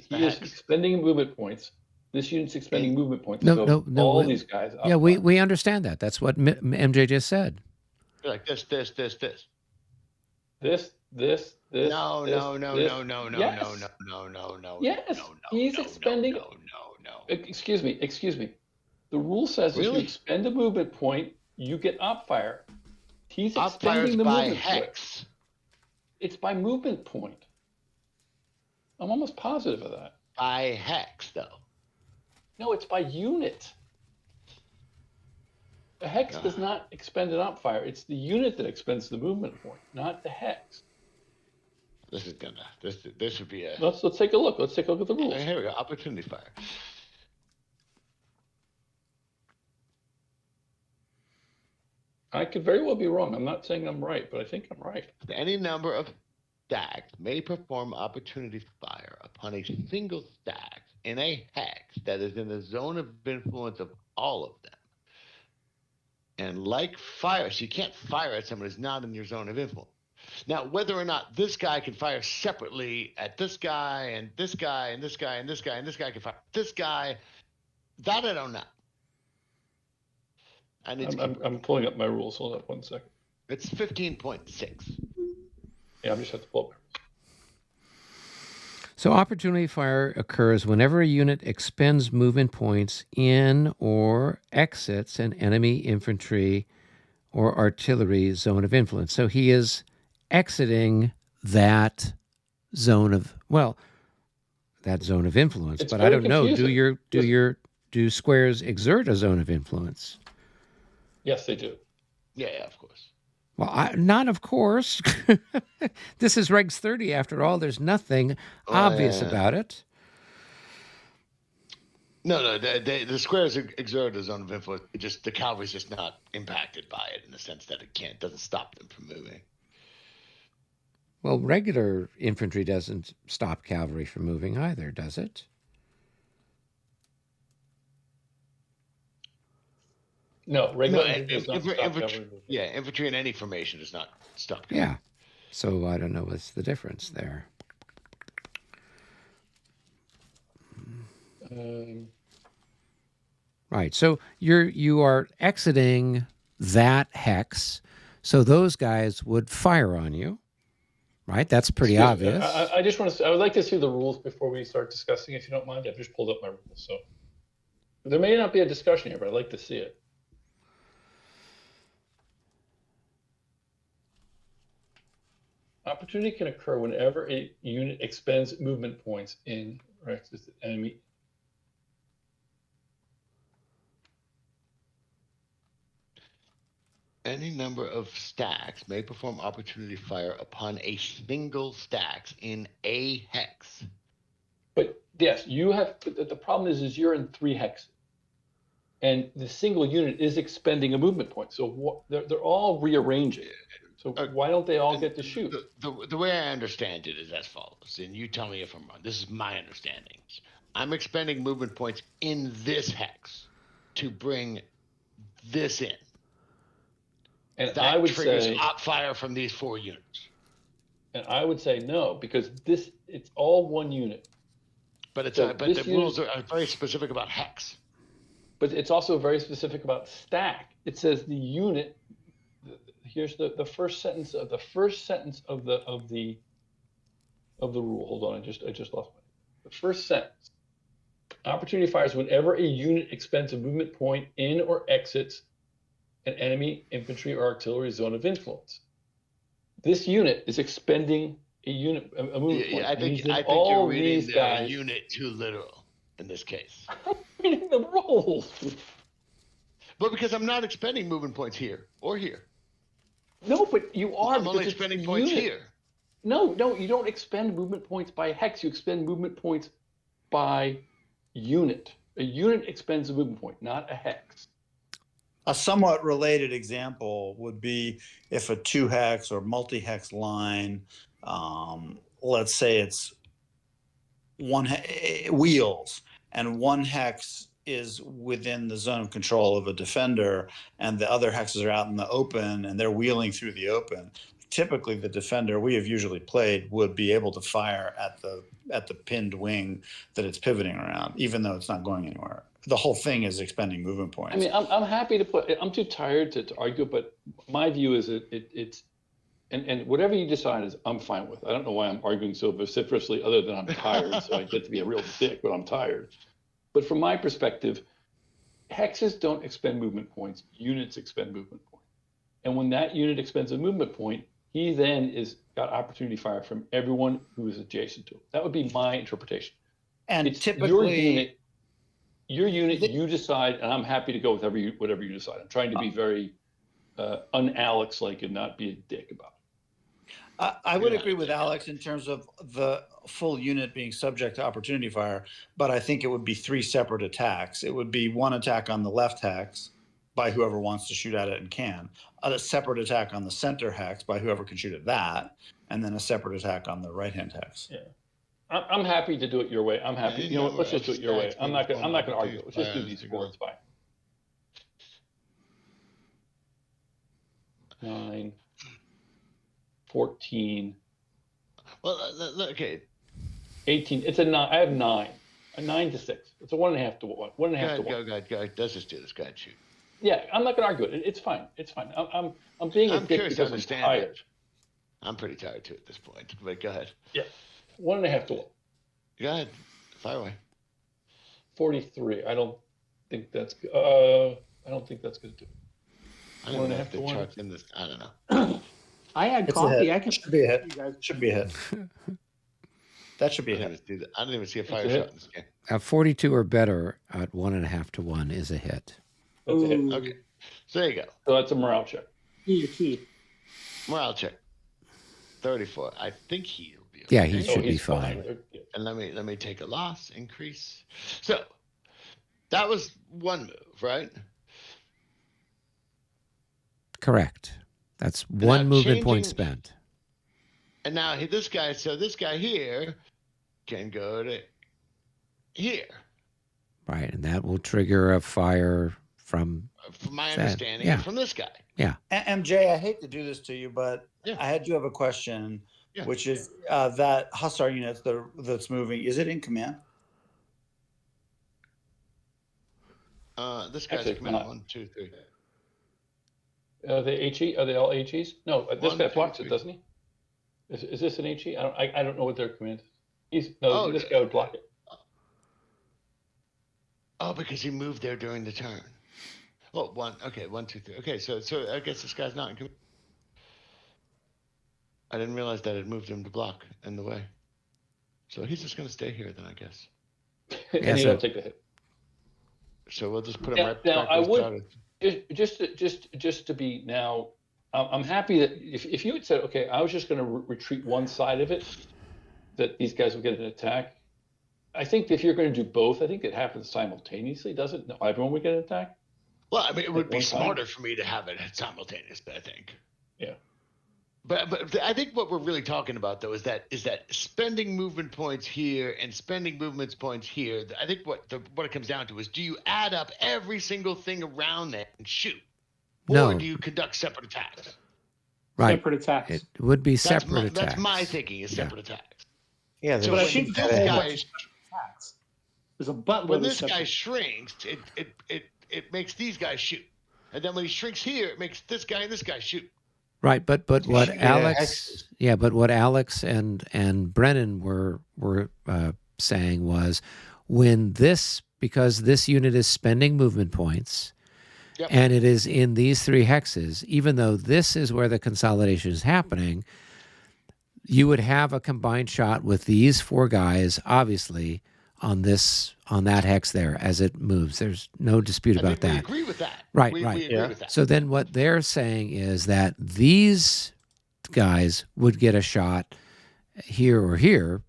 the he is hex. expending movement points. This unit's expending movement points. No, so no. All these guys. Up Yeah, we front. understand that. That's what MJ just said. Like this. This. No. Yes, he's expending. No. Excuse me. The rule says if you Really? expend a movement point, you get op fire. He's Op fire's expending the by movement point. hex. It's by movement point. I'm almost positive of that. By hex, though. No, it's by unit. The hex does not expend an op fire. It's the unit that expends the movement point, not the hex. This is gonna. This would be a. Let's take a look. Let's take a look at the rules. Here we go. Opportunity fire. I could very well be wrong. I'm not saying I'm right, but I think I'm right. Any number of stacks may perform opportunity fire upon a single stack in a hex that is in the zone of influence of all of them. And like fire, so you can't fire at someone who's not in your zone of influence. Now, whether or not this guy can fire separately at this guy and this guy and this guy and this guy and this guy can fire at this guy, that I don't know. I'm pulling up my rules. Hold up 1 second. It's 15.6. Yeah, I'm just have to pull up my rules. So opportunity fire occurs whenever a unit expends movement points in or exits an enemy infantry or artillery zone of influence. So he is exiting that zone of influence. It's But I very don't know. confusing. Do squares exert a zone of influence? Yes, they do. Yeah, of course. Well, not of course. This is Regs 30 after all. There's nothing obvious about it. No, the squares exert a zone of influence. The cavalry's just not impacted by it in the sense that it doesn't stop them from moving. Well, regular infantry doesn't stop cavalry from moving either, does it? No, regular infantry does not stop cavalry movement. Yeah, infantry in any formation does not stop cavalry. Yeah. So I don't know what's the difference there. Right. So you are exiting that hex, so those guys would fire on you, right? That's pretty obvious. I just want to. I would like to see the rules before we start discussing, if you don't mind. I've just pulled up my rules, so there may not be a discussion here, but I'd like to see it. Opportunity can occur whenever a unit expends movement points in Rex's enemy. Any number of stacks may perform opportunity fire upon a single stacks in a hex. But yes, you have. The problem is you're in 3 hexes, and the single unit is expending a movement point. So they're all rearranging. So why don't they all get to shoot? The way I understand it is as follows, and you tell me if I'm wrong. This is my understanding. I'm expending movement points in this hex to bring this in. And that I would triggers say op fire from these 4 units. And I would say no, because it's all one unit. But So but the rules are very specific about hex. But it's also very specific about stack. It says the unit. Here's the first sentence of the rule. Hold on, I just lost the first sentence. Opportunity fires whenever a unit expends a movement point in or exits an enemy infantry or artillery zone of influence. This unit is expending a movement point. I think you're reading the unit too literal in this case. I'm reading the rules. But because I'm not expending movement points here or here. No, but you are. I'm only expending points here. No, you don't expend movement points by hex. You expend movement points by unit. A unit expends a movement point, not a hex. A somewhat related example would be if a 2-hex or multi-hex line, let's say it's wheels, and 1 hex is within the zone of control of a defender, and the other hexes are out in the open, and they're wheeling through the open. Typically, the defender we have usually played would be able to fire at the pinned wing that it's pivoting around, even though it's not going anywhere. The whole thing is expending movement points. I mean, I'm happy to put. I'm too tired to argue, but my view is it's and whatever you decide is I'm fine with. I don't know why I'm arguing so vociferously, other than I'm tired, so I get to be a real dick, but I'm tired. But from my perspective, hexes don't expend movement points. Units expend movement points, and when that unit expends a movement point, he then got opportunity fire from everyone who is adjacent to him. That would be my interpretation. And it's typically your unit, you decide, and I'm happy to go with whatever you decide. I'm trying to be very un-Alex-like and not be a dick about it. I would agree with Alex in terms of the full unit being subject to opportunity fire, but I think it would be 3 separate attacks. It would be 1 attack on the left hex by whoever wants to shoot at it and can, a separate attack on the center hex by whoever can shoot at that, and then a separate attack on the right-hand hex. Yeah. I'm happy to do it your way. I'm happy. You know what? Let's just do it your way. I'm not gonna argue. Let's just do these 4. It's fine. 9, 14. Well, okay. 18. It's a 9. I have 9. A 9 to 6. It's a 1.5 to 1. 1.5 to 1. Go. Let's just do this. Go ahead, shoot. Yeah, I'm not gonna argue it. It's fine. It's fine. I'm being a dick because I'm tired. I'm pretty tired too at this point. But go ahead. Yeah. 1.5 to 1. Go ahead. Fire away. 43. I don't think that's good. I don't think that's good to do. I don't know if the chart's in this. I don't know. I had coffee. I can should be a hit. Should be a hit. That should be a hit. I don't even see a fire shot in this game. 42 or better at 1.5 to 1 is a hit. That's a hit. Okay. So there you go. So that's a morale check. Your key. Morale check. 34. I think he'll be okay. Yeah, he should be he's fine. And let me take a loss, increase. So that was one move, right? Correct. That's now one movement point changing- spent. And now this guy here can go to here. Right, and that will trigger a fire from From my that. understanding, Yeah. from this guy. MJ, I hate to do this to you, but Yeah. I do have a question, Yeah. which is that hostile unit that's moving, is it in command? This guy's Actually, a command not. 1, 2, 3. Are they HE? Are they all HEs? No, this One, guy two, blocks three. it, doesn't he? Is this an HE? I don't know what their command is. Oh, This guy would block it. Oh, because he moved there during the turn. Well, 1, 2, 3. Okay, so I guess this guy's not in command. I didn't realize that it moved him to block in the way. So he's just going to stay here then, I guess. And he so- don't take the hit. So we'll just put him Now- right now, back I where he would- started. Just to be now, I'm happy that if you had said, okay, I was just going to retreat one side of it, that these guys would get an attack. I think if you're going to do both, I think it happens simultaneously, doesn't it? No, everyone would get an attack. Well, I mean, it would be one time. smarter for me to have it simultaneously, I think. Yeah. But I think what we're really talking about though is that spending movement points here and spending movement points here. I think what it comes down to is, do you add up every single thing around there and shoot, or No. do you conduct separate attacks? Right. Separate attacks. It would be separate attacks. That's my thinking is separate attacks. Yeah, So But I when think this there's a whole guy, bunch of attacks. There's a buttload when of this guy separate- shrinks, it makes these guys shoot, and then when he shrinks here, it makes this guy and this guy shoot. Right, but what Yeah, Alex, but what Alex and Brennan were saying was, because this unit is spending movement points, Yep. and it is in these 3 hexes, even though this is where the consolidation is happening, you would have a combined shot with these 4 guys, obviously, on that hex there as it moves. There's no dispute I about think we that. agree with that. Right, we right. agree with that. So then what they're saying is that these guys would get a shot here or here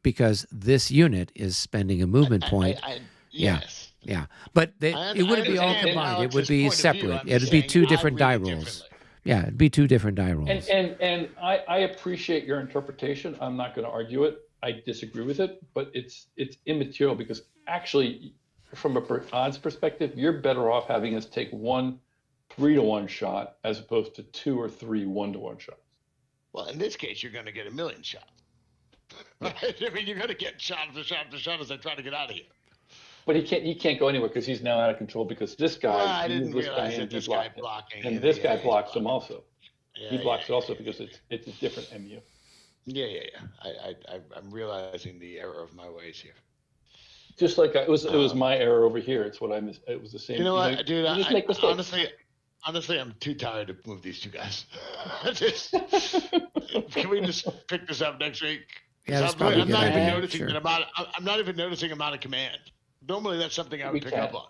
because this unit is spending a movement point. Yeah. Yes. Yeah. But it wouldn't be all understand combined. It would Alex's be point of view. separate. I'm It'd just be saying 2 I different read die it rolls. differently. Yeah, it'd be 2 different die rolls. And I appreciate your interpretation. I'm not going to argue it. I disagree with it, but it's immaterial because actually, from a odds perspective, you're better off having us take 1 3-to-1 shot as opposed to 2 or 3 1-to-1 shots. Well, in this case, you're going to get a million shots. Right? I mean, you're going to get shot after shot after shot as I try to get out of here. But he can't go anywhere because he's now out of control because this guy. Well, I he didn't moved realize in, that he this guy blocked it. blocking. And this guy he's blocks him blocking. also. Yeah, He blocks yeah, it also yeah, because it's a different MU. Yeah. I'm realizing the error of my ways here. Just like it was my error over here. It's what I missed. It was the same. You know what, dude? You just make mistakes. Honestly, I'm too tired to move these 2 guys. Can we just pick this up next week? Yeah, that's I'm probably a I'm good not even idea. noticing Sure. that I'm not even noticing I'm out of command. Normally, that's something I would We pick can. up on.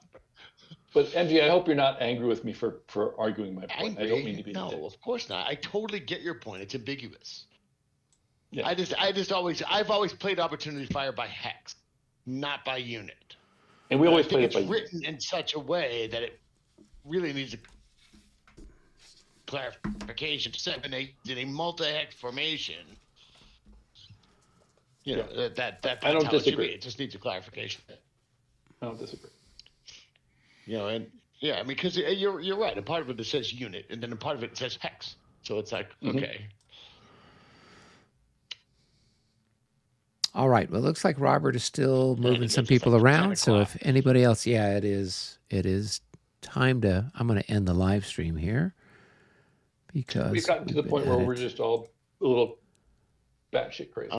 But MG, I hope you're not angry with me for arguing my point. I don't mean to be. No, of course not. I totally get your point. It's ambiguous. Yeah. I've always played opportunity fire by hex, not by unit. And we always I play think it by it's written in such a way that it really needs a clarification. 7-8 in a multi-hex formation. You know, that's I don't how it should disagree. be. It just needs a clarification. I don't disagree. You know, and yeah, I mean, because you're right. A part of it says unit, and then a part of it says hex. So it's like, okay. All right. Well, it looks like Robert is still moving it's some just people like 10 around. So o'clock. if anybody else, it is time to. I'm going to end the live stream here because We've gotten to the we've point been where at we're it. just all a little batshit crazy.